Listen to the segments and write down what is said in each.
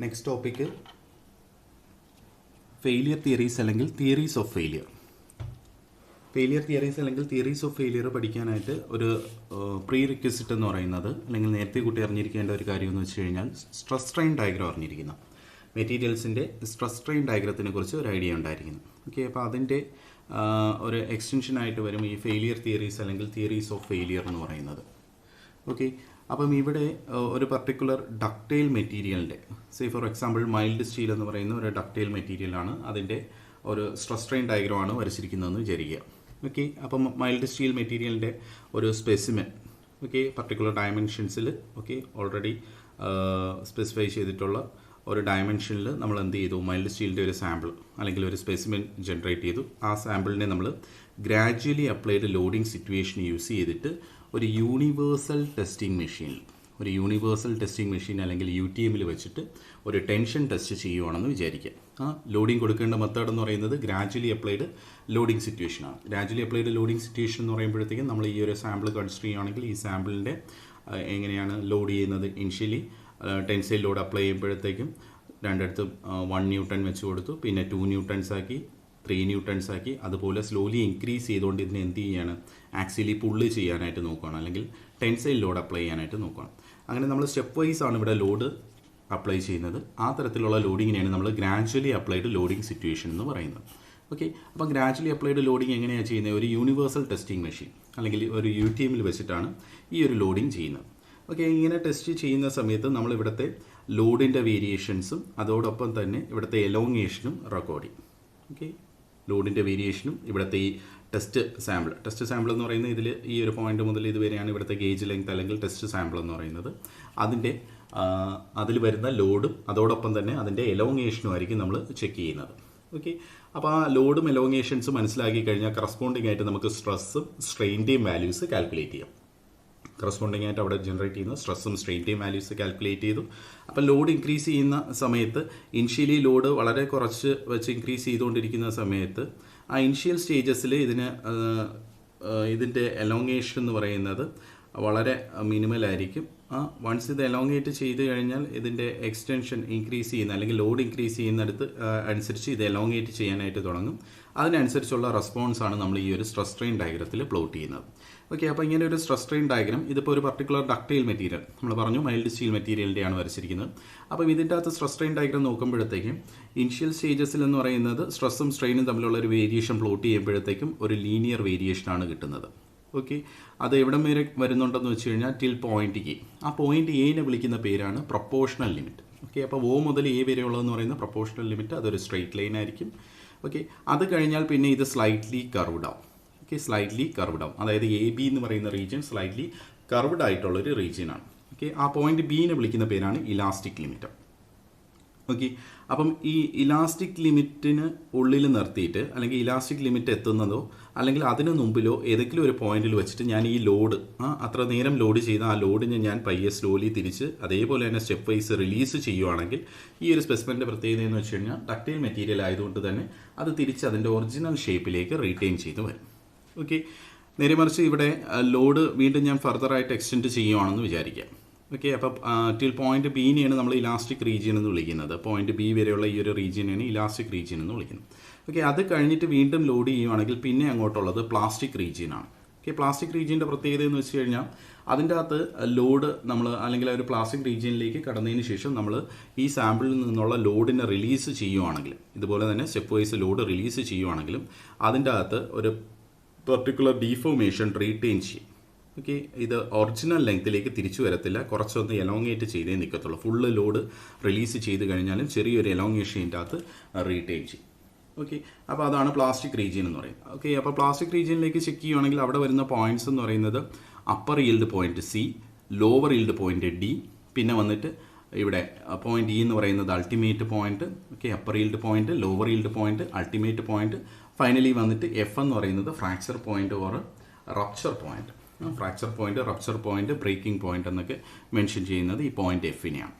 Next topic failure theories അല്ലെങ്കിൽ theories of failure. Failure theories അല്ലെങ്കിൽ theories of failure പഠിക്കാനായിട്ട് ഒരു പ്രീ റിക്വസിറ്റ് എന്ന് പറയുന്നത് അല്ലെങ്കിൽ നേരത്തെ കുട്ടി അറിഞ്ഞിരിക്കേണ്ട ഒരു കാര്യം എന്ന് വെച്ച് കഴിഞ്ഞാൽ സ്ട്രെസ് സ്ട്രെയിൻ ഡയഗ്രം അറിഞ്ഞിരിക്കുന്നു. മെറ്റീരിയൽസിൻ്റെ സ്ട്രെസ് സ്ട്രെയിൻ ഡയഗ്രത്തിനെ കുറിച്ച് ഒരു ഐഡിയ ഉണ്ടായിരിക്കുന്നു. ഓക്കെ, അപ്പോൾ അതിൻ്റെ ഒരു എക്സ്റ്റൻഷനായിട്ട് വരും ഈ ഫെയിലിയർ തിയറീസ് അല്ലെങ്കിൽ തിയറീസ് ഓഫ് ഫെയിലിയർ എന്ന് പറയുന്നത്. ഓക്കെ, അപ്പം ഇവിടെ ഒരു പർട്ടിക്കുലർ ഡക്റ്റൈൽ മെറ്റീരിയലിൻ്റെ ഫോർ എക്സാമ്പിൾ മൈൽഡ് സ്റ്റീൽ എന്ന് പറയുന്ന ഒരു ഡക്റ്റൈൽ മെറ്റീരിയലാണ്, അതിൻ്റെ ഒരു സ്ട്രെസ് സ്ട്രെയിൻ ഡയഗ്രമാണ് വരച്ചിരിക്കുന്നതെന്ന് വിചാരിക്കുക. ഓക്കെ, അപ്പം മൈൽഡ് സ്റ്റീൽ മെറ്റീരിയലിൻ്റെ ഒരു സ്പെസിമെൻ ഓക്കെ പർട്ടിക്കുലർ ഡയമെൻഷൻസിൽ ഓക്കെ ഓൾറെഡി സ്പെസിഫൈ ചെയ്തിട്ടുള്ള ഒരു ഡയമെൻഷനിൽ നമ്മൾ എന്ത് ചെയ്തു, മൈൽഡ് സ്റ്റീലിൻ്റെ ഒരു സാമ്പിൾ അല്ലെങ്കിൽ ഒരു സ്പെസിമെൻ ജനറേറ്റ് ചെയ്തു. ആ സാമ്പിളിനെ നമ്മൾ gradually applied loading situation use ചെയ്തിട്ട് ഒരു യൂണിവേഴ്സൽ ടെസ്റ്റിംഗ് മെഷീൻ അല്ലെങ്കിൽ UTM വെച്ചിട്ട് ഒരു ടെൻഷൻ ടെസ്റ്റ് ചെയ്യുവാണെന്ന് വിചാരിക്കുക. ആ ലോഡിംഗ് കൊടുക്കേണ്ട മെത്തേഡ് എന്ന് പറയുന്നത് ഗ്രാജ്വലി അപ്ലൈഡ് ലോഡിംഗ് സിറ്റുവേഷനാണ്. ഗ്രാജ്വലി അപ്ലൈഡ് ലോഡിംഗ് സിറ്റുവേഷൻ എന്ന് പറയുമ്പോഴത്തേക്കും നമ്മൾ ഈ ഒരു സാമ്പിൾ കൺസിഡർ ചെയ്യുകയാണെങ്കിൽ ഈ സാമ്പിളിൻ്റെ എങ്ങനെയാണ് ലോഡ് ചെയ്യുന്നത്, ഇനിഷ്യലി ടെൻസൈൽ ലോഡ് അപ്ലൈ ചെയ്യുമ്പോഴത്തേക്കും രണ്ടിടത്തും 1 ന്യൂട്ടൺ വെച്ച് കൊടുത്തു, പിന്നെ 2 ന്യൂട്ടൺസ് ആക്കി, 3 ന്യൂട്ടൺസ് ആക്കി, അതുപോലെ സ്ലോലി ഇൻക്രീസ് ചെയ്തുകൊണ്ട് ഇതിനെ എന്ത് ചെയ്യാണ്, ആക്ച്വലി പുള്ള് ചെയ്യാനായിട്ട് നോക്കുകയാണ് അല്ലെങ്കിൽ ടെൻസൈൽ ലോഡ് അപ്ലൈ ചെയ്യാനായിട്ട് നോക്കുകയാണ്. അങ്ങനെ നമ്മൾ സ്റ്റെപ്പ് വൈസ് ആണ് ഇവിടെ ലോഡ് അപ്ലൈ ചെയ്യുന്നത്. ആ തരത്തിലുള്ള ലോഡിങ്ങിനെയാണ് നമ്മൾ ഗ്രാജ്വലി അപ്ലൈഡ് ലോഡിംഗ് സിറ്റുവേഷൻ എന്ന് പറയുന്നത്. ഓക്കെ, അപ്പം ഗ്രാജ്വലി അപ്ലൈഡ് ലോഡിംഗ് എങ്ങനെയാണ് ചെയ്യുന്നത്, ഒരു യൂണിവേഴ്സൽ ടെസ്റ്റിംഗ് മെഷീൻ അല്ലെങ്കിൽ ഒരു UTM വെച്ചിട്ടാണ് ഈ ഒരു ലോഡിംഗ് ചെയ്യുന്നത്. ഓക്കെ, ഇങ്ങനെ ടെസ്റ്റ് ചെയ്യുന്ന സമയത്ത് നമ്മൾ ഇവിടുത്തെ ലോഡിൻ്റെ വേരിയേഷൻസും അതോടൊപ്പം തന്നെ ഇവിടുത്തെ എലോങ്ങേഷനും റെക്കോർഡ് ചെയ്യും. ഓക്കെ, ലോഡിൻ്റെ വേരിയേഷനും ഇവിടുത്തെ ഈ ടെസ്റ്റ് സാമ്പിൾ എന്ന് പറയുന്നത് ഇതിൽ ഈ ഒരു പോയിന്റ് മുതൽ ഇതുവരെയാണ് ഇവിടുത്തെ ഗേജ് ലെങ്ത് അല്ലെങ്കിൽ ടെസ്റ്റ് സാമ്പിൾ എന്ന് പറയുന്നത്. അതിൽ വരുന്ന ലോഡും അതോടൊപ്പം തന്നെ അതിൻ്റെ എലോങ്ങേഷനും ആയിരിക്കും നമ്മൾ ചെക്ക് ചെയ്യുന്നത്. ഓക്കെ, അപ്പോൾ ആ ലോഡും എലോങ്ങേഷൻസും മനസ്സിലാക്കി കഴിഞ്ഞാൽ കറസ്പോണ്ടിങ് ആയിട്ട് നമുക്ക് സ്ട്രെസ്സും സ്ട്രെയിൻ്റെയും വാല്യൂസ് കാൽക്കുലേറ്റ് ചെയ്യാം. കറസ്പോണ്ടിങ് ആയിട്ട് അവിടെ ജനറേറ്റ് ചെയ്യുന്ന സ്ട്രെസ്സും സ്ട്രെയിൻ്റെയും വാല്യൂസ് കാൽക്കുലേറ്റ് ചെയ്തു. അപ്പോൾ ലോഡ് ഇൻക്രീസ് ചെയ്യുന്ന സമയത്ത് ഇനിഷ്യലി ലോഡ് വളരെ കുറച്ച് വെച്ച് ഇൻക്രീസ് ചെയ്തുകൊണ്ടിരിക്കുന്ന സമയത്ത് ആ ഇനിഷ്യൽ സ്റ്റേജസിൽ ഇതിൻ്റെ എലോങ്ങേഷൻ എന്ന് പറയുന്നത് വളരെ മിനിമലായിരിക്കും. വൺസ് ഇത് എലോങ്ങേറ്റ് ചെയ്ത് കഴിഞ്ഞാൽ ഇതിൻ്റെ എക്സ്റ്റൻഷൻ ഇൻക്രീസ് ചെയ്യുന്ന അല്ലെങ്കിൽ ലോഡ് ഇൻക്രീസ് ചെയ്യുന്നിടത്ത് അനുസരിച്ച് ഇത് എലോങ്ങേറ്റ് ചെയ്യാനായിട്ട് തുടങ്ങും. അതിനനുസരിച്ചുള്ള റെസ്പോൺസാണ് നമ്മൾ ഈ ഒരു സ്ട്രെസ് സ്ട്രെയിൻ ഡയഗ്രത്തിൽ പ്ലോട്ട് ചെയ്യുന്നത്. ഓക്കെ, അപ്പോൾ ഇങ്ങനെ ഒരു സ്ട്രെസ് സ്ട്രെയിൻ ഡയഗ്രം ഇതിപ്പോൾ ഒരു പർട്ടിക്കുലർ ഡക്റ്റൈൽ മെറ്റീരിയൽ നമ്മൾ പറഞ്ഞു മൈൽഡ് സ്റ്റീൽ മെറ്റീരിയലിൻ്റെയാണ് വരച്ചിരിക്കുന്നത്. അപ്പോൾ ഇതിൻ്റെ അകത്ത് സ്ട്രെസ് സ്ട്രെയിൻ ഡയഗ്രം നോക്കുമ്പോഴത്തേക്കും ഇനിഷ്യൽ സ്റ്റേജസിൽ എന്ന് പറയുന്നത് സ്ട്രെസ്സും സ്ട്രെയിനും തമ്മിലുള്ള ഒരു വേരിയേഷൻ പ്ലോട്ട് ചെയ്യുമ്പോഴത്തേക്കും ഒരു ലീനിയർ വേരിയേഷനാണ് കിട്ടുന്നത്. ഓക്കെ, അത് എവിടം വരെ വരുന്നുണ്ടെന്ന് വെച്ച് കഴിഞ്ഞാൽ ടിൽ പോയിന്റ് എ. ആ പോയിന്റ് എനെ വിളിക്കുന്ന പേരാണ് പ്രൊപ്പോർഷണൽ ലിമിറ്റ്. ഓക്കെ, അപ്പോൾ O മുതൽ A വരെയുള്ളതെന്ന് പറയുന്ന പ്രൊപ്പോർഷണൽ ലിമിറ്റ് അതൊരു സ്ട്രെയിറ്റ് ലൈൻ ആയിരിക്കും. ഓക്കെ, അത് കഴിഞ്ഞാൽ പിന്നെ ഇത് സ്ലൈറ്റ്ലി കർവ്ഡ് ആവും. ഓക്കെ, സ്ലൈറ്റ്ലി കർവ്ഡ് ആവും, അതായത് AB എന്ന് പറയുന്ന റീജിയൻ സ്ലൈറ്റ്ലി കർവ്ഡ് ആയിട്ടുള്ളൊരു റീജിയനാണ്. ഓക്കെ, ആ പോയിന്റ് Bനെ വിളിക്കുന്ന പേരാണ് ഇലാസ്റ്റിക് ലിമിറ്റ്. ഓക്കെ, അപ്പം ഈ ഇലാസ്റ്റിക് ലിമിറ്റിന് ഉള്ളിൽ നിർത്തിയിട്ട് അല്ലെങ്കിൽ ഇലാസ്റ്റിക് ലിമിറ്റ് എത്തുന്നതോ അല്ലെങ്കിൽ അതിന് മുമ്പിലോ ഏതെങ്കിലും ഒരു പോയിന്റിൽ വെച്ചിട്ട് ഞാൻ ഈ ലോഡ് അത്ര നേരം ലോഡ് ചെയ്ത ആ ലോഡിനെ ഞാൻ പയ്യെ സ്ലോലി തിരിച്ച് അതേപോലെ തന്നെ സ്റ്റെപ്പ് വൈസ് റിലീസ് ചെയ്യുവാണെങ്കിൽ ഈ ഒരു സ്പെസിമെൻ്റെ പ്രത്യേകത എന്ന് വെച്ച് കഴിഞ്ഞാൽ ഡക്റ്റൈൽ മെറ്റീരിയൽ ആയതുകൊണ്ട് തന്നെ അത് തിരിച്ച് അതിൻ്റെ ഒറിജിനൽ ഷേപ്പിലേക്ക് റീറ്റെയിൻ ചെയ്ത് വരും. ഓക്കെ, നേരെ മറിച്ച് ഇവിടെ ലോഡ് വീണ്ടും ഞാൻ ഫർദറായിട്ട് എക്സ്റ്റെൻഡ് ചെയ്യുവാണെന്ന് വിചാരിക്കാം. ഓക്കെ, അപ്പം ടിൽ പോയിന്റ് ബിനെയാണ് നമ്മൾ ഇലാസ്റ്റിക് റീജിയൻ എന്ന് വിളിക്കുന്നത്. പോയിന്റ് B വരെയുള്ള ഈ ഒരു റീജിയനാണ് ഇലാസ്റ്റിക് റീജിയൻ എന്ന് വിളിക്കുന്നത്. ഓക്കെ, അത് കഴിഞ്ഞിട്ട് വീണ്ടും ലോഡ് ചെയ്യുവാണെങ്കിൽ പിന്നെ അങ്ങോട്ടുള്ളത് പ്ലാസ്റ്റിക് റീജിയനാണ്. ഓക്കെ, പ്ലാസ്റ്റിക് റീജിയൻ്റെ പ്രത്യേകത എന്ന് വെച്ച് കഴിഞ്ഞാൽ അതിൻ്റെ അകത്ത് ലോഡ് നമ്മൾ അല്ലെങ്കിൽ ഒരു പ്ലാസ്റ്റിക് റീജിയനിലേക്ക് കടന്നതിന് ശേഷം നമ്മൾ ഈ സാമ്പിളിൽ നിന്നുള്ള ലോഡിനെ റിലീസ് ചെയ്യുവാണെങ്കിൽ ഇതുപോലെ തന്നെ സ്റ്റെപ്പ് വൈസ് ലോഡ് റിലീസ് ചെയ്യുവാണെങ്കിലും അതിൻ്റെ അകത്ത് ഒരു പെർട്ടിക്കുലർ ഡീഫോർമേഷൻ റീറ്റെയിൻ ചെയ്യും. ഓക്കെ, ഇത് ഒറിജിനൽ ലെങ്ത്തിലേക്ക് തിരിച്ചു വരത്തില്ല, കുറച്ചൊന്ന് എലോങ്ങേറ്റ് ചെയ്തേ നിൽക്കത്തുള്ളൂ. ഫുള്ള് ലോഡ് റിലീസ് ചെയ്ത് കഴിഞ്ഞാലും ചെറിയൊരു എലോങ്ങേഷൻ ഇതിൻ്റെ അകത്ത് റീറ്റെയിൻ ചെയ്യും. ഓക്കെ, അപ്പോൾ അതാണ് പ്ലാസ്റ്റിക് റീജിയൻ എന്ന് പറയുന്നത്. ഓക്കെ, അപ്പോൾ പ്ലാസ്റ്റിക് റീജിയനിലേക്ക് ചെക്ക് ചെയ്യുകയാണെങ്കിൽ അവിടെ വരുന്ന പോയിന്റ്സ് എന്ന് പറയുന്നത് upper yield point C, lower yield point D, പിന്നെ വന്നിട്ട് ഇവിടെ പോയിന്റ് E എന്ന് പറയുന്നത് ultimate point. Okay, upper yield point, lower yield point, ultimate point, finally വന്നിട്ട് F എന്ന് പറയുന്നത് fracture point or rupture point. Rupture point, breaking point എന്നൊക്കെ mention ചെയ്യുന്നത് ഈ പോയിന്റ് Fനെയാണ്.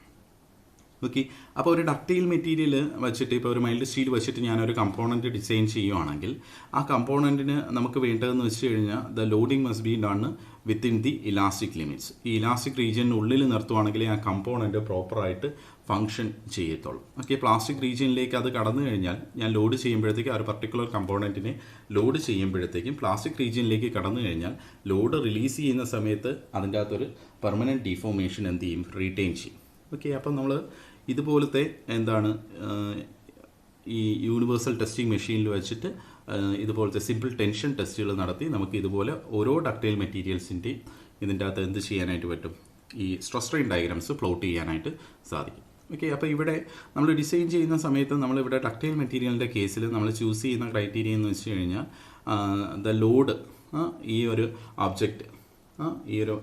ഓക്കെ, അപ്പോൾ ഒരു ഡക്റ്റൈൽ മെറ്റീരിയൽ വെച്ചിട്ട് ഇപ്പോൾ ഒരു മൈൽഡ് സ്റ്റീൽ വെച്ചിട്ട് ഞാനൊരു കമ്പോണൻറ്റ് ഡിസൈൻ ചെയ്യുവാണെങ്കിൽ ആ കമ്പോണൻറ്റിന് നമുക്ക് വേണ്ടതെന്ന് വെച്ച് കഴിഞ്ഞാൽ the loading must be done within the elastic limits. ഈ ഇലാസ്റ്റിക് റീജിയനുള്ളിൽ നിർത്തുവാണെങ്കിൽ ആ കമ്പോണൻറ്റ് പ്രോപ്പറായിട്ട് ഫങ്ഷൻ ചെയ്യത്തുള്ളൂ. ഓക്കെ, പ്ലാസ്റ്റിക് റീജിയനിലേക്ക് അത് കടന്നു കഴിഞ്ഞാൽ ഞാൻ ലോഡ് ചെയ്യുമ്പോഴത്തേക്കും ആ ഒരു പർട്ടിക്കുലർ കമ്പോണൻറ്റിനെ ലോഡ് ചെയ്യുമ്പോഴത്തേക്കും പ്ലാസ്റ്റിക് റീജിയനിലേക്ക് കടന്നു കഴിഞ്ഞാൽ ലോഡ് റിലീസ് ചെയ്യുന്ന സമയത്ത് അതിൻ്റെ അകത്തൊരു പെർമനൻറ്റ് ഡീഫോമേഷൻ എന്ത് ചെയ്യും, റീറ്റെയിൻ ചെയ്യും. ഓക്കെ, അപ്പം നമ്മൾ ഇതുപോലത്തെ എന്താണ് ഈ യൂണിവേഴ്സൽ ടെസ്റ്റിംഗ് മെഷീനിൽ വെച്ചിട്ട് ഇതുപോലത്തെ സിമ്പിൾ ടെൻഷൻ ടെസ്റ്റുകൾ നടത്തി നമുക്ക് ഇതുപോലെ ഓരോ ഡക്റ്റൈൽ മെറ്റീരിയൽസിൻ്റെയും ഇതിൻ്റെ അകത്ത് എന്ത് ചെയ്യാനായിട്ട് പറ്റും, ഈ സ്ട്രെസ് സ്ട്രെയിൻ ഡയഗ്രാംസ് പ്ലോട്ട് ചെയ്യാനായിട്ട് സാധിക്കും. ഓക്കെ, അപ്പോൾ ഇവിടെ നമ്മൾ ഡിസൈൻ ചെയ്യുന്ന സമയത്ത് നമ്മളിവിടെ ഡക്റ്റൈൽ മെറ്റീരിയലിൻ്റെ കേസിൽ നമ്മൾ ചൂസ് ചെയ്യുന്ന ക്രൈറ്റീരിയ എന്ന് വെച്ച് കഴിഞ്ഞാൽ ദ ലോഡ്, ഈ ഒരു ഒബ്ജക്റ്റ്,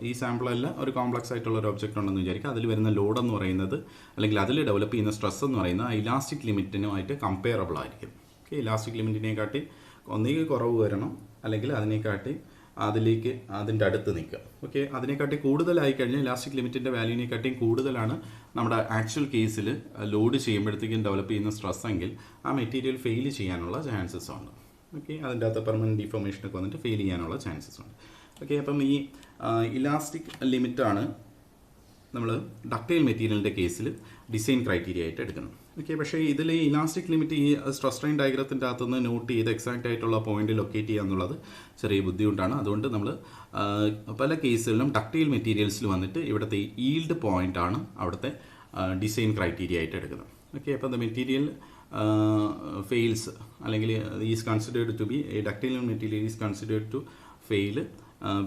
ഈ സാമ്പിളല്ല ഒരു കോംപ്ലക്സ് ആയിട്ടുള്ള ഒരു ഒബ്ജക്റ്റ് ഉണ്ടെന്ന് വിചാരിക്കുക. അതിൽ വരുന്ന ലോഡ് എന്ന് പറയുന്നത് അല്ലെങ്കിൽ അതിൽ ഡെവലപ്പ് ചെയ്യുന്ന സ്ട്രെസ് എന്ന് പറയുന്നത് ഇലാസ്റ്റിക് ലിമിറ്റിനുമായിട്ട് കമ്പയറബിൾ ആയിരിക്കും. ഓക്കെ, ഇലാസ്റ്റിക് ലിമിറ്റിനെക്കാട്ടി ഒന്നുകിൽ കുറവ് വരണം അല്ലെങ്കിൽ അതിനെക്കാട്ടി അതിൻ്റെ അടുത്ത് നിൽക്കുക. ഓക്കെ, അതിനെക്കാട്ടി കൂടുതലായി കഴിഞ്ഞാൽ ഇലാസ്റ്റിക് ലിമിറ്റിൻ്റെ വാല്യൂവിനെക്കാട്ടിയും കൂടുതലാണ് നമ്മുടെ ആക്ച്വൽ കേസിൽ ലോഡ് ചെയ്യുമ്പോഴത്തേക്കും ഡെവലപ്പ് ചെയ്യുന്ന സ്ട്രെസ് എങ്കിൽ ആ മെറ്റീരിയൽ ഫെയിൽ ചെയ്യാനുള്ള ചാൻസസ് ഉണ്ട്. ഓക്കെ, അതിൻ്റെ അകത്ത് പെർമനൻറ്റ് ഡിഫോമേഷനൊക്കെ വന്നിട്ട് ഫെയിൽ ചെയ്യാനുള്ള ചാൻസസ് ഉണ്ട്. ഓക്കെ, അപ്പം ഈ ഇലാസ്റ്റിക് ലിമിറ്റാണ് നമ്മൾ ഡക്റ്റൈൽ മെറ്റീരിയലിൻ്റെ കേസിൽ ഡിസൈൻ ക്രൈറ്റീരിയ ആയിട്ട് എടുക്കുന്നത്. ഓക്കെ, പക്ഷേ ഇതിൽ ഈ ഇലാസ്റ്റിക് ലിമിറ്റ് ഈ സ്ട്രെസ് സ്ട്രെയിൻ ഡയഗ്രത്തിൻ്റെ അകത്തുനിന്ന് നോട്ട് ചെയ്ത് എക്സാക്റ്റ് ആയിട്ടുള്ള പോയിന്റ് ലൊക്കേറ്റ് ചെയ്യുക എന്നുള്ളത് ചെറിയ ബുദ്ധിമുട്ടാണ്. അതുകൊണ്ട് നമ്മൾ പല കേസുകളിലും ഡക്റ്റൈൽ മെറ്റീരിയൽസിൽ വന്നിട്ട് ഇവിടുത്തെ ഈൽഡ് പോയിന്റ് ആണ് അവിടുത്തെ ഡിസൈൻ ക്രൈറ്റീരിയ ആയിട്ട് എടുക്കുന്നത്. ഓക്കെ, അപ്പോൾ ദ മെറ്റീരിയൽ ഫെയിൽസ് അല്ലെങ്കിൽ is considered to be a ductile material is considered to fail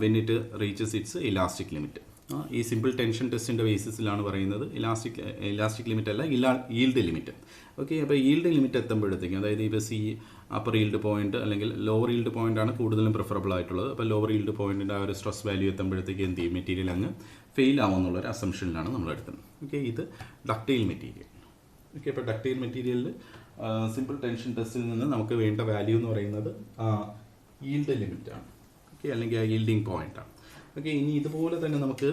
when it reaches its elastic limit. ഈ സിമ്പിൾ ടെൻഷൻ ടെസ്റ്റിൻ്റെ ബേസിസിലാണ് പറയുന്നത്. ഇലാസ്റ്റിക് ലിമിറ്റ് അല്ല, ഈൽഡ് ലിമിറ്റ്. ഓക്കെ, അപ്പോൾ ഈൽഡ് ലിമിറ്റ് എത്തുമ്പോഴത്തേക്കും, അതായത് ഇപ്പോൾ അപ്പർ ഈൽഡ് പോയിന്റ് അല്ലെങ്കിൽ ലോവർ ഈൽഡ് പോയിന്റ് ആണ് കൂടുതലും പ്രിഫറബിൾ ആയിട്ടുള്ളത്. അപ്പോൾ ലോവർ ഈൽഡ് പോയിന്റിൻ്റെ ആ ഒരു സ്ട്രെസ് വാല്യൂ എത്തുമ്പോഴത്തേക്ക് എന്ത് ചെയ്യും, മെറ്റീരിയൽ അങ്ങ് ഫെയിൽ ആവുമെന്നുള്ളൊരു അസംഷനിലാണ് നമ്മൾ എടുക്കുന്നത്. ഓക്കെ, ഇത് ഡക്റ്റൈൽ മെറ്റീരിയൽ. ഓക്കെ, അപ്പോൾ ഡക്റ്റൈൽ മെറ്റീരിയലിൽ സിമ്പിൾ ടെൻഷൻ ടെസ്റ്റിൽ നിന്ന് നമുക്ക് വേണ്ട വാല്യൂ എന്ന് പറയുന്നത് ഈൽഡ് ലിമിറ്റാണ്. ഓക്കെ, അല്ലെങ്കിൽ ആ ഈൽഡിങ് പോയിന്റാണ്. ഓക്കെ, ഇനി ഇതുപോലെ തന്നെ നമുക്ക്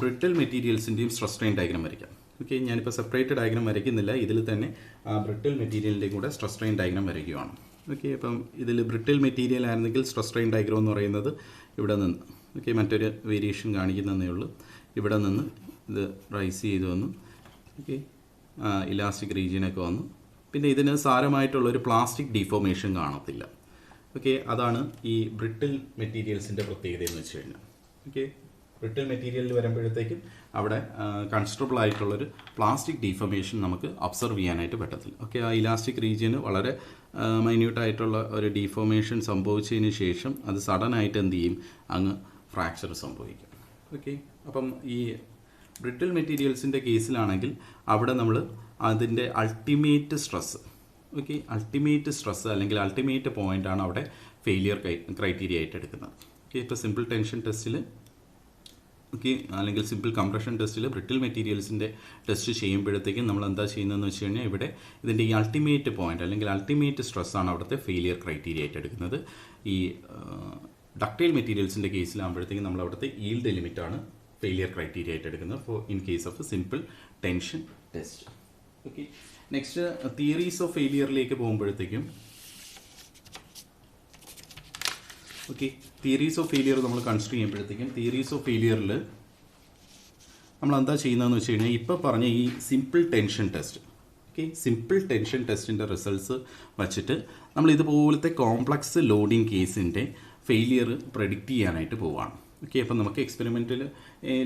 ബ്രിട്ടിൽ മെറ്റീരിയൽസിൻ്റെയും സ്ട്രെസ് സ്ട്രെയിൻ ഡയഗ്രാം വരയ്ക്കാം. ഓക്കെ, ഞാനിപ്പോൾ സെപ്പറേറ്റ് ഡയഗ്രാം വരയ്ക്കുന്നില്ല, ഇതിൽ തന്നെ ബ്രിട്ടിൽ മെറ്റീരിയലിൻ്റെയും കൂടെ സ്ട്രെസ് സ്ട്രെയിൻ ഡയഗ്രാം വരയ്ക്കുകയാണ്. ഓക്കെ, അപ്പം ഇതിൽ ബ്രിട്ടിൽ മെറ്റീരിയൽ ആയിരുന്നെങ്കിൽ സ്ട്രെസ് സ്ട്രെയിൻ ഡയഗ്രാം എന്ന് പറയുന്നത് ഇവിടെ നിന്ന്, ഓക്കെ, മറ്റൊരു വേരിയേഷൻ കാണിക്കുന്നതേ ഉള്ളൂ, ഇവിടെ നിന്ന് ഇത് റൈസ് ചെയ്ത് വന്നു. ഓക്കെ, ഇലാസ്റ്റിക് റീജിയനൊക്കെ വന്നു. പിന്നെ ഇതിന് സാരമായിട്ടുള്ളൊരു പ്ലാസ്റ്റിക് ഡീഫോമേഷൻ കാണത്തില്ല. ഓക്കെ, അതാണ് ഈ ബ്രിട്ടിൽ മെറ്റീരിയൽസിൻ്റെ പ്രത്യേകത എന്ന് വെച്ച് കഴിഞ്ഞാൽ. ഓക്കെ, ബ്രിട്ടിൽ മെറ്റീരിയലിൽ വരുമ്പോഴത്തേക്കും അവിടെ കൺസിഡറബിൾ ആയിട്ടുള്ളൊരു പ്ലാസ്റ്റിക് ഡീഫോമേഷൻ നമുക്ക് ഒബ്സർവ് ചെയ്യാനായിട്ട് പറ്റത്തില്ല. ഓക്കെ, ആ ഇലാസ്റ്റിക് റീജിയന് വളരെ മൈന്യൂട്ടായിട്ടുള്ള ഒരു ഡീഫോമേഷൻ സംഭവിച്ചതിന് ശേഷം അത് സഡനായിട്ട് എന്ത് ചെയ്യും, അങ്ങ് ഫ്രാക്ചർ സംഭവിക്കും. ഓക്കെ, അപ്പം ഈ ബ്രിട്ടിൽ മെറ്റീരിയൽസിൻ്റെ കേസിലാണെങ്കിൽ അവിടെ നമ്മൾ അതിൻ്റെ ultimate stress, okay, ultimate stress അല്ലെങ്കിൽ അൾട്ടിമേറ്റ് പോയിൻ്റാണ് അവിടെ ഫെയിലിയർ ക്രൈറ്റീരിയ ആയിട്ട് എടുക്കുന്നത്. ഓക്കെ, ഇപ്പോൾ സിമ്പിൾ ടെൻഷൻ ടെസ്റ്റിൽ, ഓക്കെ, അല്ലെങ്കിൽ സിമ്പിൾ കംപ്രഷൻ ടെസ്റ്റിൽ ബ്രിട്ടിൽ മെറ്റീരിയൽസിൻ്റെ ടെസ്റ്റ് ചെയ്യുമ്പോഴത്തേക്കും നമ്മൾ എന്താ ചെയ്യുന്നതെന്ന് വെച്ച് കഴിഞ്ഞാൽ ഇവിടെ ഇതിൻ്റെ ഈ അൾട്ടിമേറ്റ് പോയിന്റ് അല്ലെങ്കിൽ അൾട്ടിമേറ്റ് സ്ട്രെസ്സാണ് അവിടുത്തെ ഫെയിലിയർ ക്രൈറ്റീരിയ ആയിട്ട് എടുക്കുന്നത്. ഈ ഡക്റ്റൈൽ മെറ്റീരിയൽസിൻ്റെ കേസിലാകുമ്പോഴത്തേക്കും നമ്മൾ അവിടുത്തെ ഈൽഡ് ലിമിറ്റാണ് ഫെയിലിയർ ക്രൈറ്റീരിയ ആയിട്ട് എടുക്കുന്നത് for in case of simple tension test. Okay, next theories of ഫെയിലിയറിലേക്ക് പോകുമ്പോഴത്തേക്കും, ഓക്കെ, തിയറീസ് ഓഫ് ഫെയിലിയർ നമ്മൾ കൺസിഡർ ചെയ്യുമ്പോഴത്തേക്കും തിയറീസ് ഓഫ് ഫെയിലിയറിൽ നമ്മൾ എന്താ ചെയ്യുന്നതെന്ന് വെച്ച് കഴിഞ്ഞാൽ ഇപ്പോൾ പറഞ്ഞ ഈ simple tension test, okay, simple tension ടെസ്റ്റിൻ്റെ റിസൾട്ട്സ് വച്ചിട്ട് നമ്മൾ ഇതുപോലത്തെ കോംപ്ലക്സ് ലോഡിങ് കേസിൻ്റെ ഫെയിലിയർ പ്രെഡിക്റ്റ് ചെയ്യാനായിട്ട് പോവുകയാണ്. ഓക്കെ, അപ്പം നമുക്ക് എക്സ്പെരിമെൻറ്റിൽ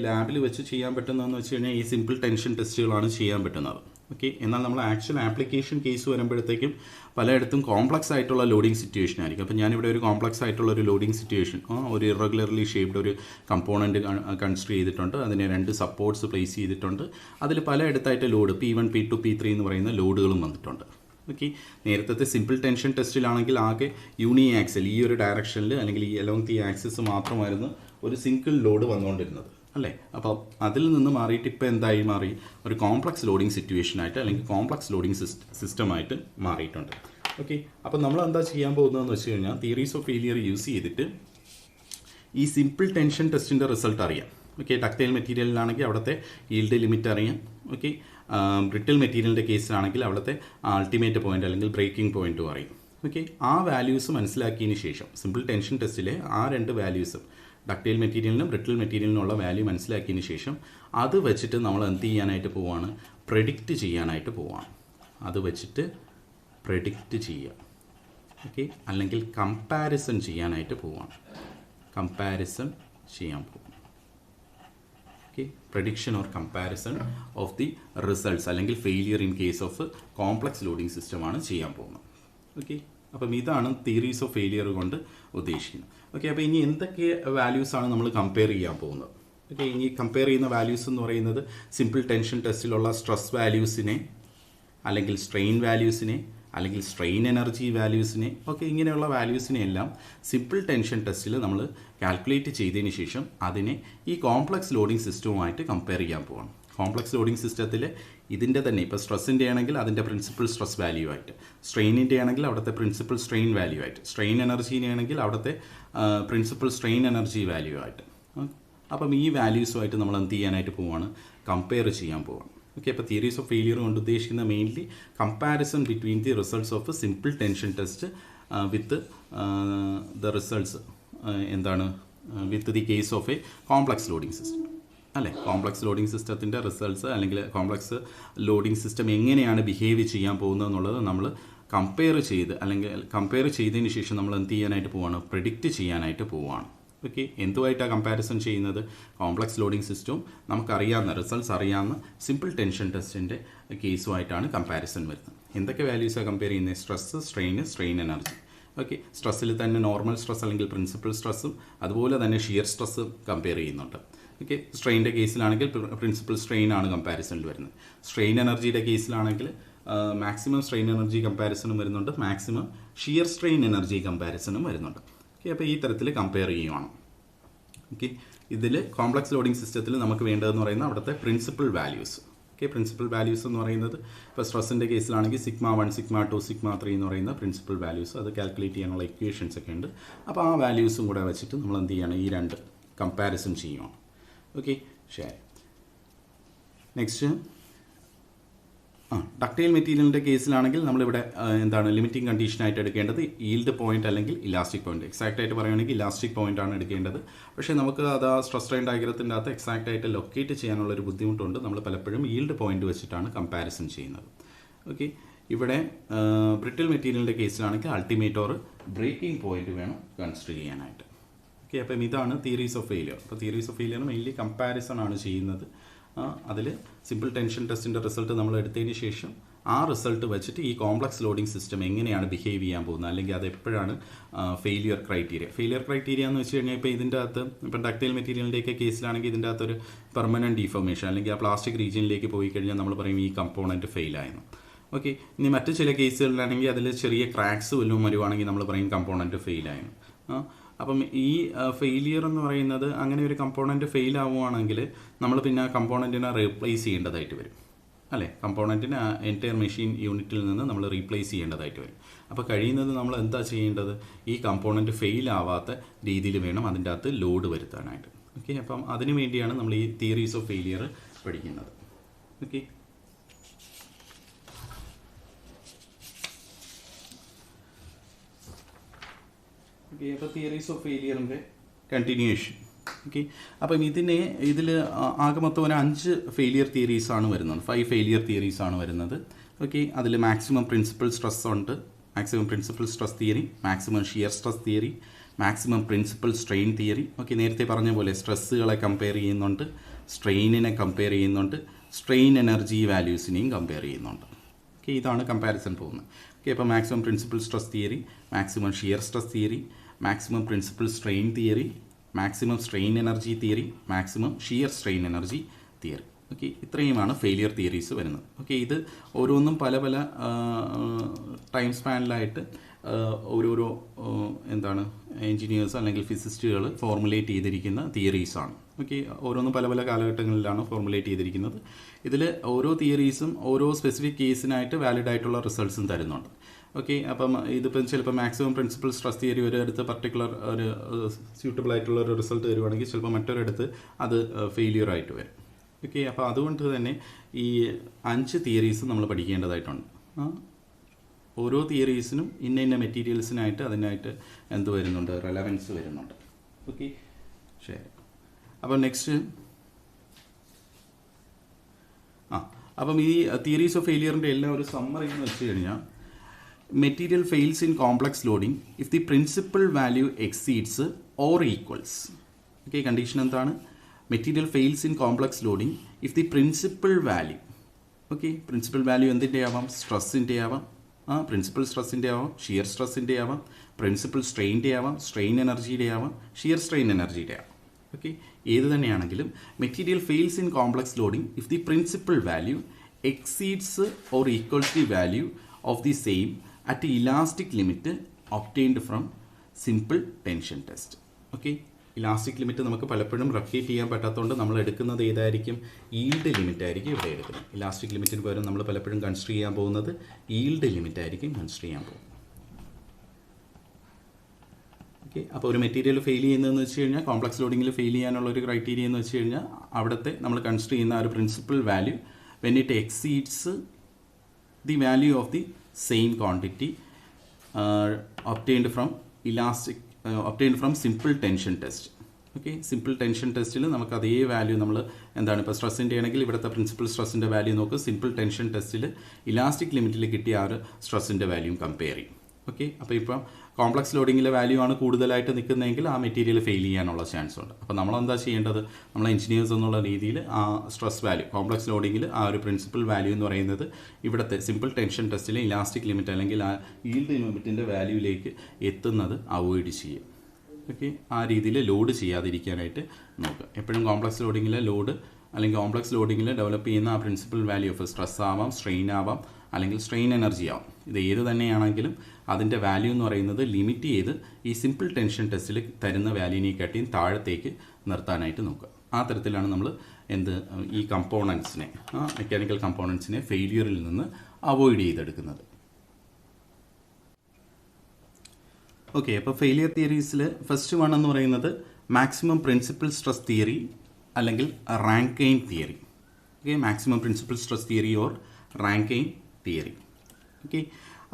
ലാബിൽ വെച്ച് ചെയ്യാൻ പറ്റുന്നതെന്ന് വെച്ച് കഴിഞ്ഞാൽ ഈ സിമ്പിൾ ടെൻഷൻ ടെസ്റ്റുകളാണ് ചെയ്യാൻ പറ്റുന്നത്. ഓക്കെ, എന്നാൽ നമ്മൾ ആക്ച്വൽ ആപ്ലിക്കേഷൻ കേസ് വരുമ്പോഴത്തേക്കും പലയിടത്തും കോംപ്ലക്സ് ആയിട്ടുള്ള ലോഡിങ് സിറ്റുവേഷൻ ആയിരിക്കും. അപ്പോൾ ഞാനിവിടെ ഒരു കോംപ്ലക്സ് ആയിട്ടുള്ള ഒരു ലോഡിങ് സിറ്റുവേഷൻ, ഒരു ഇറഗുലർലി ഷേപ്ഡ് ഒരു കമ്പോണൻറ്റ് കൺസിഡർ ചെയ്തിട്ടുണ്ട്. അതിനെ 2 സപ്പോർട്ട്സ് പ്ലേസ് ചെയ്തിട്ടുണ്ട്. അതിൽ പലയിടത്തായിട്ട് ലോഡ് P1, P2, P3 എന്ന് പറയുന്ന ലോഡുകളും വന്നിട്ടുണ്ട്. ഓക്കെ, നേരത്തെ സിമ്പിൾ ടെൻഷൻ ടെസ്റ്റിലാണെങ്കിൽ ആകെ യൂണി ആക്സൽ ഈ ഒരു ഡയറക്ഷനിൽ അല്ലെങ്കിൽ ഈ അലോങ് ദി ആക്സിസ് മാത്രമായിരുന്നു ഒരു സിംഗിൾ ലോഡ് വന്നുകൊണ്ടിരുന്നത്, അല്ലേ? അപ്പോൾ അതിൽ നിന്ന് മാറിയിട്ട് ഇപ്പോൾ എന്തായി മാറി, ഒരു കോംപ്ലക്സ് ലോഡിങ് സിറ്റുവേഷനായിട്ട് അല്ലെങ്കിൽ കോംപ്ലക്സ് ലോഡിങ് സിസ്റ്റമായിട്ട് മാറിയിട്ടുണ്ട്. ഓക്കെ, അപ്പോൾ നമ്മൾ എന്താ ചെയ്യാൻ പോകുന്നതെന്ന് വെച്ച് കഴിഞ്ഞാൽ തിയറീസ് ഓഫ് ഫെയിലിയർ യൂസ് ചെയ്തിട്ട് ഈ സിമ്പിൾ ടെൻഷൻ ടെസ്റ്റിൻ്റെ റിസൾട്ട് അറിയാം. ഓക്കെ, ഡക്റ്റൈൽ മെറ്റീരിയലിലാണെങ്കിൽ അവിടുത്തെ ഈൽഡ് ലിമിറ്റ് അറിയാം. ഓക്കെ, ബ്രിട്ടിൽ മെറ്റീരിയലിൻ്റെ കേസിലാണെങ്കിൽ അവിടുത്തെ അൾട്ടിമേറ്റ് പോയിന്റ് അല്ലെങ്കിൽ ബ്രേക്കിംഗ് പോയിന്റും അറിയും. ഓക്കെ, ആ വാല്യൂസ് മനസ്സിലാക്കിയതിന് ശേഷം സിമ്പിൾ ടെൻഷൻ ടെസ്റ്റിലെ ആ 2 വാല്യൂസും ഡക്റ്റൈൽ മെറ്റീരിയലിനും ബ്രിട്ടിൽ മെറ്റീരിയലിനുള്ള വാല്യൂ മനസ്സിലാക്കിയതിന് ശേഷം അത് വെച്ചിട്ട് നമ്മൾ എന്ത് ചെയ്യാനായിട്ട് പോവാണ്, പ്രെഡിക്റ്റ് ചെയ്യാനായിട്ട് പോവാണ്. അത് വെച്ചിട്ട് പ്രെഡിക്റ്റ് ചെയ്യുക. ഓക്കെ, അല്ലെങ്കിൽ കമ്പാരിസൺ ചെയ്യാനായിട്ട് പോവാണ്. കമ്പാരിസൺ ചെയ്യാൻ പോകും. Okay, prediction or comparison of the results അല്ലെങ്കിൽ failure in case of complex loading സിസ്റ്റമാണ് ചെയ്യാൻ പോകുന്നത്. ഓക്കെ, അപ്പം ഇതാണ് തിയറീസ് ഓഫ് ഫെയിലിയർ കൊണ്ട് ഉദ്ദേശിക്കുന്നത്. ഓക്കെ, അപ്പോൾ ഇനി എന്തൊക്കെ വാല്യൂസാണ് നമ്മൾ കമ്പയർ ചെയ്യാൻ പോകുന്നത്? ഓക്കെ, ഇനി കമ്പയർ ചെയ്യുന്ന വാല്യൂസ് എന്ന് പറയുന്നത് സിമ്പിൾ ടെൻഷൻ ടെസ്റ്റിലുള്ള സ്ട്രെസ് വാല്യൂസിനെ അല്ലെങ്കിൽ സ്ട്രെയിൻ വാല്യൂസിനെ അല്ലെങ്കിൽ സ്ട്രെയിൻ എനർജി വാല്യൂസിനെ ഒക്കെ ഇങ്ങനെയുള്ള വാല്യൂസിനെ എല്ലാം സിമ്പിൾ ടെൻഷൻ ടെസ്റ്റിൽ നമ്മൾ കാൽക്കുലേറ്റ് ചെയ്തതിന് ശേഷം അതിനെ ഈ കോംപ്ലക്സ് ലോഡിംഗ് സിസ്റ്റവുമായിട്ട് കമ്പയർ ചെയ്യാൻ പോകണം. കോംപ്ലക്സ് ലോഡിംഗ് സിസ്റ്റത്തിൽ ഇതിൻ്റെ തന്നെ ഇപ്പോൾ സ്ട്രെസ്സിൻ്റെ ആണെങ്കിൽ അതിൻ്റെ പ്രിൻസിപ്പൽ സ്ട്രെസ് വാല്യൂ ആയിട്ട്, സ്ട്രെയിനിൻ്റെ ആണെങ്കിൽ അവിടുത്തെ പ്രിൻസിപ്പൽ സ്ട്രെയിൻ വാല്യൂ ആയിട്ട്, സ്ട്രെയിൻ എനർജീനെ ആണെങ്കിൽ അവിടുത്തെ പ്രിൻസിപ്പൽ സ്ട്രെയിൻ എനർജി വാല്യൂ ആയിട്ട്. അപ്പം ഈ വാല്യൂസുമായിട്ട് നമ്മൾ എന്ത് ചെയ്യാനായിട്ട് പോവുകയാണ്, കമ്പയർ ചെയ്യാൻ പോവുകയാണ്. ഓക്കെ, അപ്പോൾ തിയറീസ് ഓഫ് ഫെയിലിയർ കൊണ്ട് ഉദ്ദേശിക്കുന്ന mainly comparison between the results of simple tension test with the results എന്താണ് with the case of a complex loading system അല്ലേ. കോംപ്ലക്സ് ലോഡിംഗ് സിസ്റ്റത്തിൻ്റെ റിസൾട്ട്സ് അല്ലെങ്കിൽ കോംപ്ലക്സ് ലോഡിംഗ് സിസ്റ്റം എങ്ങനെയാണ് ബിഹേവ് ചെയ്യാൻ പോകുന്നത് എന്നുള്ളത് നമ്മൾ കമ്പയർ ചെയ്ത് അല്ലെങ്കിൽ കമ്പയർ ചെയ്തതിന് ശേഷം നമ്മൾ എന്ത് ചെയ്യാനായിട്ട് പോവുകയാണ്, പ്രെഡിക്റ്റ് ചെയ്യാനായിട്ട് പോവുകയാണ്. ഓക്കെ, എന്തുമായിട്ടാണ് കമ്പാരിസൺ ചെയ്യുന്നത്? കോംപ്ലക്സ് ലോഡിംഗ് സിസ്റ്റവും നമുക്കറിയാവുന്ന റിസൾട്ട്സ് അറിയാവുന്ന സിമ്പിൾ ടെൻഷൻ ടെസ്റ്റിൻ്റെ കേസുമായിട്ടാണ് കമ്പാരിസൺ വരുന്നത്. എന്തൊക്കെ വാല്യൂസാണ് കമ്പയർ ചെയ്യുന്നത്? Stress, strain energy. ഓക്കെ, സ്ട്രെസ്സിൽ തന്നെ നോർമൽ സ്ട്രെസ് അല്ലെങ്കിൽ പ്രിൻസിപ്പൽ സ്ട്രെസ്സും അതുപോലെ തന്നെ ഷിയർ സ്ട്രെസ്സും കമ്പയർ ചെയ്യുന്നുണ്ട്. ഓക്കെ, സ്ട്രെയിൻ്റെ കേസിലാണെങ്കിൽ പ്രിൻസിപ്പൽ സ്ട്രെയിൻ ആണ് കമ്പാരിസണിൽ വരുന്നത്. സ്ട്രെയിൻ എനർജിയുടെ കേസിലാണെങ്കിൽ മാക്സിമം സ്ട്രെയിൻ എനർജി കമ്പാരിസണും വരുന്നുണ്ട്, മാക്സിമം ഷിയർ സ്ട്രെയിൻ എനർജി കമ്പാരിസണും വരുന്നുണ്ട്. ഓക്കെ, അപ്പോൾ ഈ തരത്തിൽ കമ്പയർ ചെയ്യുവാണ്. ഓക്കെ, ഇതിൽ കോംപ്ലക്സ് ലോഡിംഗ് സിസ്റ്റത്തിൽ നമുക്ക് വേണ്ടതെന്ന് പറയുന്നത് അവിടുത്തെ principal values. Okay, principal values എന്ന് പറയുന്നത് ഇപ്പോൾ സ്ട്രെസ്സിൻ്റെ കേസിലാണെങ്കിൽ σ1, σ2, σ3 എന്ന് പറയുന്ന പ്രിൻസിപ്പൽ വാല്യൂസ്, അത് കാൽക്കുലേറ്റ് ചെയ്യാനുള്ള ഇക്വേഷൻസ് ഒക്കെ ഉണ്ട്. അപ്പോൾ ആ വാല്യൂസും കൂടെ വെച്ചിട്ട് നമ്മൾ എന്ത് ചെയ്യണം, ഈ 2 കമ്പാരിസൺ ചെയ്യുവാണ്. ഓക്കെ, ശരി. നെക്സ്റ്റ് ഡക്റ്റൈൽ മെറ്റീരിയലിൻ്റെ കേസിലാണെങ്കിൽ നമ്മളിവിടെ എന്താണ് ലിമിറ്റിംഗ് കണ്ടീഷനായിട്ട് എടുക്കേണ്ടത് ഈൽഡ് പോയിന്റ് അല്ലെങ്കിൽ ഇലാസ്റ്റിക് പോയിന്റ്. എക്സാക്റ്റ് ആയിട്ട് പറയുകയാണെങ്കിൽ ഇലാസ്റ്റിക് പോയിന്റ് ആണ് എടുക്കേണ്ടത്. പക്ഷേ നമുക്ക് അത് ആ സ്ട്രെസ് സ്ട്രെയിൻ ഡയഗ്രത്തിൻ്റെ അകത്ത് എക്സാക്റ്റ് ആയിട്ട് ലൊക്കേറ്റ് ചെയ്യാനുള്ളൊരു ബുദ്ധിമുട്ടുണ്ട്. നമ്മൾ പലപ്പോഴും ഈൽഡ് പോയിന്റ് വെച്ചിട്ടാണ് കമ്പാരിസൺ ചെയ്യുന്നത്. ഓക്കെ, ഇവിടെ ബ്രിട്ടിൽ മെറ്റീരിയലിൻ്റെ കേസിലാണെങ്കിൽ അൾട്ടിമേറ്റ് ഓർ ബ്രേക്കിംഗ് പോയിന്റ് വേണം കൺസിഡർ ചെയ്യാനായിട്ട്. ഓക്കെ, അപ്പം ഇതാണ് തിയറീസ് ഓഫ് ഫെയിലിയർ. അപ്പോൾ theories of failure mainly comparison ആണ് ചെയ്യുന്നത്. അതിൽ സിമ്പിൾ ടെൻഷൻ ടെസ്റ്റിൻ്റെ റിസൾട്ട് നമ്മൾ എടുത്തതിന് ശേഷം ആ റിസൾട്ട് വെച്ചിട്ട് ഈ കോംപ്ലക്സ് ലോഡിംഗ് സിസ്റ്റം എങ്ങനെയാണ് ബിഹേവ് ചെയ്യാൻ പോകുന്നത്, അല്ലെങ്കിൽ അത് എപ്പോഴാണ് ഫെയിലിയർ ക്രൈറ്റീരിയ എന്ന് വെച്ച് കഴിഞ്ഞാൽ ഇപ്പോൾ ഇതിൻ്റെ അകത്ത് ഇപ്പോൾ ഡക്റ്റൈൽ മെറ്റീരിയലിൻ്റെയൊക്കെ കേസിലാണെങ്കിൽ ഇതിൻ്റെ അകത്തൊരു പെർമനൻറ്റ് ഡീഫോർമേഷൻ അല്ലെങ്കിൽ ആ പ്ലാസ്റ്റിക് റീജിയനിലേക്ക് പോയി കഴിഞ്ഞാൽ നമ്മൾ പറയും ഈ കമ്പോണൻറ്റ് ഫെയിലായെന്ന്. ഓക്കെ, ഇനി മറ്റു ചില കേസുകളിലാണെങ്കിൽ അതിൽ ചെറിയ ക്രാക്സ് വല്ലതും വരുവാണെങ്കിൽ നമ്മൾ പറയും കമ്പോണൻറ്റ് ഫെയിലായെന്ന്. അപ്പം ഈ ഫെയിലിയർ എന്ന് പറയുന്നത് അങ്ങനെ ഒരു കമ്പോണൻറ്റ് ഫെയിൽ ആവുകയാണെങ്കിൽ നമ്മൾ പിന്നെ ആ കമ്പോണൻറ്റിനെ റീപ്ലേസ് ചെയ്യേണ്ടതായിട്ട് വരും അല്ലേ. കമ്പോണൻറ്റിനെ എൻറ്റയർ മെഷീൻ യൂണിറ്റിൽ നിന്ന് നമ്മൾ റീപ്ലേസ് ചെയ്യേണ്ടതായിട്ട് വരും. അപ്പോൾ കഴിയുന്നത് നമ്മൾ എന്താ ചെയ്യേണ്ടത്, ഈ കമ്പോണൻറ്റ് ഫെയിൽ ആവാത്ത രീതിയിൽ വേണം അതിൻ്റെ അകത്ത് ലോഡ് വരുത്താനായിട്ട്. ഓക്കെ, അപ്പം അതിനു വേണ്ടിയാണ് നമ്മൾ ഈ തിയറീസ് ഓഫ് ഫെയിലിയർ പഠിക്കുന്നത്. ഓക്കെ, ഓക്കെ, അപ്പോൾ തിയറീസ് ഓഫ് ഫെയിലിയറിൻ്റെ കണ്ടിന്യൂവേഷൻ. ഓക്കെ, അപ്പം ഇതിൽ ആകെ മൊത്തം ഒരു 5 ഫെയിലിയർ തിയറീസാണ് വരുന്നത്, 5 ഫെയിലിയർ തിയറീസാണ് വരുന്നത്. ഓക്കെ, അതിൽ മാക്സിമം പ്രിൻസിപ്പൽ സ്ട്രെസ് ഉണ്ട്, maximum principal stress theory, maximum shear stress theory, maximum principal strain theory. Okay, നേരത്തെ പറഞ്ഞ പോലെ സ്ട്രെസ്സുകളെ കമ്പയർ ചെയ്യുന്നുണ്ട്, സ്ട്രെയിനിനെ കമ്പയർ ചെയ്യുന്നുണ്ട്, സ്ട്രെയിൻ എനർജി വാല്യൂസിനെയും കമ്പയർ ചെയ്യുന്നുണ്ട്. ഓക്കെ, ഇതാണ് കമ്പാരിസൺ പോകുന്നത്. ഓക്കെ, അപ്പോൾ maximum principal stress theory, maximum shear stress theory, maximum principal strain theory, maximum strain energy theory, maximum shear strain energy theory. Okay, ഇത്രയുമാണ് ഫെയിലിയർ തിയറീസ് വരുന്നത്. Okay, ഇത് ഓരോന്നും പല പല ടൈം സ്പാനിലായിട്ട് ഓരോരോ എന്താണ് എൻജിനീയേഴ്സ് അല്ലെങ്കിൽ ഫിസിസ്റ്റുകൾ ഫോർമുലേറ്റ് ചെയ്തിരിക്കുന്ന തിയറീസാണ്. ഓക്കെ, ഓരോന്നും പല പല കാലഘട്ടങ്ങളിലാണ് ഫോർമുലേറ്റ് ചെയ്തിരിക്കുന്നത്. ഇതിൽ ഓരോ തിയറീസും ഓരോ സ്പെസിഫിക് കേസിനായിട്ട് വാലിഡ് ആയിട്ടുള്ള റിസൾട്ട്സും തരുന്നുണ്ട്. ഓക്കെ, അപ്പം ഇതിപ്പം ചിലപ്പോൾ മാക്സിമം പ്രിൻസിപ്പൽ സ്ട്രെസ് തിയറി ഒരിടത്ത് പർട്ടിക്കുലർ ഒരു സ്യൂട്ടബിൾ ആയിട്ടുള്ള ഒരു റിസൾട്ട് തരുവാണെങ്കിൽ ചിലപ്പോൾ മറ്റൊരിടത്ത് അത് ഫെയിലിയർ ആയിട്ട് വരും. ഓക്കെ, അപ്പോൾ അതുകൊണ്ട് തന്നെ ഈ 5 തിയറീസ് നമ്മൾ പഠിക്കേണ്ടതായിട്ടുണ്ട്. ഓരോ തിയറീസിനും ഇന്ന മെറ്റീരിയൽസിനായിട്ട് അതിനായിട്ട് എന്ത് വരുന്നുണ്ട്, റെലവൻസ് വരുന്നുണ്ട്. ഓക്കെ, ശരി. അപ്പോൾ നെക്സ്റ്റ് അപ്പം ഈ തിയറീസ് ഓഫ് ഫെയിലിയറിൻ്റെ എല്ലാം ഒരു സമ്മറി എന്ന് വെച്ച് കഴിഞ്ഞാൽ, material fails in complex loading if the principal value exceeds or equals. Okay, condition എന്താണ്? Material fails in complex loading if the principal value, okay, principal value എന്തിൻ്റെ ആവാം? സ്ട്രെസ്സിൻ്റെ ആവാം, പ്രിൻസിപ്പൽ സ്ട്രെസ്സിൻ്റെ ആവാം, ഷിയർ സ്ട്രെസ്സിൻ്റെ ആവാം, പ്രിൻസിപ്പൽ സ്ട്രെയിൻ്റെ ആവാം, സ്ട്രെയിൻ എനർജിയുടെ ആവാം, ഷിയർ സ്ട്രെയിൻ എനർജിയുടെ ആവാം. ഓക്കെ, ഏത് തന്നെയാണെങ്കിലും material fails in complex loading if the principal value exceeds or equals the value of the same at elastic limit obtained from simple tension test. Okay, elastic limit നമുക്ക് പലപ്പോഴും replicate ചെയ്യാൻ പറ്റാത്തതുകൊണ്ട് നമ്മൾ എടുക്കുന്നത് ഏതായിരിക്കും? ഈൽഡ് ലിമിറ്റ് ആയിരിക്കും ഇവിടെ എടുക്കുന്നത്. ഇലാസ്റ്റിക് ലിമിറ്റിന് പകരം നമ്മൾ പലപ്പോഴും കൺസിഡർ ചെയ്യാൻ പോകുന്നത് ഈൽഡ് ലിമിറ്റ് ആയിരിക്കും കൺസിഡർ ചെയ്യാൻ പോകുന്നത്. ഓക്കെ, അപ്പോൾ ഒരു മെറ്റീരിയൽ ഫെയിൽ ചെയ്യുന്നതെന്ന് വെച്ച് കഴിഞ്ഞാൽ, കോംപ്ലക്സ് ലോഡിങ്ങിൽ ഫെയിൽ ചെയ്യാനുള്ള ഒരു ക്രൈറ്റീരിയ എന്ന് വെച്ച് കഴിഞ്ഞാൽ, അവിടുത്തെ നമ്മൾ കൺസിഡർ ചെയ്യുന്ന ആ ഒരു principal value when it exceeds the value of the same quantity obtained from simple tension test. Okay, simple tension ടെസ്റ്റിൽ നമുക്ക് അതേ വാല്യൂ നമ്മൾ എന്താണ്, ഇപ്പോൾ സ്ട്രെസ്സിൻ്റെ ആണെങ്കിൽ ഇവിടുത്തെ പ്രിൻസിപ്പൽ സ്ട്രെസ്സിൻ്റെ വാല്യൂ നോക്കുക, സിമ്പിൾ ടെൻഷൻ ടെസ്റ്റിൽ ഇലാസ്റ്റിക് ലിമിറ്റിൽ കിട്ടിയ ആ ഒരു സ്ട്രെസ്സിൻ്റെ വാല്യൂ കമ്പയർ ചെയ്യും. ഓക്കെ, അപ്പോൾ ഇപ്പം കോംപ്ലക്സ് ലോഡിങ്ങിലെ വാല്യൂ ആണ് കൂടുതലായിട്ട് നിൽക്കുന്നതെങ്കിൽ ആ മെറ്റീരിയൽ ഫെയിൽ ചെയ്യാനുള്ള ചാൻസ് ഉണ്ട്. അപ്പോൾ നമ്മളെന്താ ചെയ്യേണ്ടത്? നമ്മൾ എഞ്ചിനീയേഴ്സ് എന്നുള്ള രീതിയിൽ ആ സ്ട്രെസ് വാല്യൂ കോംപ്ലക്സ് ലോഡിങ്ങിൽ ആ ഒരു പ്രിൻസിപ്പൽ വാല്യൂ എന്ന് പറയുന്നത് ഇവിടുത്തെ സിമ്പിൾ ടെൻഷൻ ടെസ്റ്റിലെ ഇലാസ്റ്റിക് ലിമിറ്റ് അല്ലെങ്കിൽ ആ ഈൽഡ് ലിമിറ്റിൻ്റെ വാല്യൂയിലേക്ക് എത്തുന്നത് അവോയ്ഡ് ചെയ്യും. ഓക്കെ, ആ രീതിയിൽ ലോഡ് ചെയ്യാതിരിക്കാനായിട്ട് നോക്കുക. എപ്പോഴും കോംപ്ലക്സ് ലോഡിങ്ങിലെ ലോഡ് അല്ലെങ്കിൽ കോംപ്ലക്സ് ലോഡിങ്ങിൽ ഡെവലപ്പ് ചെയ്യുന്ന ആ പ്രിൻസിപ്പൽ വാല്യൂ ഓഫ് സ്ട്രെസ് ആവാം, സ്ട്രെയിൻ ആവാം, അല്ലെങ്കിൽ സ്ട്രെയിൻ എനർജി ആവും. ഇത് ഏത് തന്നെയാണെങ്കിലും അതിൻ്റെ വാല്യൂ എന്ന് പറയുന്നത് ലിമിറ്റ് ചെയ്ത് ഈ സിമ്പിൾ ടെൻഷൻ ടെസ്റ്റിൽ തരുന്ന വാല്യൂവിനെക്കാട്ടിയും താഴത്തേക്ക് നിർത്താനായിട്ട് നോക്കുക. ആ തരത്തിലാണ് നമ്മൾ ഈ കമ്പോണൻസിനെ, മെക്കാനിക്കൽ കമ്പോണൻസിനെ ഫെയിലിയറിൽ നിന്ന് അവോയ്ഡ് ചെയ്തെടുക്കുന്നത്. ഓക്കെ, അപ്പോൾ ഫെയിലിയർ തിയറീസിൽ ഫസ്റ്റ് വൺ എന്ന് പറയുന്നത് മാക്സിമം പ്രിൻസിപ്പൽ സ്ട്രെസ് തിയറി അല്ലെങ്കിൽ Rankine theory. Okay, maximum principal stress theory or Rankine theory. Okay,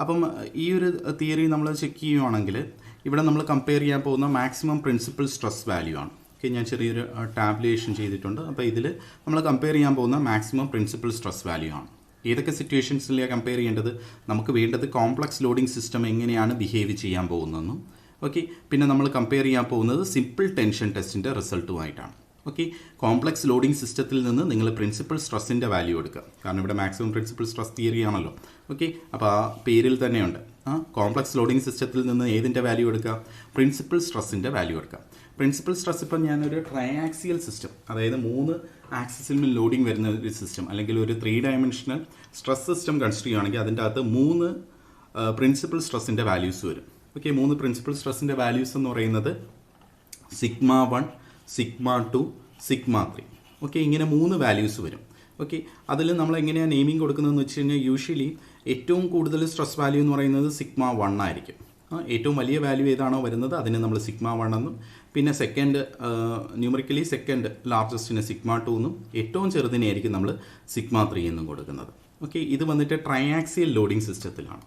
അപ്പം ഈ ഒരു തിയറി നമ്മൾ ചെക്ക് ചെയ്യുവാണെങ്കിൽ ഇവിടെ നമ്മൾ കമ്പയർ ചെയ്യാൻ പോകുന്ന മാക്സിമം പ്രിൻസിപ്പൽ സ്ട്രെസ് വാല്യൂ ആണ്. ഓക്കെ, ഞാൻ ചെറിയൊരു ടാബുലേഷൻ ചെയ്തിട്ടുണ്ട്. അപ്പോൾ ഇതിൽ നമ്മൾ കമ്പയർ ചെയ്യാൻ പോകുന്ന മാക്സിമം പ്രിൻസിപ്പൽ സ്ട്രെസ് വാല്യൂ ആണ്. ഏതൊക്കെ സിറ്റുവേഷൻസിലാണ് കമ്പയർ ചെയ്യേണ്ടത്? നമുക്ക് വേണ്ടത് കോംപ്ലക്സ് ലോഡിംഗ് സിസ്റ്റം എങ്ങനെയാണ് ബിഹേവ് ചെയ്യാൻ പോകുന്നതെന്നും, ഓക്കെ, പിന്നെ നമ്മൾ കമ്പയർ ചെയ്യാൻ പോകുന്നത് സിമ്പിൾ ടെൻഷൻ ടെസ്റ്റിൻ്റെ റിസൾട്ടുമായിട്ടാണ്. ഓക്കെ, കോംപ്ലക്സ് ലോഡിംഗ് സിസ്റ്റത്തിൽ നിന്ന് നിങ്ങൾ പ്രിൻസിപ്പൽ സ്ട്രെസ്സിൻ്റെ വാല്യൂ എടുക്കുക. കാരണം ഇവിടെ മാക്സിമം പ്രിൻസിപ്പൽ സ്ട്രെസ് തിയറി ആണല്ലോ. ഓക്കെ, അപ്പോൾ ആ പേരിൽ തന്നെയുണ്ട്. കോംപ്ലക്സ് ലോഡിംഗ് സിസ്റ്റത്തിൽ നിന്ന് ഏതിൻ്റെ വാല്യൂ എടുക്കുക? പ്രിൻസിപ്പൽ സ്ട്രെസ്സിൻ്റെ വാല്യൂ എടുക്കുക. പ്രിൻസിപ്പൽ സ്ട്രെസ് ഇപ്പം ഞാനൊരു ട്രയാക്സിയൽ സിസ്റ്റം, അതായത് 3 ആക്സിസിൽ ലോഡിംഗ് വരുന്ന ഒരു സിസ്റ്റം അല്ലെങ്കിൽ ഒരു 3 ഡയമെൻഷണൽ സ്ട്രെസ് സിസ്റ്റം കൺസിഡർ ചെയ്യുകയാണെങ്കിൽ അതിൻ്റെ അകത്ത് 3 പ്രിൻസിപ്പൽ സ്ട്രെസ്സിൻ്റെ വാല്യൂസ് വരും. ഓക്കെ, 3 പ്രിൻസിപ്പൽ സ്ട്രെസ്സിൻ്റെ വാല്യൂസ് എന്ന് പറയുന്നത് സിഗ്മ 1, സിഗ്മ 2, സിഗ്മ 3. ഓക്കെ, ഇങ്ങനെ 3 വാല്യൂസ് വരും. ഓക്കെ, അതിൽ നമ്മൾ എങ്ങനെയാണ് നെയിമിംഗ് കൊടുക്കുന്നതെന്ന് വെച്ച് കഴിഞ്ഞാൽ യൂഷ്വലി ഏറ്റവും കൂടുതൽ സ്ട്രെസ് വാല്യൂ എന്ന് പറയുന്നത് സിഗ്മ 1 ആയിരിക്കും. ഏറ്റവും വലിയ വാല്യൂ ഏതാണോ വരുന്നത് അതിന് നമ്മൾ സിഗ്മ 1 എന്നും, പിന്നെ സെക്കൻഡ് ന്യൂമറിക്കലി സെക്കൻഡ് ലാർജസ്റ്റിന് സിഗ്മ 2 എന്നും, ഏറ്റവും ചെറുതിനെയായിരിക്കും നമ്മൾ സിഗ്മ 3 എന്നും കൊടുക്കുന്നത്. ഓക്കെ, ഇത് വന്നിട്ട് ട്രയാക്സിയൽ ലോഡിംഗ് സിസ്റ്റത്തിലാണ്.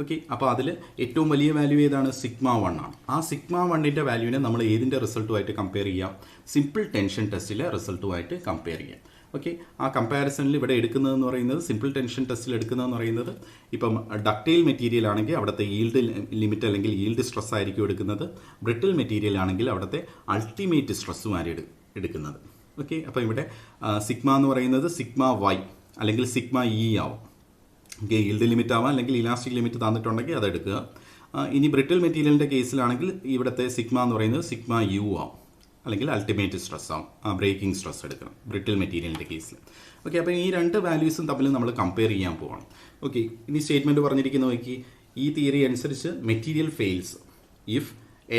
ഓക്കെ, അപ്പോൾ അതിൽ ഏറ്റവും വലിയ വാല്യൂ ഏതാണ്? സിഗ്മ 1 ആണ്. ആ സിഗ്മ 1ൻ്റെ വാല്യൂവിനെ നമ്മൾ ഏതിൻ്റെ റിസൾട്ടുമായിട്ട് കമ്പയർ ചെയ്യാം? സിമ്പിൾ ടെൻഷൻ ടെസ്റ്റിലെ റിസൾട്ടുമായിട്ട് കമ്പയർ ചെയ്യാം. ഓക്കെ, ആ കമ്പാരിസണിൽ ഇവിടെ എടുക്കുന്നതെന്ന് പറയുന്നത്, സിമ്പിൾ ടെൻഷൻ ടെസ്റ്റിൽ എടുക്കുന്നതെന്ന് പറയുന്നത്, ഇപ്പം ഡക്റ്റൈൽ മെറ്റീരിയൽ ആണെങ്കിൽ അവിടുത്തെ ഈൽഡ് ലിമിറ്റ് അല്ലെങ്കിൽ ഈൽഡ് സ്ട്രെസ് ആയിരിക്കും എടുക്കുന്നത്. ബ്രിട്ടിൽ മെറ്റീരിയൽ ആണെങ്കിൽ അവിടുത്തെ അൾട്ടിമേറ്റ് സ്ട്രെസ്സുമായിരിക്കും എടുക്കുന്നത്. ഓക്കെ, അപ്പോൾ ഇവിടെ സിഗ്മ എന്ന് പറയുന്നത് സിഗ്മ വൈ അല്ലെങ്കിൽ സിഗ്മ ഇ ആവും. ഓക്കെ, ഈൽഡ് ലിമിറ്റ് ആവാം അല്ലെങ്കിൽ ഇലാസ്റ്റിക് ലിമിറ്റ് തന്നിട്ടുണ്ടെങ്കിൽ അതെടുക്കുക. ഇനി ബ്രിട്ടിൽ മെറ്റീരിയലിൻ്റെ കേസിലാണെങ്കിൽ ഇവിടുത്തെ സിഗ്മ എന്ന് പറയുന്നത് സിഗ്മ യു ആവും അല്ലെങ്കിൽ അൾട്ടിമേറ്റ് സ്ട്രെസ് ആവും. ബ്രേക്കിംഗ് സ്ട്രെസ് എടുക്കണം ബ്രിട്ടിൽ മെറ്റീരിയലിൻ്റെ കേസിൽ. ഓക്കെ, അപ്പോൾ ഈ 2 വാല്യൂസും തമ്മിൽ നമ്മൾ കമ്പയർ ചെയ്യാൻ പോവാണ്. ഓക്കെ, ഇനി സ്റ്റേറ്റ്മെൻറ്റ് പറഞ്ഞിരിക്കുന്ന നോക്കി, ഈ തിയറി അനുസരിച്ച് material fails if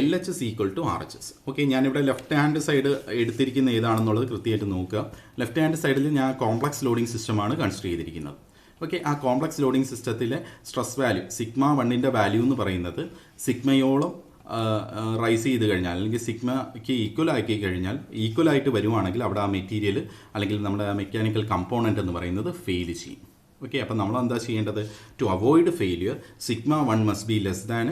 LH = RHS. Okay, ഞാനിവിടെ ലെഫ്റ്റ് ഹാൻഡ് സൈഡ് എടുത്തിരിക്കുന്ന ഏതാണെന്നുള്ളത് കൃത്യമായിട്ട് നോക്കുക. ലെഫ്റ്റ് ഹാൻഡ് സൈഡിൽ ഞാൻ കോംപ്ലക്സ് ലോഡിംഗ് സിസ്റ്റമാണ് കൺസിഡർ ചെയ്തിരിക്കുന്നത്. ഓക്കെ, ആ കോംപ്ലക്സ് ലോഡിംഗ് സിസ്റ്റത്തിലെ സ്ട്രെസ് വാല്യൂ സിഗ്മ 1ൻ്റെ വാല്യൂ എന്ന് പറയുന്നത് സിഗ്മയോളം റൈസ് ചെയ്ത് കഴിഞ്ഞാൽ അല്ലെങ്കിൽ സിഗ്മയ്ക്ക് ഈക്വലായിട്ട് വരുവാണെങ്കിൽ അവിടെ ആ മെറ്റീരിയൽ അല്ലെങ്കിൽ നമ്മുടെ മെക്കാനിക്കൽ കമ്പോണൻ്റ് എന്ന് പറയുന്നത് ഫെയിൽ ചെയ്യും. ഓക്കെ, അപ്പോൾ നമ്മൾ എന്താ ചെയ്യേണ്ടത്? To avoid failure sigma 1 must be less than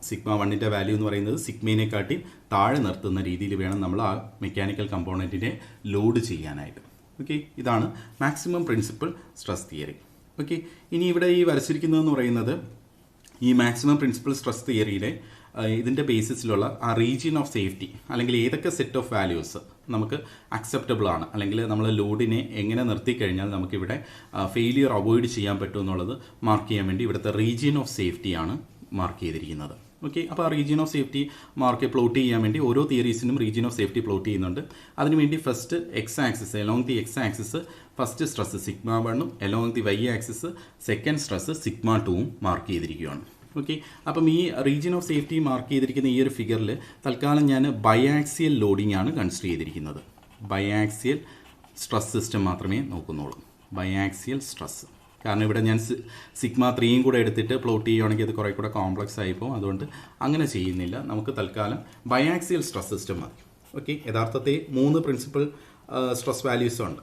sigma 1ൻ്റെ വാല്യൂ എന്ന് പറയുന്നത് സിഗ്മേനെക്കാട്ടി താഴെ നിർത്തുന്ന രീതിയിൽ വേണം നമ്മൾ ആ മെക്കാനിക്കൽ കമ്പോണൻറ്റിനെ ലോഡ് ചെയ്യാനായിട്ട്. ഓക്കെ, ഇതാണ് maximum principal stress theory. Okay, ഇനി ഇവിടെ ഈ വരച്ചിരിക്കുന്നതെന്ന് പറയുന്നത് ഈ മാക്സിമം പ്രിൻസിപ്പൽ സ്ട്രെസ് തിയറിയിലെ ഇതിൻ്റെ ബേസിസിലുള്ള ആ റീജിയൻ ഓഫ് സേഫ്റ്റി, അല്ലെങ്കിൽ ഏതൊക്കെ സെറ്റ് ഓഫ് വാല്യൂസ് നമുക്ക് അക്സെപ്റ്റബിൾ ആണ്, അല്ലെങ്കിൽ നമ്മൾ ലോഡിനെ എങ്ങനെ നിർത്തിക്കഴിഞ്ഞാൽ നമുക്കിവിടെ ഫെയിലിയർ അവോയ്ഡ് ചെയ്യാൻ പറ്റും എന്നുള്ളത് മാർക്ക് ചെയ്യാൻ വേണ്ടി ഇവിടുത്തെ റീജിയൻ ഓഫ് സേഫ്റ്റിയാണ് മാർക്ക് ചെയ്തിരിക്കുന്നത്. ഓക്കെ, അപ്പോൾ ആ റീജിയൻ ഓഫ് സേഫ്റ്റി പ്ലോട്ട് ചെയ്യാൻ വേണ്ടി ഓരോ തിയറീസിനും റീജിയൻ ഓഫ് സേഫ്റ്റി പ്ലോട്ട് ചെയ്യുന്നുണ്ട്. അതിനുവേണ്ടി first X axis, along the X axis first stress sigma 1ഉം along the Y axis second stress sigma 2ഉം മാർക്ക് ചെയ്തിരിക്കുകയാണ്. ഓക്കെ, അപ്പം ഈ റീജിയൻ ഓഫ് സേഫ്റ്റി മാർക്ക് ചെയ്തിരിക്കുന്ന ഈ ഒരു ഫിഗറിൽ തൽക്കാലം ഞാൻ ബയാക്സിയൽ ലോഡിംഗ് ആണ് കൺസിഡർ ചെയ്തിരിക്കുന്നത്. ബയാക്സിയൽ സ്ട്രെസ് സിസ്റ്റം മാത്രമേ നോക്കുന്നുള്ളൂ. ബയാക്സിയൽ സ്ട്രെസ്, കാരണം ഇവിടെ ഞാൻ സിഗ്മ 3യും കൂടെ എടുത്തിട്ട് പ്ലോട്ട് ചെയ്യുകയാണെങ്കിൽ അത് കുറേ കൂടെ കോംപ്ലക്സ് ആയിപ്പോൾ, അതുകൊണ്ട് അങ്ങനെ ചെയ്യുന്നില്ല. നമുക്ക് തൽക്കാലം ബയാക്സിയൽ സ്ട്രെസ് സിസ്റ്റം മതി. ഓക്കെ, യഥാർത്ഥത്തിൽ 3 പ്രിൻസിപ്പൽ സ്ട്രെസ് വാല്യൂസും ഉണ്ട്.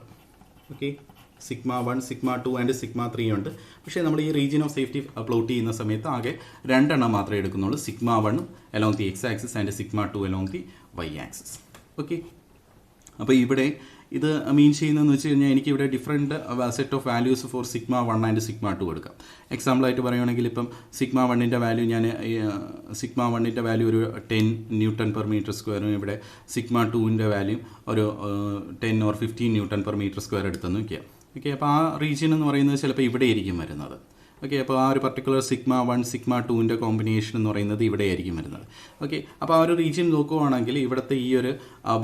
Okay, sigma 1, sigma 2 and sigma 3 ഉണ്ട്. പക്ഷേ നമ്മൾ ഈ റീജിയൻ ഓഫ് സേഫ്റ്റി പ്ലോട്ട് ചെയ്യുന്ന സമയത്ത് ആകെ 2 എണ്ണം മാത്രമേ എടുക്കുന്നുള്ളൂ. Sigma 1 along the X axis and sigma 2 along the Y axis. Okay, അപ്പോൾ ഇവിടെ ഇത് മീൻ ചെയ്യുന്നതെന്ന് വെച്ച് കഴിഞ്ഞാൽ എനിക്ക് ഇവിടെ different set of values for sigma 1 and sigma 2 എടുക്കാം. എക്സാമ്പിളായിട്ട് പറയുകയാണെങ്കിൽ ഇപ്പം സിഗ്മ 1ൻ്റെ വാല്യൂ ഞാൻ സിഗ്മ 1ൻ്റെ വാല്യൂ ഒരു 10 ന്യൂട്ടൺ പെർ മീറ്റർ സ്ക്വയറും ഇവിടെ സിഗ്മ 2ൻ്റെ വാല്യൂ ഒരു 10 or 15 newton per metre square എടുത്തെന്ന് വയ്ക്കുക. ഓക്കെ, അപ്പോൾ ആ റീജിയൻ എന്ന് പറയുന്നത് ചിലപ്പോൾ ഇവിടെ ആയിരിക്കും വരുന്നത്. ഓക്കെ, അപ്പോൾ ആ ഒരു പർട്ടിക്കുലർ സിഗ്മ 1 സിഗ്മ 2ൻ്റെ കോമ്പിനേഷൻ എന്ന് പറയുന്നത് ഇവിടെ ആയിരിക്കും വരുന്നത്. ഓക്കെ, അപ്പോൾ ആ ഒരു റീജിയൻ നോക്കുകയാണെങ്കിൽ ഇവിടുത്തെ ഈ ഒരു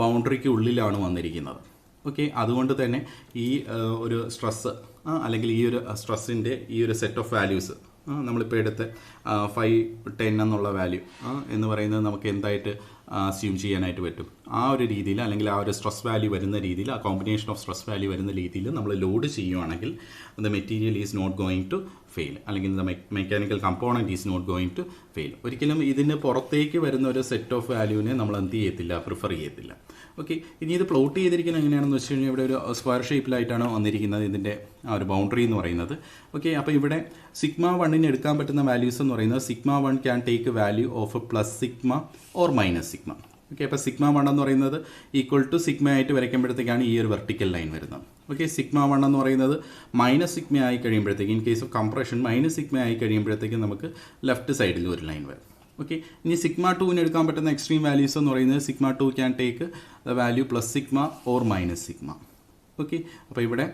ബൗണ്ടറിക്ക് ഉള്ളിലാണ് വന്നിരിക്കുന്നത്. ഓക്കെ, അതുകൊണ്ട് തന്നെ ഈ ഒരു സ്ട്രെസ്സ് അല്ലെങ്കിൽ ഈ ഒരു സ്ട്രെസ്സിൻ്റെ ഈ ഒരു സെറ്റ് ഓഫ് വാല്യൂസ് നമ്മളിപ്പോൾ എടുത്ത് 5, 10 എന്നുള്ള വാല്യൂ എന്ന് പറയുന്നത് നമുക്ക് എന്തായിട്ട് അസ്യൂം ചെയ്യാനായിട്ട് പറ്റും? ആ ഒരു രീതിയിൽ, അല്ലെങ്കിൽ ആ ഒരു സ്ട്രെസ് വാല്യൂ വരുന്ന രീതിയിൽ, ആ കോമ്പിനേഷൻ ഓഫ് സ്ട്രെസ് വാല്യൂ വരുന്ന രീതിയിൽ നമ്മൾ ലോഡ് ചെയ്യുവാണെങ്കിൽ the material is not going to fail, അല്ലെങ്കിൽ the mechanical component is not going to fail. ഒരിക്കലും ഇതിന് പുറത്തേക്ക് വരുന്ന ഒരു സെറ്റ് ഓഫ് വാല്യൂവിനെ നമ്മൾ എന്ത് ചെയ്യത്തില്ല, പ്രിഫർ ചെയ്യത്തില്ല. ഓക്കെ, ഇനി ഇത് പ്ലോട്ട് ചെയ്തിരിക്കുന്നത് എങ്ങനെയാണെന്ന് വെച്ച് കഴിഞ്ഞാൽ ഇവിടെ ഒരു സ്ക്വയർ ഷേപ്പിലായിട്ടാണ് വന്നിരിക്കുന്നത് ഇതിൻ്റെ ആ ഒരു ബൗണ്ടറി എന്ന് പറയുന്നത്. ഓക്കെ, അപ്പോൾ ഇവിടെ സിഗ്മ 1ന് എടുക്കാൻ പറ്റുന്ന വാല്യൂസ് എന്ന് പറയുന്നത് sigma 1 can take value of plus sigma or minus sigma. Okay, അപ്പോൾ സിഗ്മ 1 എന്ന് പറയുന്നത് ഈക്വൽ ടു സിഗ്മ ആയിട്ട് വരയ്ക്കുമ്പോഴത്തേക്കാണ് ഈ ഒരു വെർട്ടിക്കൽ ലൈൻ വരുന്നത്. ഓക്കെ, സിഗ്മ 1 എന്ന് പറയുന്നത് മൈനസ് സിഗ്മ ആയി കഴിയുമ്പോഴത്തേക്ക്, in case of compression minus sigma ആയി കഴിയുമ്പോഴത്തേക്ക് നമുക്ക് ലെഫ്റ്റ് സൈഡിൽ ഒരു ലൈൻ വരും. ഓക്കെ, ഇനി സിഗ്മ 2ന് എടുക്കാൻ പറ്റുന്ന എക്സ്ട്രീം വാല്യൂസ് എന്ന് പറയുന്നത് sigma 2 can take the value plus sigma or minus sigma. Okay, അപ്പോൾ ഇവിടെ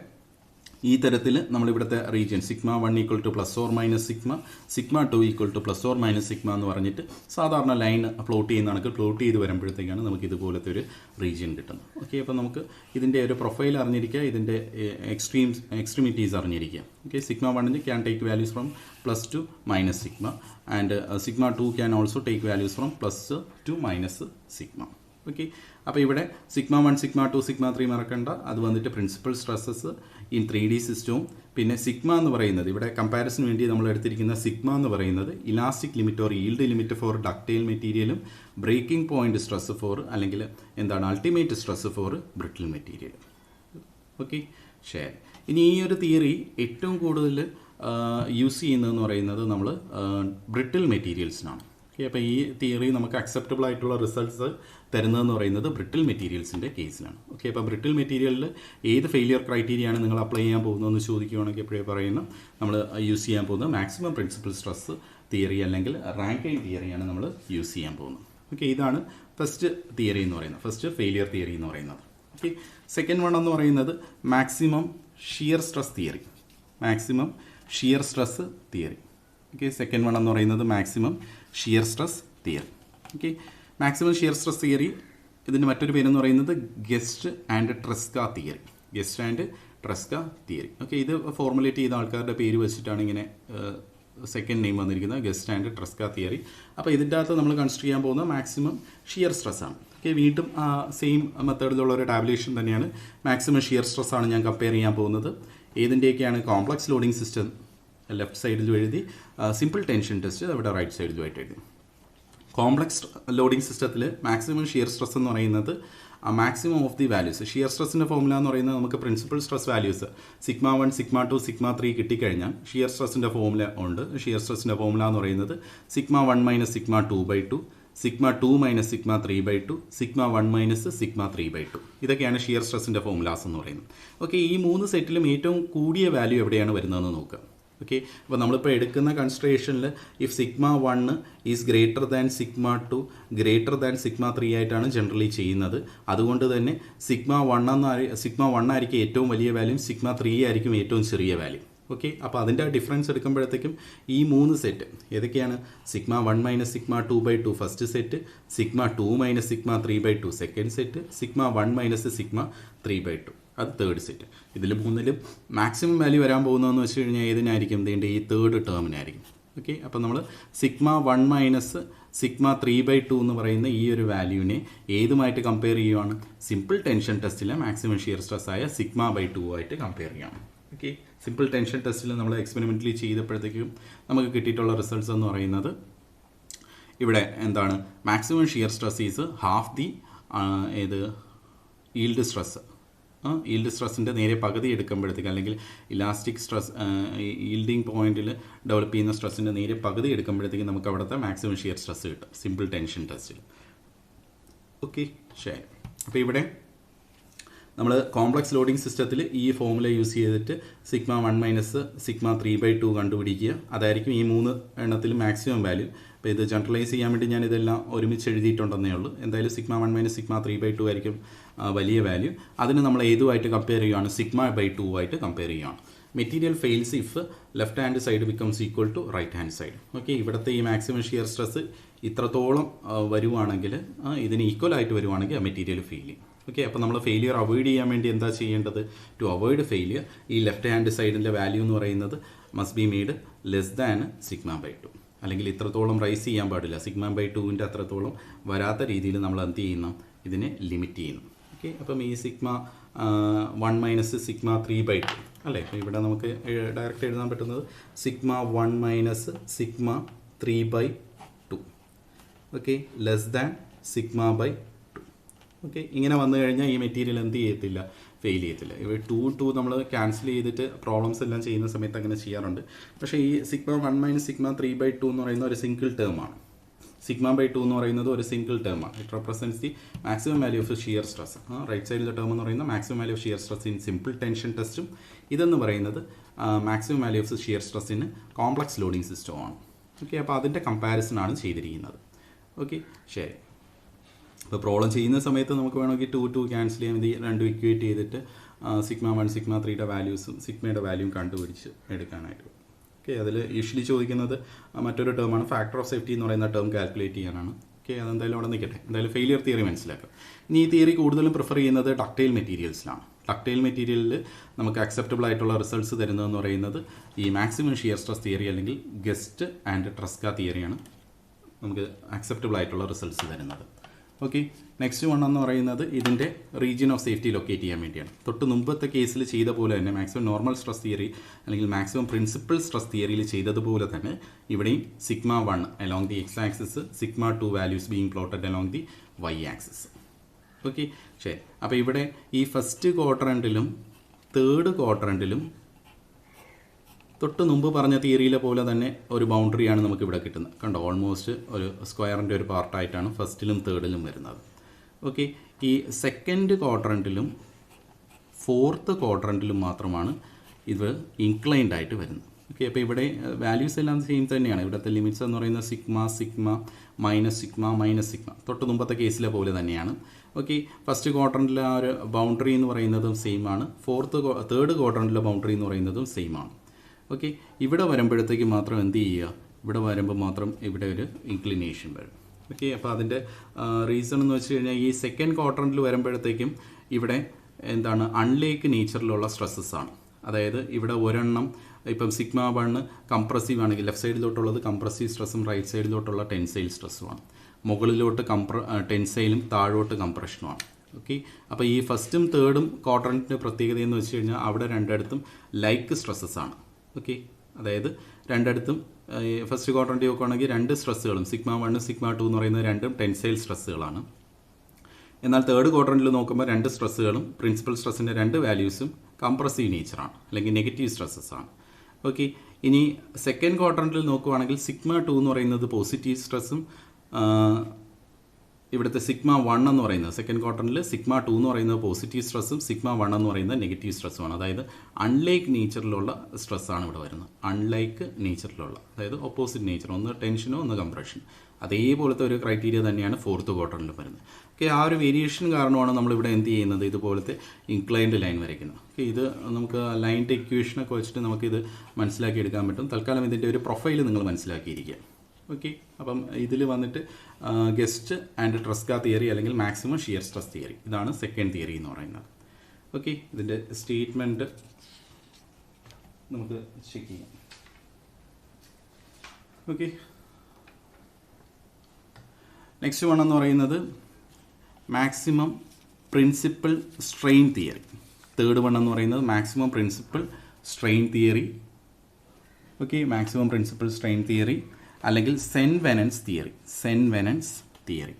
ഈ തരത്തിൽ നമ്മളിവിടുത്തെ region sigma 1 equal to plus or minus sigma, sigma 2 equal to plus or minus sigma എന്ന് പറഞ്ഞിട്ട് സാധാരണ ലൈൻ പ്ലോട്ട് ചെയ്യുന്നതാണെങ്കിൽ പ്ലോട്ട് ചെയ്ത് വരുമ്പോഴത്തേക്കാണ് നമുക്ക് ഇതുപോലത്തെ ഒരു റീജിയൻ കിട്ടുന്നത്. ഓക്കെ, അപ്പോൾ നമുക്ക് ഇതിൻ്റെ ഒരു പ്രൊഫൈൽ അറിഞ്ഞിരിക്കുക, ഇതിൻ്റെ എക്സ്ട്രീമിറ്റീസ് അറിഞ്ഞിരിക്കുക. Okay, sigma 1 can take values from plus two minus sigma and sigma 2 can also take values from plus two minus sigma. Okay, അപ്പോൾ ഇവിടെ സിഗ്മ 1 സിഗ്മ 2 സിഗ്മ 3 മറക്കണ്ട, അത് വന്നിട്ട് പ്രിൻസിപ്പൽ സ്ട്രെസ്സസ് ഇൻ 3D സിസ്റ്റവും. പിന്നെ സിഗ്മ എന്ന് പറയുന്നത് ഇവിടെ കമ്പാരിസന് വേണ്ടി നമ്മൾ എടുത്തിരിക്കുന്ന സിഗ്മ എന്ന് പറയുന്നത് elastic limit or yield limit for ductile മെറ്റീരിയലും ബ്രേക്കിംഗ് പോയിന്റ് സ്ട്രെസ് ഫോർ, അല്ലെങ്കിൽ എന്താണ് ultimate stress for brittle material. Okay, ശരി. ഇനി ഈ ഒരു തിയറി ഏറ്റവും കൂടുതൽ യൂസ് ചെയ്യുന്നതെന്ന് പറയുന്നത് നമ്മൾ ബ്രിട്ടിൽ മെറ്റീരിയൽസിനാണ്. ഓക്കെ, അപ്പോൾ ഈ തിയറി നമുക്ക് അക്സെപ്റ്റബിൾ ആയിട്ടുള്ള റിസൾട്ട്സ് തരുന്നതെന്ന് പറയുന്നത് ബ്രിട്ടിൽ മെറ്റീരിയൽസിൻ്റെ കേസിലാണ്. ഓക്കെ, അപ്പോൾ ബ്രിട്ടിൽ മെറ്റീരിയലിൽ ഏത് ഫെയിലിയർ ക്രൈറ്റീരിയയാണ് നിങ്ങൾ അപ്ലൈ ചെയ്യാൻ പോകുന്നതെന്ന് ചോദിക്കുകയാണെങ്കിൽ എപ്പോഴേ പറയുന്നു നമ്മൾ യൂസ് ചെയ്യാൻ പോകുന്നത് മാക്സിമം പ്രിൻസിപ്പൽ സ്ട്രെസ് തിയറി അല്ലെങ്കിൽ റാങ്കൈൻ തിയറിയാണ് നമ്മൾ യൂസ് ചെയ്യാൻ പോകുന്നത്. ഓക്കെ, ഇതാണ് ഫസ്റ്റ് തിയറി എന്ന് പറയുന്നത്, ഫസ്റ്റ് ഫെയിലിയർ തിയറി എന്ന് പറയുന്നത്. ഓക്കെ, സെക്കൻഡ് വൺ എന്ന് പറയുന്നത് maximum shear stress theory, maximum shear stress theory. Okay, second one എന്ന് പറയുന്നത് maximum shear stress theory. Okay, maximum shear stress theory ഇതിൻ്റെ മറ്റൊരു പേരെന്ന് പറയുന്നത് guest and Tresca theory, guest and Tresca theory. Okay, ഇത് formulate ചെയ്ത ആൾക്കാരുടെ പേര് വെച്ചിട്ടാണ് ഇങ്ങനെ സെക്കൻഡ് നെയിം വന്നിരിക്കുന്നത്, ഗസ്റ്റ് ആൻഡ് ട്രെസ്ക തിയറി. അപ്പോൾ ഇതിൻ്റെ അകത്ത് നമ്മൾ കൺസിഡർ ചെയ്യാൻ പോകുന്ന മാക്സിമം ഷിയർ സ്ട്രെസ് ആണ്. ഓക്കെ, വീണ്ടും സെയിം മെത്തേഡിലുള്ള ഒരു ടാബുലേഷൻ തന്നെയാണ്. മാക്സിമം ഷിയർ സ്ട്രെസ് ആണ് ഞാൻ കമ്പയർ ചെയ്യാൻ പോകുന്നത്. ഏതിൻ്റെയൊക്കെയാണ് കോംപ്ലക്സ് ലോഡിംഗ് സിസ്റ്റം ലെഫ്റ്റ് സൈഡിലും എഴുതി, സിമ്പിൾ ടെൻഷൻ ടെസ്റ്റ് അവിടെ റൈറ്റ് സൈഡിലുമായിട്ട് എഴുതി. കോംപ്ലക്സ് ലോഡിംഗ് സിസ്റ്റത്തിൽ മാക്സിമം ഷിയർ സ്ട്രെസ് എന്ന് പറയുന്നത് maximum of the values. Shear സ്ട്രെസ്സിൻ്റെ ഫോർമുല എന്ന് പറയുന്നത് നമുക്ക് principal stress values sigma 1, sigma 2, sigma 3 കിട്ടിക്കഴിഞ്ഞാൽ ഷിയർ സ്ട്രെസ്സിൻ്റെ ഫോർമുല ഉണ്ട്. ഷിയർ സ്ട്രെസ്സിൻ്റെ ഫോർമുല എന്ന് പറയുന്നത് sigma 1 minus sigma 2/2, sigma 2 minus sigma 3/2, sigma 1 minus sigma 3/2. ഇതൊക്കെയാണ് ഷിയർ സ്ട്രെസ്സിൻ്റെ ഫോർമുലാസ് എന്ന് പറയുന്നത്. ഓക്കെ, ഈ 3 സെറ്റിലും ഏറ്റവും കൂടിയ വാല്യൂ എവിടെയാണ് വരുന്നതെന്ന് നോക്കുക. ഓക്കെ, അപ്പോൾ നമ്മളിപ്പോൾ എടുക്കുന്ന കൺസിഡറേഷനിൽ if sigma 1 is greater than sigma 2 greater than sigma 3 ആയിട്ടാണ് ജനറലി ചെയ്യുന്നത്. അതുകൊണ്ട് തന്നെ സിഗ്മ 1 ആയിരിക്കും ഏറ്റവും വലിയ വാല്യൂ, സിഗ്മ 3 ആയിരിക്കും ഏറ്റവും ചെറിയ വാല്യൂ. ഓക്കെ, അപ്പോൾ അതിൻ്റെ ഡിഫറൻസ് എടുക്കുമ്പോഴത്തേക്കും ഈ 3 സെറ്റ് ഏതൊക്കെയാണ്? Sigma 1 minus sigma 2/2 first set, sigma 2 minus sigma 3/2 second set, sigma 1 minus sigma 3/2 അത് തേർഡ് സെറ്റ്. ഇതിൽ മൂന്നിലും മാക്സിമം വാല്യൂ വരാൻ പോകുന്നതെന്ന് വെച്ച് കഴിഞ്ഞാൽ ഏതിനായിരിക്കും? ഈ തേർഡ് ടേമിനായിരിക്കും. ഓക്കെ, അപ്പോൾ നമ്മൾ സിഗ്മ 1 മൈനസ് സിഗ്മ 3/2 എന്ന് പറയുന്ന ഈ ഒരു വാല്യൂവിനെ ഏതുമായിട്ട് കമ്പയർ ചെയ്യുവാണ്? സിമ്പിൾ ടെൻഷൻ ടെസ്റ്റിലെ മാക്സിമം ഷിയർ സ്ട്രെസ് ആയ സിഗ്മ/2 ആയിട്ട് കമ്പയർ ചെയ്യണം. ഓക്കെ, സിമ്പിൾ ടെൻഷൻ ടെസ്റ്റിൽ നമ്മൾ എക്സ്പെരിമെൻ്റലി ചെയ്തപ്പോഴത്തേക്കും നമുക്ക് കിട്ടിയിട്ടുള്ള റിസൾട്ട്സ് എന്ന് പറയുന്നത് ഇവിടെ എന്താണ്? Maximum shear stress is half the yield stress. Yield സ്ട്രെസ്സിൻ്റെ നേരെ പകുതി എടുക്കുമ്പോഴത്തേക്ക്, അല്ലെങ്കിൽ ഇലാസ്റ്റിക് സ്ട്രെസ് ഈൽഡിങ് പോയിന്റിൽ ഡെവലപ്പ് ചെയ്യുന്ന സ്ട്രെസ്സിൻ്റെ നേരെ പകുതി എടുക്കുമ്പോഴത്തേക്ക് നമുക്ക് അവിടുത്തെ മാക്സിമം ഷിയർ സ്ട്രെസ് കിട്ടും സിമ്പിൾ ടെൻഷൻ ടെസ്റ്റിൽ. ഓക്കെ, ശരി. അപ്പോൾ ഇവിടെ നമ്മൾ കോംപ്ലക്സ് ലോഡിംഗ് സിസ്റ്റത്തിൽ ഈ ഫോർമുല യൂസ് ചെയ്തിട്ട് സിഗ്മ 1 മൈനസ് സിഗ്മ 3/2 കണ്ടുപിടിക്കുക. അതായിരിക്കും ഈ 3 എണ്ണത്തിൽ മാക്സിമം വാല്യൂ. അപ്പോൾ ഇത് ജനറലൈസ് ചെയ്യാൻ വേണ്ടി ഞാൻ ഇതെല്ലാം ഒരുമിച്ച് എഴുതിയിട്ടുണ്ടെന്നേ ഉള്ളൂ. എന്തായാലും സിഗ്മ 1 മൈനസ് സിഗ്മ 3/2 ആയിരിക്കും വലിയ വാല്യൂ. അതിന് നമ്മൾ ഏതുമായിട്ട് കമ്പയർ ചെയ്യുകയാണ്? സിഗ്മ/2 ആയിട്ട് കമ്പയർ ചെയ്യുകയാണ്. Material fails if left hand side becomes equal to right hand side. Okay, ഇവിടുത്തെ ഈ മാക്സിമം ഷിയർ സ്ട്രെസ് ഇത്രത്തോളം വരുവാണെങ്കിൽ, ഇതിന് ഈക്വൽ ആയിട്ട് വരുവാണെങ്കിൽ ആ മെറ്റീരിയൽ ഫെയിൽ ചെയ്യും. ഓക്കെ, അപ്പോൾ നമ്മൾ ഫെയിലിയർ അവോയ്ഡ് ചെയ്യാൻ വേണ്ടി എന്താ ചെയ്യേണ്ടത്? ടു അവോയ്ഡ് ഫെയിലിയർ ഈ ലെഫ്റ്റ് ഹാൻഡ് സൈഡിൻ്റെ വാല്യൂ എന്ന് പറയുന്നത് must be made less than sigma, അല്ലെങ്കിൽ ഇത്രത്തോളം റൈസ് ചെയ്യാൻ പാടില്ല. സിഗ്മ/2ൻ്റെ അത്രത്തോളം വരാത്ത രീതിയിൽ നമ്മൾ എന്ത് ചെയ്യുന്നു? ഇതിനെ ലിമിറ്റ് ചെയ്യുന്നു. ഓക്കെ, അപ്പം ഈ സിഗ്മ 1 മൈനസ് സിഗ്മ 3/2 അല്ലേ? അപ്പോൾ ഇവിടെ നമുക്ക് ഡയറക്റ്റ് എഴുതാൻ പറ്റുന്നത് sigma 1 minus sigma 3/2. Okay, less than sigma. Okay, ഇങ്ങനെ വന്നു കഴിഞ്ഞാൽ ഈ മെറ്റീരിയൽ എന്ത് ചെയ്യത്തില്ല? ഫെയിൽ ചെയ്യത്തില്ല. ഇവ 2 നമ്മൾ ക്യാൻസൽ ചെയ്തിട്ട് പ്രോബ്ലംസ് എല്ലാം ചെയ്യുന്ന സമയത്ത് അങ്ങനെ ചെയ്യാറുണ്ട്. പക്ഷേ ഈ സിഗ്മ 1 മൈനസ് സിഗ്മ 3/2 എന്ന് പറയുന്ന ഒരു സിംഗിൾ ടേമാണ്. സിഗ്മ/2 എന്ന് പറയുന്നത് ഒരു സിംഗിൾ ടേമാണ്. It represents the maximum value of shear stress. Right സൈഡിലെ ടേം എന്ന് പറയുന്നത് maximum value of shear stress in simple tension ടെസ്റ്റും, ഇതെന്ന് പറയുന്നത് maximum value of shear stress in complex loading സിസ്റ്റമാണ്. ഓക്കെ, അപ്പോൾ അതിൻ്റെ കമ്പാരിസൺ ആണ് ചെയ്തിരിക്കുന്നത്. ഓക്കെ, ശരി. ഇപ്പോൾ പ്രോബ്ലം ചെയ്യുന്ന സമയത്ത് നമുക്ക് വേണമെങ്കിൽ 2 ക്യാൻസൽ ചെയ്യാൻ വേണ്ടി 2 ഇക്വേറ്റ് ചെയ്തിട്ട് സിഗ്മ 1 സിഗ്മ 3യുടെ വാല്യൂസും സിഗ്മയുടെ വാല്യൂം കണ്ടുപിടിച്ച് എടുക്കാനായിട്ട്. ഓക്കെ, അതിൽ യൂഷ്വലി ചോദിക്കുന്നത് മറ്റൊരു ടേമാണ് ഫാക്ടർ ഓഫ് സേഫ്റ്റി എന്ന് പറയുന്ന ടേം കാൽക്കുലേറ്റ് ചെയ്യാനാണ്. ഓക്കെ, അതെന്തായാലും അവിടെ നിൽക്കട്ടെ. എന്തായാലും ഫെയിലിയർ തിയറി മനസ്സിലാക്കുക. ഇനി ഈ തിയറി കൂടുതലും പ്രിഫർ ചെയ്യുന്നത് ഡക്റ്റൈൽ മെറ്റീരിയൽസിലാണ്. ഡക്റ്റൈൽ മെറ്റീരിയലിൽ നമുക്ക് അക്സെപ്റ്റബിൾ ആയിട്ടുള്ള റിസൾട്ട്സ് തരുന്നതെന്ന് പറയുന്നത് ഈ മാക്സിമം ഷിയർ സ്ട്രെസ് തിയറി അല്ലെങ്കിൽ ഗസ്റ്റ് ആൻഡ് ട്രസ്ക തിയറിയാണ് നമുക്ക് അക്സെപ്റ്റബിൾ ആയിട്ടുള്ള റിസൾട്ട്സ് തരുന്നത്. ഓക്കെ, നെക്സ്റ്റ് വൺ എന്ന് പറയുന്നത് ഇതിൻ്റെ റീജിയൻ ഓഫ് സേഫ്റ്റി ലൊക്കേറ്റ് ചെയ്യാൻ വേണ്ടിയാണ്. തൊട്ട് മുമ്പത്തെ കേസിൽ ചെയ്ത പോലെ തന്നെ മാക്സിമം നോർമൽ സ്ട്രെസ് തിയറി അല്ലെങ്കിൽ മാക്സിമം പ്രിൻസിപ്പൽ സ്ട്രെസ് തിയറിയിൽ ചെയ്തതുപോലെ തന്നെ ഇവിടെയും sigma 1 along the X axis, sigma 2 values being plotted along the Y axis. Okay, ശരി. അപ്പോൾ ഇവിടെ ഈ ഫസ്റ്റ് ക്വാഡ്രൻറ്റിലും തേർഡ് ക്വാഡ്രൻറ്റിലും തൊട്ട് മുമ്പ് പറഞ്ഞ തിയറിയിലെ പോലെ തന്നെ ഒരു ബൗണ്ടറിയാണ് നമുക്ക് ഇവിടെ കിട്ടുന്നത്. കണ്ടോ, ഓൾമോസ്റ്റ് ഒരു സ്ക്വയറിൻ്റെ ഒരു പാർട്ടായിട്ടാണ് ഫസ്റ്റിലും തേർഡിലും വരുന്നത്. ഓക്കെ, ഈ സെക്കൻഡ് ക്വാഡ്രൻറ്റിലും ഫോർത്ത് ക്വാഡ്രൻറ്റിലും മാത്രമാണ് ഇത് ഇൻക്ലൈൻഡ് ആയിട്ട് വരുന്നത്. ഓക്കെ, അപ്പോൾ ഇവിടെ വാല്യൂസ് എല്ലാം സെയിം തന്നെയാണ്. ഇവിടുത്തെ ലിമിറ്റ്സ് എന്ന് പറയുന്നത് sigma sigma minus sigma minus sigma തൊട്ട് മുമ്പത്തെ കേസിലെ പോലെ തന്നെയാണ്. ഓക്കെ, ഫസ്റ്റ് ക്വാഡ്രൻറ്റിലെ ആ ഒരു ബൗണ്ടറി എന്ന് പറയുന്നതും സെയിം ആണ്. തേർഡ് ക്വാഡ്രൻറ്റിലെ ബൗണ്ടറി എന്ന് പറയുന്നതും സെയിം ആണ്. ഓക്കെ, ഇവിടെ വരുമ്പോഴത്തേക്ക് മാത്രം എന്ത് ചെയ്യുക? ഇവിടെ വരുമ്പോൾ മാത്രം ഇവിടെ ഒരു ഇൻക്ലിനേഷൻ വരും. ഓക്കെ, അപ്പോൾ അതിൻ്റെ റീസൺ എന്ന് വെച്ച് കഴിഞ്ഞാൽ ഈ സെക്കൻഡ് ക്വാഡ്രൻറ്റിൽ വരുമ്പോഴത്തേക്കും ഇവിടെ എന്താണ് അൺലേക്ക് നേച്ചറിലുള്ള സ്ട്രെസ്സസ് ആണ്. അതായത് ഇവിടെ ഒരെണ്ണം ഇപ്പം സിഗ്മ 1 കംപ്രസീവ് ആണെങ്കിൽ ലെഫ്റ്റ് സൈഡിലോട്ടുള്ളത് കംപ്രസീവ് സ്ട്രെസ്സും റൈറ്റ് സൈഡിലോട്ടുള്ള ടെൻസൈൽ സ്ട്രെസ്സുമാണ്. മുകളിലോട്ട് ടെൻസൈലും താഴോട്ട് കംപ്രഷനുമാണ്. ഓക്കെ, അപ്പോൾ ഈ ഫസ്റ്റും തേർഡും ക്വാഡ്രൻറ്റിൻ്റെ പ്രത്യേകത എന്ന് വെച്ച് കഴിഞ്ഞാൽ അവിടെ രണ്ടിടത്തും ലൈക്ക് സ്ട്രെസ്സസ് ആണ്. ഓക്കെ, അതായത് രണ്ടിടത്തും ഫസ്റ്റ് ക്വാഡ്രൻ്റ് നോക്കുകയാണെങ്കിൽ രണ്ട് സ്ട്രെസ്സുകളും സിഗ്മ 1 സിഗ്മ 2 എന്ന് പറയുന്നത് രണ്ടും ടെൻസൈൽ സ്ട്രെസ്സുകളാണ്. എന്നാൽ തേർഡ് ക്വാഡ്രൻറ്റിൽ നോക്കുമ്പോൾ രണ്ട് സ്ട്രെസ്സുകളും പ്രിൻസിപ്പൽ സ്ട്രെസ്സിൻ്റെ രണ്ട് വാല്യൂസും കംപ്രസീവ് നേച്ചറാണ്, അല്ലെങ്കിൽ നെഗറ്റീവ് സ്ട്രെസ്സസ് ആണ്. ഓക്കെ, ഇനി സെക്കൻഡ് ക്വാഡ്രൻറ്റിൽ നോക്കുവാണെങ്കിൽ സിഗ്മ 2 എന്ന് പറയുന്നത് പോസിറ്റീവ് സ്ട്രെസ്സും ഇവിടുത്തെ സിഗ്മ 1 എന്ന് പറയുന്നത് സെക്കൻഡ് ക്വാഡ്രൻറ്റിൽ സിഗ്മ 2 എന്ന് പറയുന്നത് പോസിറ്റീവ് സ്ട്രെസ്സും സിഗ്മ 1 എന്ന് പറയുന്നത് നെഗറ്റീവ് സ്ട്രെസ്സുമാണ്. അതായത് അൺലൈക്ക് നേച്ചറിലുള്ള സ്ട്രെസ്സാണ് ഇവിടെ വരുന്നത്. അൺലൈക്ക് നേച്ചറിലുള്ള, അതായത് ഓപ്പോസിറ്റ് നേച്ചർ, ഒന്ന് ടെൻഷനോ ഒന്ന് കംപ്രഷൻ, അതേപോലത്തെ ഒരു ക്രൈറ്റീരിയ തന്നെയാണ് ഫോർത്ത് ക്വാഡ്രൻറ്റിൽ വരുന്നത്. ഓക്കെ, ആ ഒരു വേരിയേഷൻ കാരണമാണ് നമ്മളിവിടെ എന്ത് ചെയ്യുന്നത്, ഇതുപോലത്തെ ഇൻക്ലൈൻഡ് ലൈൻ വരയ്ക്കുന്നത്. ഓക്കെ, ഇത് നമുക്ക് ലൈൻ്റെ ഇക്വേഷനൊക്കെ വെച്ചിട്ട് നമുക്കിത് മനസ്സിലാക്കി എടുക്കാൻ പറ്റും. തൽക്കാലം ഇതിൻ്റെ ഒരു പ്രൊഫൈൽ നിങ്ങൾ മനസ്സിലാക്കിയിരിക്കുക. ഓക്കെ, അപ്പം ഇതിൽ വന്നിട്ട് ഗസ്റ്റ് ആൻഡ് ട്രെസ്ക തിയറി അല്ലെങ്കിൽ മാക്സിമം ഷിയർ സ്ട്രെസ് തിയറി, ഇതാണ് സെക്കൻഡ് തിയറി എന്ന് പറയുന്നത്. ഓക്കെ, ഇതിൻ്റെ സ്റ്റേറ്റ്മെൻറ്റ് നമുക്ക് ചെക്ക് ചെയ്യാം. ഓക്കെ, നെക്സ്റ്റ് വൺ എന്ന് പറയുന്നത് maximum principal strain theory. Third one എന്ന് പറയുന്നത് maximum principal strain theory. Okay, maximum principal strain theory അല്ലെങ്കിൽ Saint Venant's theory. Saint Venant's theory.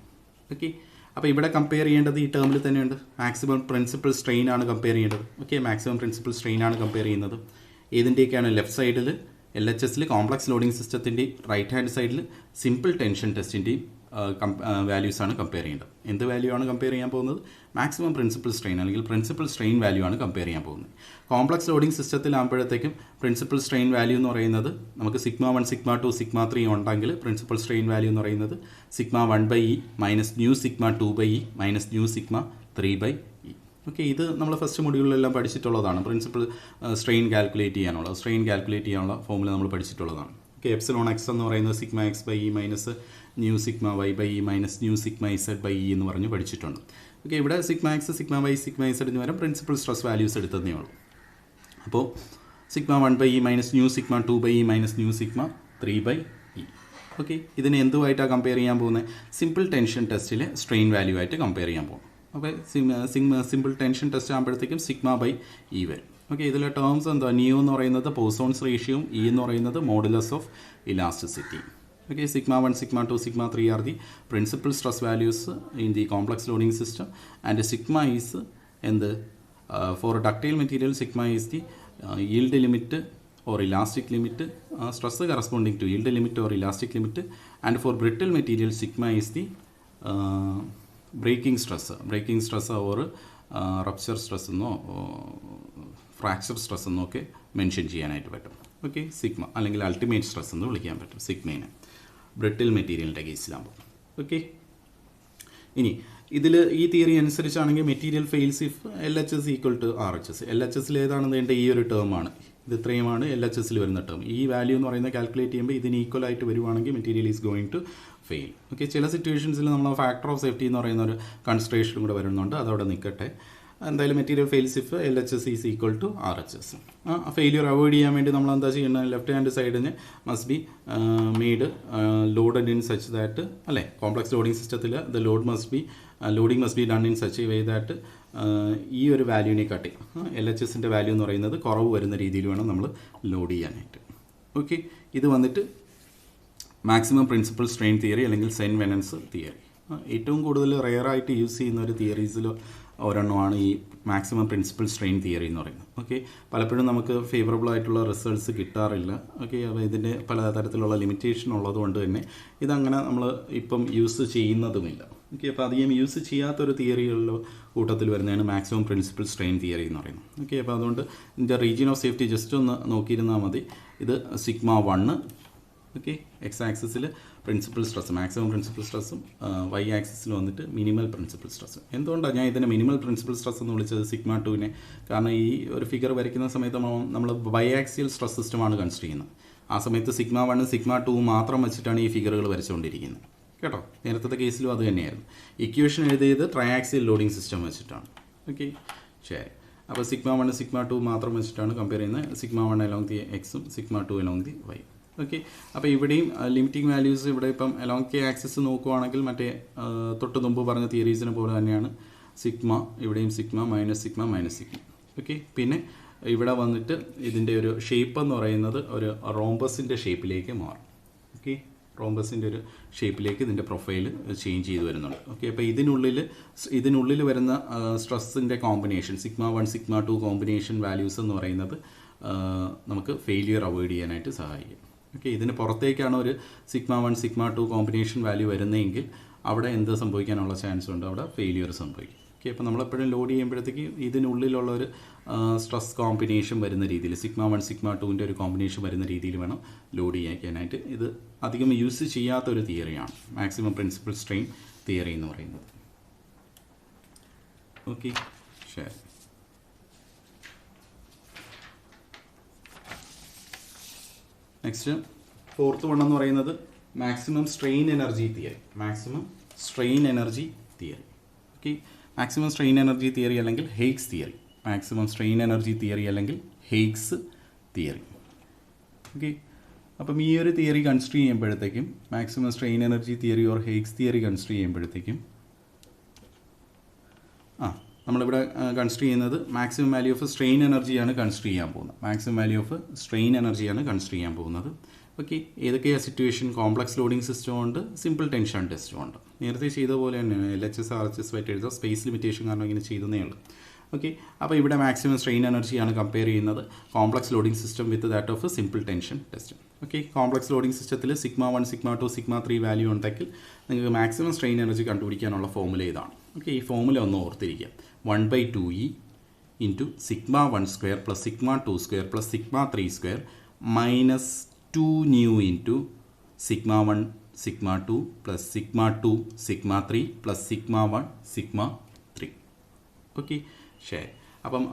Okay, അപ്പോൾ ഇവിടെ കമ്പയർ ചെയ്യേണ്ടത് ഈ ടേമിൽ തന്നെയുണ്ട്. മാക്സിമം പ്രിൻസിപ്പൽ സ്ട്രെയിൻ ആണ് കമ്പയർ ചെയ്യേണ്ടത്. ഓക്കെ, മാക്സിമം പ്രിൻസിപ്പൽ സ്ട്രെയിൻ ആണ് കമ്പയർ ചെയ്യുന്നത്. ഏതിൻ്റെയൊക്കെയാണ് ലെഫ്റ്റ് സൈഡിൽ LHS കോംപ്ലക്സ് ലോഡിംഗ് സിസ്റ്റത്തിൻ്റെയും റൈറ്റ് ഹാൻഡ് സൈഡിൽ സിമ്പിൾ ടെൻഷൻ ടെസ്റ്റിൻ്റെയും വാല്യൂസ് ആണ് കമ്പയർ ചെയ്യേണ്ടത്. എന്ത് വാല്യൂ ആണ് കമ്പയർ ചെയ്യാൻ പോകുന്നത്? മാക്സിമം പ്രിൻസിപ്പൽ സ്ട്രെയിൻ അല്ലെങ്കിൽ പ്രിൻസിപ്പൽ സ്ട്രെയിൻ വാല്യൂ ആണ് കമ്പയർ ചെയ്യാൻ പോകുന്നത്. കോംപ്ലക്സ് ലോഡിംഗ് സിസ്റ്റത്തിലാകുമ്പോഴത്തേക്കും പ്രിൻസിപ്പൽ സ്ട്രെയിൻ വാല്യൂ എന്ന് പറയുന്നത് നമുക്ക് സിഗ്മ 1 സിഗ്മ 2 സിഗ്മ 3 ഉണ്ടെങ്കിൽ പ്രിൻസിപ്പൽ സ്ട്രെയിൻ വാല്യൂ എന്ന് പറയുന്നത് sigma 1/E minus nu sigma 2/E minus nu sigma 3/E. Okay, ഇത് നമ്മൾ ഫസ്റ്റ് മൊഡ്യൂളിലെല്ലാം പഠിച്ചിട്ടുള്ളതാണ്. പ്രിൻസിപ്പൽ സ്ട്രെയിൻ കാൽക്കുലേറ്റ് ചെയ്യാനുള്ള ഫോമുല നമ്മൾ പഠിച്ചിട്ടുള്ളതാണ്. ഓക്കെ, എപ്സിലോൺ എക്സ് എന്ന് പറയുന്നത് sigma x/E minus nu sigma y/E minus nu sigma z/E എന്ന് പറഞ്ഞ് പഠിച്ചിട്ടുണ്ട്. ഓക്കെ, ഇവിടെ sigma X sigma y sigma z എന്ന് വരെ പ്രിൻസിപ്പൽ സ്ട്രെസ് വാല്യൂസ് എടുത്തതേ ഉള്ളൂ. അപ്പോൾ sigma 1/E minus nu sigma 2/E minus nu sigma 3/E. Okay, ഇതിനെ എന്തുമായിട്ടാണ് compare ചെയ്യാൻ പോകുന്നത്? സിമ്പിൾ ടെൻഷൻ ടെസ്റ്റിലെ സ്ട്രെയിൻ വാല്യൂ ആയിട്ട് കമ്പയർ ചെയ്യാൻ പോകും. അപ്പോൾ സിമ്പിൾ ടെൻഷൻ ടെസ്റ്റ് ആകുമ്പോഴത്തേക്കും സിഗ്മ/E വരും. ഓക്കെ, ഇതിലെ ടേംസ് എന്താ? ന്യൂ എന്ന് പറയുന്നത് പോസോൺസ് റേഷ്യോയും E എന്ന് പറയുന്നത് modulus of elasticity. Okay, sigma 1, sigma 2, sigma 3 are the principal stress values in the complex loading system, and sigma is for ductile material, sigma is the yield limit or elastic limit, stress corresponding to yield limit or elastic limit, and for brittle material, sigma is the breaking stress or rupture stress fracture stress എന്നൊക്കെ mention ചെയ്യാനായിട്ട് പറ്റും. Okay, sigma അല്ലെങ്കിൽ ultimate stress എന്ന് വിളിക്കാൻ പറ്റും സിഗ്മേനെ brittle മെറ്റീരിയലിൻ്റെ കേസിലാകുമ്പോൾ. Okay, ഇനി ഇതിൽ ഈ തിയറി അനുസരിച്ചാണെങ്കിൽ material fails if LHS equal to RHS. LHS ഏതാണെന്ന് വേണ്ട ഈ ഒരു ടേമാണ്, ഇത് ഇത്രയുമാണ് LHS വരുന്ന ടേം. ഈ വാല്യൂ എന്ന് പറയുന്നത് കാൽക്കുലേറ്റ് ചെയ്യുമ്പോൾ ഇതിന് ഈക്വൽ ആയിട്ട് വരുവാണെങ്കിൽ material is going to fail. Okay, ചില സിറ്റുവേഷൻസിൽ നമ്മൾ ഫാക്ടർ ഓഫ് സേഫ്റ്റി എന്ന് പറയുന്ന ഒരു കൺസിഡറേഷനും കൂടെ വരുന്നുണ്ട്, അതവിടെ നിൽക്കട്ടെ. എന്തായാലും material fails if LHS is equal to RHS. Failure avoid ചെയ്യാൻ വേണ്ടി നമ്മൾ എന്താ ചെയ്യേണ്ടത്? ലെഫ്റ്റ് ഹാൻഡ് സൈഡിന് must be made loaded in such that, അല്ലേ, കോംപ്ലക്സ് ലോഡിംഗ് സിസ്റ്റത്തിൽ the loading must be done in such a way that ഈ ഒരു വാല്യൂവിനെ കാട്ടി LHSൻ്റെ വാല്യൂ എന്ന് പറയുന്നത് കുറവ് വരുന്ന രീതിയിൽ വേണം നമ്മൾ ലോഡ് ചെയ്യാനായിട്ട്. ഓക്കെ, ഇത് വന്നിട്ട് മാക്സിമം പ്രിൻസിപ്പൽ സ്ട്രെയിൻ തിയറി അല്ലെങ്കിൽ സെൻ വെനൻസ് തിയറി. ഏറ്റവും കൂടുതൽ റെയറായിട്ട് യൂസ് ചെയ്യുന്ന ഒരു തിയറീസിൽ ഒരെണ്ണമാണ് ഈ മാക്സിമം പ്രിൻസിപ്പൽ സ്ട്രെയിൻ തിയറി എന്ന് പറയുന്നത്. ഓക്കെ, പലപ്പോഴും നമുക്ക് ഫേവറബിൾ ആയിട്ടുള്ള റിസൾട്ട്സ് കിട്ടാറില്ല. ഓക്കെ, അപ്പോൾ ഇതിൻ്റെ പലതരത്തിലുള്ള ലിമിറ്റേഷൻ ഉള്ളതുകൊണ്ട് തന്നെ ഇതങ്ങനെ നമ്മൾ ഇപ്പം യൂസ് ചെയ്യുന്നതുമില്ല. ഓക്കെ, അപ്പോൾ അധികം യൂസ് ചെയ്യാത്തൊരു തിയറികളിലോ കൂട്ടത്തിൽ വരുന്നതാണ് മാക്സിമം പ്രിൻസിപ്പൽ സ്ട്രെയിൻ തിയറി എന്ന് പറയുന്നത്. ഓക്കെ, അപ്പോൾ അതുകൊണ്ട് ഇതിൻ്റെ റീജിയൻ ഓഫ് സേഫ്റ്റി ജസ്റ്റ് ഒന്ന് നോക്കിയിരുന്നാൽ മതി. ഇത് സിഗ്മ 1. ഓക്കെ, എക്സ് ആക്സിസിൽ പ്രിൻസിപ്പൽ സ്ട്രെസ് മാക്സിമം പ്രിൻസിപ്പൽ സ്ട്രെസ്സും വൈ ആക്സിസിൽ വന്നിട്ട് മിനിമൽ പ്രിൻസിപ്പൽ സ്ട്രെസ്സും. എന്തുകൊണ്ടാണ് ഞാൻ ഇതിനെ മിനിമൽ പ്രിൻസിപ്പൽ സ്ട്രെസ് എന്ന് വിളിച്ചത് സിഗ്മ 2നെ? കാരണം ഈ ഒരു ഫിഗർ വരയ്ക്കുന്ന സമയത്ത് നമ്മൾ ബൈ ആക്സിയൽ സ്ട്രെസ് സിസ്റ്റമാണ് കൺസിഡർ ചെയ്യുന്നത്. ആ സമയത്ത് സിഗ്മ 1 സിഗ്മ 2 മാത്രം വെച്ചിട്ടാണ് ഈ ഫിഗറുകൾ വരച്ചുകൊണ്ടിരിക്കുന്നത്. കേട്ടോ, നേരത്തെ കേസിലും അത് തന്നെയായിരുന്നു. ഇക്വേഷൻ എഴുതിയത് ട്രയാക്സിയൽ ലോഡിംഗ് സിസ്റ്റം വെച്ചിട്ടാണ്. ഓക്കെ, ശരി. അപ്പോൾ സിഗ്മ 1 സിഗ്മ 2 മാത്രം വെച്ചിട്ടാണ് കമ്പയർ ചെയ്യുന്നത്. സിഗ്മ 1 അലോങ് ദി എക്സും sigma 2 along the Y. Okay, അപ്പോൾ ഇവിടെയും ലിമിറ്റിംഗ് വാല്യൂസ് ഇവിടെ ഇപ്പം അലോങ് കെ ആക്സിസ് നോക്കുവാണെങ്കിൽ മറ്റേ തൊട്ട് മുമ്പ് പറഞ്ഞ തിയറീസിനെ പോലെ തന്നെയാണ്. സിഗ്മ ഇവിടെയും sigma minus sigma minus sigma. Okay, പിന്നെ ഇവിടെ വന്നിട്ട് ഇതിൻ്റെ ഒരു ഷേപ്പ് എന്ന് പറയുന്നത് ഒരു റോംബസിൻ്റെ ഷേപ്പിലേക്ക് മാറും. ഓക്കെ, റോംബസിൻ്റെ ഒരു ഷേപ്പിലേക്ക് ഇതിൻ്റെ പ്രൊഫൈൽ ചേഞ്ച് ചെയ്ത് വരുന്നുണ്ട്. ഓക്കെ, അപ്പോൾ ഇതിനുള്ളിൽ വരുന്ന സ്ട്രെസ്സിൻ്റെ കോമ്പിനേഷൻ σ1 σ2 കോമ്പിനേഷൻ വാല്യൂസ് എന്ന് പറയുന്നത് നമുക്ക് ഫെയിലിയർ അവോയ്ഡ് ചെയ്യാനായിട്ട് സഹായിക്കും. ഓക്കെ, ഇതിന് പുറത്തേക്കാണ് ഒരു σ1 σ2 കോമ്പിനേഷൻ വാല്യൂ വരുന്നതെങ്കിൽ അവിടെ എന്ത് സംഭവിക്കാനുള്ള ചാൻസ് ഉണ്ട്? അവിടെ ഫെയിലിയർ സംഭവിക്കും. ഓക്കെ, അപ്പോൾ നമ്മളെപ്പോഴും ലോഡ് ചെയ്യുമ്പോഴത്തേക്ക് ഇതിനുള്ളിലുള്ള ഒരു സ്ട്രെസ് കോമ്പിനേഷൻ വരുന്ന രീതിയിൽ σ1 σ2ൻ്റെ ഒരു കോമ്പിനേഷൻ വരുന്ന രീതിയിൽ വേണം ലോഡ് ചെയ്യാനായിട്ട്. ഇത് അധികം യൂസ് ചെയ്യാത്തൊരു തിയറിയാണ് മാക്സിമം പ്രിൻസിപ്പൽ സ്ട്രെയിൻ തിയറി എന്ന് പറയുന്നത്. ഓക്കെ, ശരി. നെക്സ്റ്റ് 4th വൺ എന്ന് പറയുന്നത് maximum strain energy theory. Maximum strain energy theory. Okay, maximum strain energy theory അല്ലെങ്കിൽ Haigh's theory. Maximum strain energy theory അല്ലെങ്കിൽ ഹെയ്ഗ്സ് തിയറി. ഓക്കെ, അപ്പം ഈ ഒരു തിയറി കൺസിഡർ ചെയ്യുമ്പോഴത്തേക്കും maximum strain energy theory or Haigh's theory consider ചെയ്യുമ്പോഴത്തേക്കും നമ്മളിവിടെ consider ചെയ്യുന്നത് maximum value of strain എനർജിയാണ് കൺസിഡർ ചെയ്യാൻ പോകുന്നത്. മാക്സിമം വാല്യൂ ഓഫ് സ്ട്രെയിൻ എനർജിയാണ് കൺസിഡർ ചെയ്യാൻ പോകുന്നത്. ഓക്കെ, ഏതൊക്കെയാണ് സിറ്റുവേഷൻ? കോംപ്ലക്സ് ലോഡിംഗ് സിസ്റ്റം ഉണ്ട്, സിമ്പിൾ ടെൻഷൻ ടെസ്റ്റും ഉണ്ട്. നേരത്തെ ചെയ്ത പോലെ തന്നെയാണ് LHS RHS ആയിട്ട് എഴുതുക. സ്പേസ് ലിമിറ്റേഷൻ കാരണം ഇങ്ങനെ ചെയ്തതേ ഉള്ളൂ. ഓക്കെ, അപ്പോൾ ഇവിടെ മാക്സിമം സ്ട്രെയിൻ എനർജിയാണ് കമ്പയർ ചെയ്യുന്നത് complex loading system with that of simple tension test. Okay, complex loading സിസ്റ്റത്തിൽ σ1 σ2 σ3 വാല്യൂ ഉണ്ടെങ്കിൽ നിങ്ങൾക്ക് മാക്സിമം സ്ട്രെയിൻ എനർജി കണ്ടുപിടിക്കാനുള്ള ഫോമുല ഇതാണ്. ഓക്കെ, ഈ ഫോമുല ഒന്ന് ഓർത്തിരിക്കുക. 1/2E into σ1² plus σ2² plus σ3² minus 2 into σ1 σ2 plus σ2 σ3 plus σ1 σ3. Okay, ശരി. അപ്പം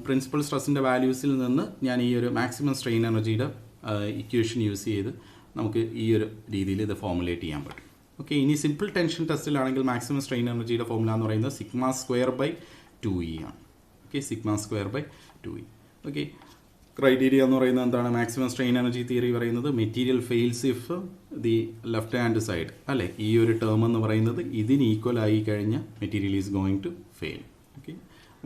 പ്രിൻസിപ്പൽ സ്ട്രെസ്സിൻ്റെ വാല്യൂസിൽ നിന്ന് ഞാൻ ഈ ഒരു മാക്സിമം സ്ട്രെയിൻ എനർജിയുടെ ഇക്വേഷൻ യൂസ് ചെയ്ത് നമുക്ക് ഈ ഒരു രീതിയിൽ ഇത് ഫോമുലേറ്റ് ചെയ്യാൻ പറ്റും. ഓക്കെ, ഇനി സിമ്പിൾ ടെൻഷൻ ടെസ്റ്റിലാണെങ്കിൽ മാക്സിമം സ്ട്രെയിൻ എനർജിയുടെ ഫോമുല എന്ന് പറയുന്നത് σ²/2E ആണ്. Okay, σ²/2E. ഓക്കെ, ക്രൈറ്റീരിയ എന്ന് പറയുന്നത് എന്താണ്? മാക്സിമം സ്ട്രെയിൻ എനർജി തിയറി പറയുന്നത് material fails if the left hand side അല്ലേ, ഈ ഒരു ടേം എന്ന് പറയുന്നത് ഇതിന് ഈക്വൽ ആയി കഴിഞ്ഞാൽ material is going to fail. Okay,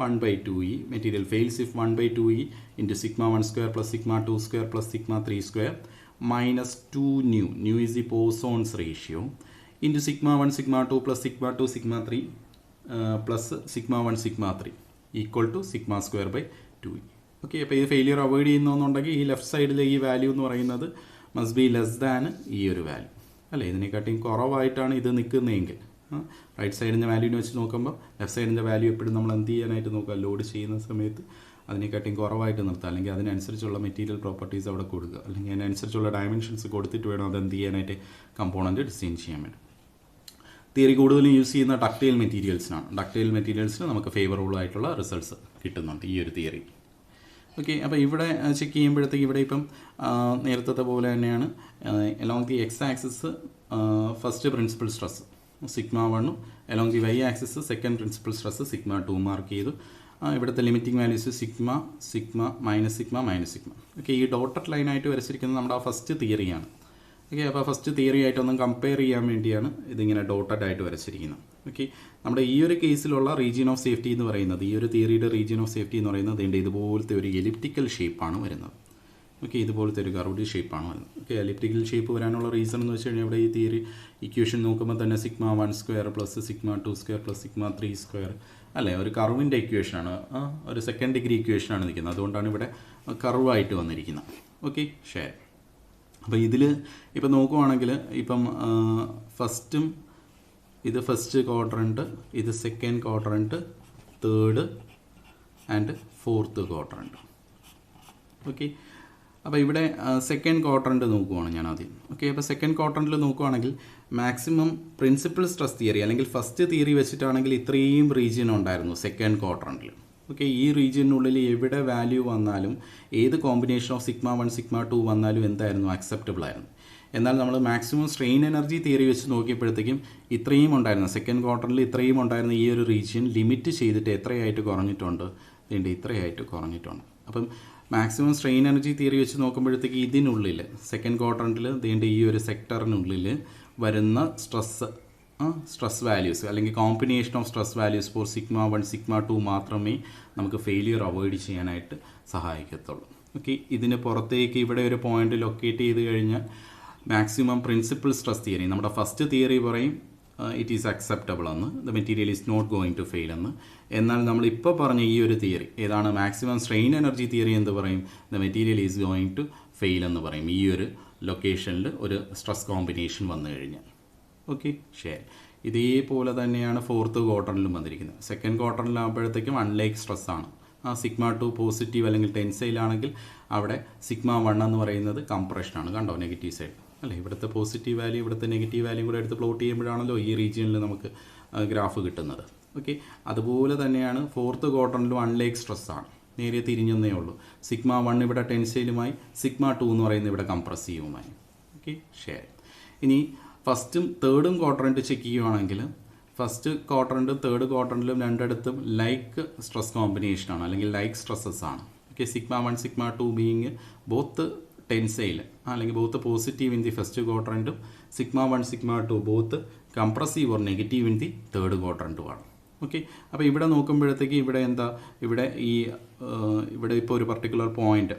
1/2E material fails if 1/2E into σ1² plus σ2² plus σ3² minus 2 is the Poisson's ratio into σ1 σ2 plus σ2 σ3 plus σ1 σ3 equal to σ²/2E. Okay, അപ്പോൾ ഇത് ഫെയിലിയർ അവോയ്ഡ് ചെയ്യുന്നുണ്ടെങ്കിൽ ഈ ലെഫ്റ്റ് സൈഡിലെ ഈ വാല്യൂ എന്ന് പറയുന്നത് മസ്റ്റ് ബി ലെസ് ദാൻ ഈ ഒരു വാല്യൂ അല്ലേ. ഇതിനെക്കാട്ടിയും കുറവായിട്ടാണ് ഇത് നിൽക്കുന്നതെങ്കിൽ റൈറ്റ് സൈഡിൻ്റെ വാല്യൂവിനെ വെച്ച് നോക്കുമ്പോൾ ലെഫ്റ്റ് സൈഡിൻ്റെ വാല്യൂ എപ്പോഴും നമ്മൾ എന്ത് ചെയ്യാനായിട്ട് നോക്കുക? ലോഡ് ചെയ്യുന്ന സമയത്ത് അതിനെക്കാട്ടിയും കുറവായിട്ട് നിർത്തുക, അല്ലെങ്കിൽ അതിനനുസരിച്ചുള്ള മെറ്റീരിയൽ പ്രോപ്പർട്ടീസ് അവിടെ കൊടുക്കുക, അല്ലെങ്കിൽ അതിനനുസരിച്ചുള്ള ഡയമെൻഷൻസ് കൊടുത്തിട്ട് വേണം അത് എന്ത് ചെയ്യാനായിട്ട് കമ്പോണൻറ്റ് ഡിസൈൻ ചെയ്യാൻ വേണ്ടി. തിയറി കൂടുതലും യൂസ് ചെയ്യുന്ന ഡക്റ്റൈൽ മെറ്റീരിയൽസിനാണ്. ഡക്റ്റൈൽ മെറ്റീരിയൽസിന് നമുക്ക് ഫേവറബിൾ ആയിട്ടുള്ള റിസൾട്ട്സ് കിട്ടുന്നുണ്ട് ഈ ഒരു തിയറി. ഓക്കെ, അപ്പോൾ ഇവിടെ ചെക്ക് ചെയ്യുമ്പോഴത്തേക്ക് ഇവിടെ ഇപ്പം നേരത്തെ പോലെ തന്നെയാണ് along the X axis first principal stress σ1, along the Y axis second principal stress σ2 mark ചെയ്തു. ഇവിടുത്തെ limiting values sigma minus sigma. Okay, ഈ ഡോട്ടഡ് ലൈനായിട്ട് വരച്ചിരിക്കുന്നത് നമ്മുടെ ആ ഫസ്റ്റ് തിയറിയാണ്. ഓക്കെ, അപ്പോൾ ഫസ്റ്റ് തിയറി ആയിട്ടൊന്നും കമ്പയർ ചെയ്യാൻ വേണ്ടിയാണ് ഇതിങ്ങനെ ഡോട്ടഡ് ആയിട്ട് വരച്ചിരിക്കുന്നത്. ഓക്കെ, നമ്മുടെ ഈ ഒരു കേസിലുള്ള റീജിയൻ ഓഫ് സേഫ്റ്റി എന്ന് പറയുന്നത്, ഈ ഒരു തിയറിയുടെ റീജിയൻ ഓഫ് സേഫ്റ്റി എന്ന് പറയുന്നത് ഇതുപോലത്തെ ഒരു എലിപ്റ്റിക്കൽ ഷേപ്പാണ് വരുന്നത്. ഓക്കെ, ഇതുപോലത്തെ ഒരു കർവ്ഡ് ഷേപ്പാണ് വരുന്നത്. ഓക്കെ, എലിപ്റ്റിക്കൽ ഷേപ്പ് വരാനുള്ള റീസൺ എന്ന് വെച്ച് കഴിഞ്ഞാൽ ഇവിടെ ഈ തിയറി ഇക്വേഷൻ നോക്കുമ്പോൾ തന്നെ σ1² പ്ലസ് σ2² പ്ലസ് σ3² അല്ലേ, ഒരു കർവിൻ്റെ ഇക്വേഷനാണ്, ഒരു സെക്കൻഡ് ഡിഗ്രി ഇക്വേഷനാണ് നിൽക്കുന്നത്. അതുകൊണ്ടാണ് ഇവിടെ കർവായിട്ട് വന്നിരിക്കുന്നത്. ഓക്കെ, ശരി. അപ്പോൾ ഇതിൽ ഇപ്പം നോക്കുവാണെങ്കിൽ ഇപ്പം ഫസ്റ്റും ഇത് ഫസ്റ്റ് ക്വാഡ്രൻറ്റ്, ഇത് second quadrant, third and fourth quadrant. Okay, അപ്പോൾ ഇവിടെ സെക്കൻഡ് ക്വാഡ്രൻറ്റ് നോക്കുവാണ് ഞാൻ ആദ്യം. ഓക്കെ, അപ്പോൾ സെക്കൻഡ് ക്വാഡ്രൻറ്റിൽ നോക്കുവാണെങ്കിൽ മാക്സിമം പ്രിൻസിപ്പൽ സ്ട്രെസ് തിയറി അല്ലെങ്കിൽ ഫസ്റ്റ് തിയറി വെച്ചിട്ടാണെങ്കിൽ ഇത്രയും റീജിയൻ ഉണ്ടായിരുന്നു സെക്കൻഡ് ക്വാഡ്രൻറ്റിൽ. ഓക്കെ, ഈ റീജിയനുള്ളിൽ എവിടെ വാല്യൂ വന്നാലും ഏത് കോമ്പിനേഷൻ ഓഫ് σ1 σ2 വന്നാലും എന്തായിരുന്നു? അക്സെപ്റ്റബിൾ ആയിരുന്നു. എന്നാൽ നമ്മൾ മാക്സിമം സ്ട്രെയിൻ എനർജി തിയറി വെച്ച് നോക്കിയപ്പോഴത്തേക്കും ഇത്രയും ഉണ്ടായിരുന്നു സെക്കൻഡ് ക്വാർട്ടറിൽ ഇത്രയും ഉണ്ടായിരുന്ന ഈ ഒരു റീജിയൻ ലിമിറ്റ് ചെയ്തിട്ട് എത്രയായിട്ട് കുറഞ്ഞിട്ടുണ്ട്? ഇത്രയായിട്ട് കുറഞ്ഞിട്ടുണ്ട്. അപ്പം മാക്സിമം സ്ട്രെയിൻ എനർജി തിയറി വെച്ച് നോക്കുമ്പോഴത്തേക്ക് ഇതിനുള്ളിൽ സെക്കൻഡ് ക്വാഡ്രൻറ്റിൽ ഈ ഒരു സെക്ടറിനുള്ളിൽ വരുന്ന സ്ട്രെസ്സ് സ്ട്രെസ് വാല്യൂസ് അല്ലെങ്കിൽ combination of stress values for sigma 1 sigma 2 മാത്രമേ നമുക്ക് ഫെയിലിയർ അവോയ്ഡ് ചെയ്യാനായിട്ട് സഹായിക്കത്തുള്ളൂ. ഓക്കെ, ഇതിന് പുറത്തേക്ക് ഇവിടെ ഒരു പോയിന്റ് ലൊക്കേറ്റ് ചെയ്ത് കഴിഞ്ഞാൽ മാക്സിമം പ്രിൻസിപ്പൽ സ്ട്രെസ് തിയറി, നമ്മുടെ ഫസ്റ്റ് തിയറി പറയും ഇറ്റ് ഈസ് അക്സെപ്റ്റബിൾ എന്ന്, the material is not going to fail എന്ന്. എന്നാൽ നമ്മൾ ഇപ്പോൾ പറഞ്ഞ ഈ ഒരു തിയറി ഏതാണ്, മാക്സിമം സ്ട്രെയിൻ എനർജി തിയറി എന്ത് പറയും, the material is going to fail എന്ന് പറയും ഈ ഒരു ലൊക്കേഷനിൽ ഒരു സ്ട്രെസ് കോമ്പിനേഷൻ വന്നു കഴിഞ്ഞാൽ. ഓക്കെ, ശരി. ഇതേപോലെ തന്നെയാണ് ഫോർത്ത് ക്വാർട്ടറിലും വന്നിരിക്കുന്നത്. സെക്കൻഡ് ക്വാർട്ടറിലാകുമ്പോഴത്തേക്കും അൺലൈക്ക് സ്ട്രെസ് ആണ്. സിഗ്മ 2 പോസിറ്റീവ് അല്ലെങ്കിൽ ടെൻസൈലാണെങ്കിൽ അവിടെ സിഗ്മ 1 എന്ന് പറയുന്നത് കംപ്രഷനാണ്. കണ്ടോ, നെഗറ്റീവ് സൈഡ് അല്ലേ. ഇവിടുത്തെ പോസിറ്റീവ് വാല്യൂ ഇവിടുത്തെ നെഗറ്റീവ് വാല്യൂ കൂടെ എടുത്ത് പ്ലോട്ട് ചെയ്യുമ്പോഴാണല്ലോ ഈ റീജിയനിൽ നമുക്ക് ഗ്രാഫ് കിട്ടുന്നത്. ഓക്കെ, അതുപോലെ തന്നെയാണ് ഫോർത്ത് ക്വാർട്ടറിലും അൺലൈക്ക് സ്ട്രെസ് ആണ്, നേരെ തിരിഞ്ഞെന്നേ ഉള്ളൂ. സിഗ്മ 1 ഇവിടെ ടെൻസൈലുമായി, സിഗ്മ 2 എന്ന് പറയുന്നത് ഇവിടെ കംപ്രസീവുമായി. ഓക്കെ, ശരി. ഇനി ഫസ്റ്റും തേർഡും ക്വാർട്ടറൻറ്റ് ചെക്ക് ചെയ്യുവാണെങ്കിൽ ഫസ്റ്റ് ക്വാർട്ടറിൻ്റും തേർഡ് ക്വാർട്ടറിലും രണ്ടിടത്തും ലൈക്ക് സ്ട്രെസ് കോമ്പിനേഷനാണ് അല്ലെങ്കിൽ ലൈക്ക് സ്ട്രെസ്സസ് ആണ്. Okay, sigma 1 sigma 2 being both tensile അല്ലെങ്കിൽ both positive in the first ക്വാർട്ടറിൻ്റും sigma 1 sigma 2 both compressive or negative in the third ക്വാർട്ടറിൻ്റുമാണ്. ഓക്കെ, അപ്പോൾ ഇവിടെ നോക്കുമ്പോഴത്തേക്ക് ഇവിടെ എന്താ, ഇവിടെ ഇപ്പോൾ ഒരു പർട്ടിക്കുലർ പോയിന്റ്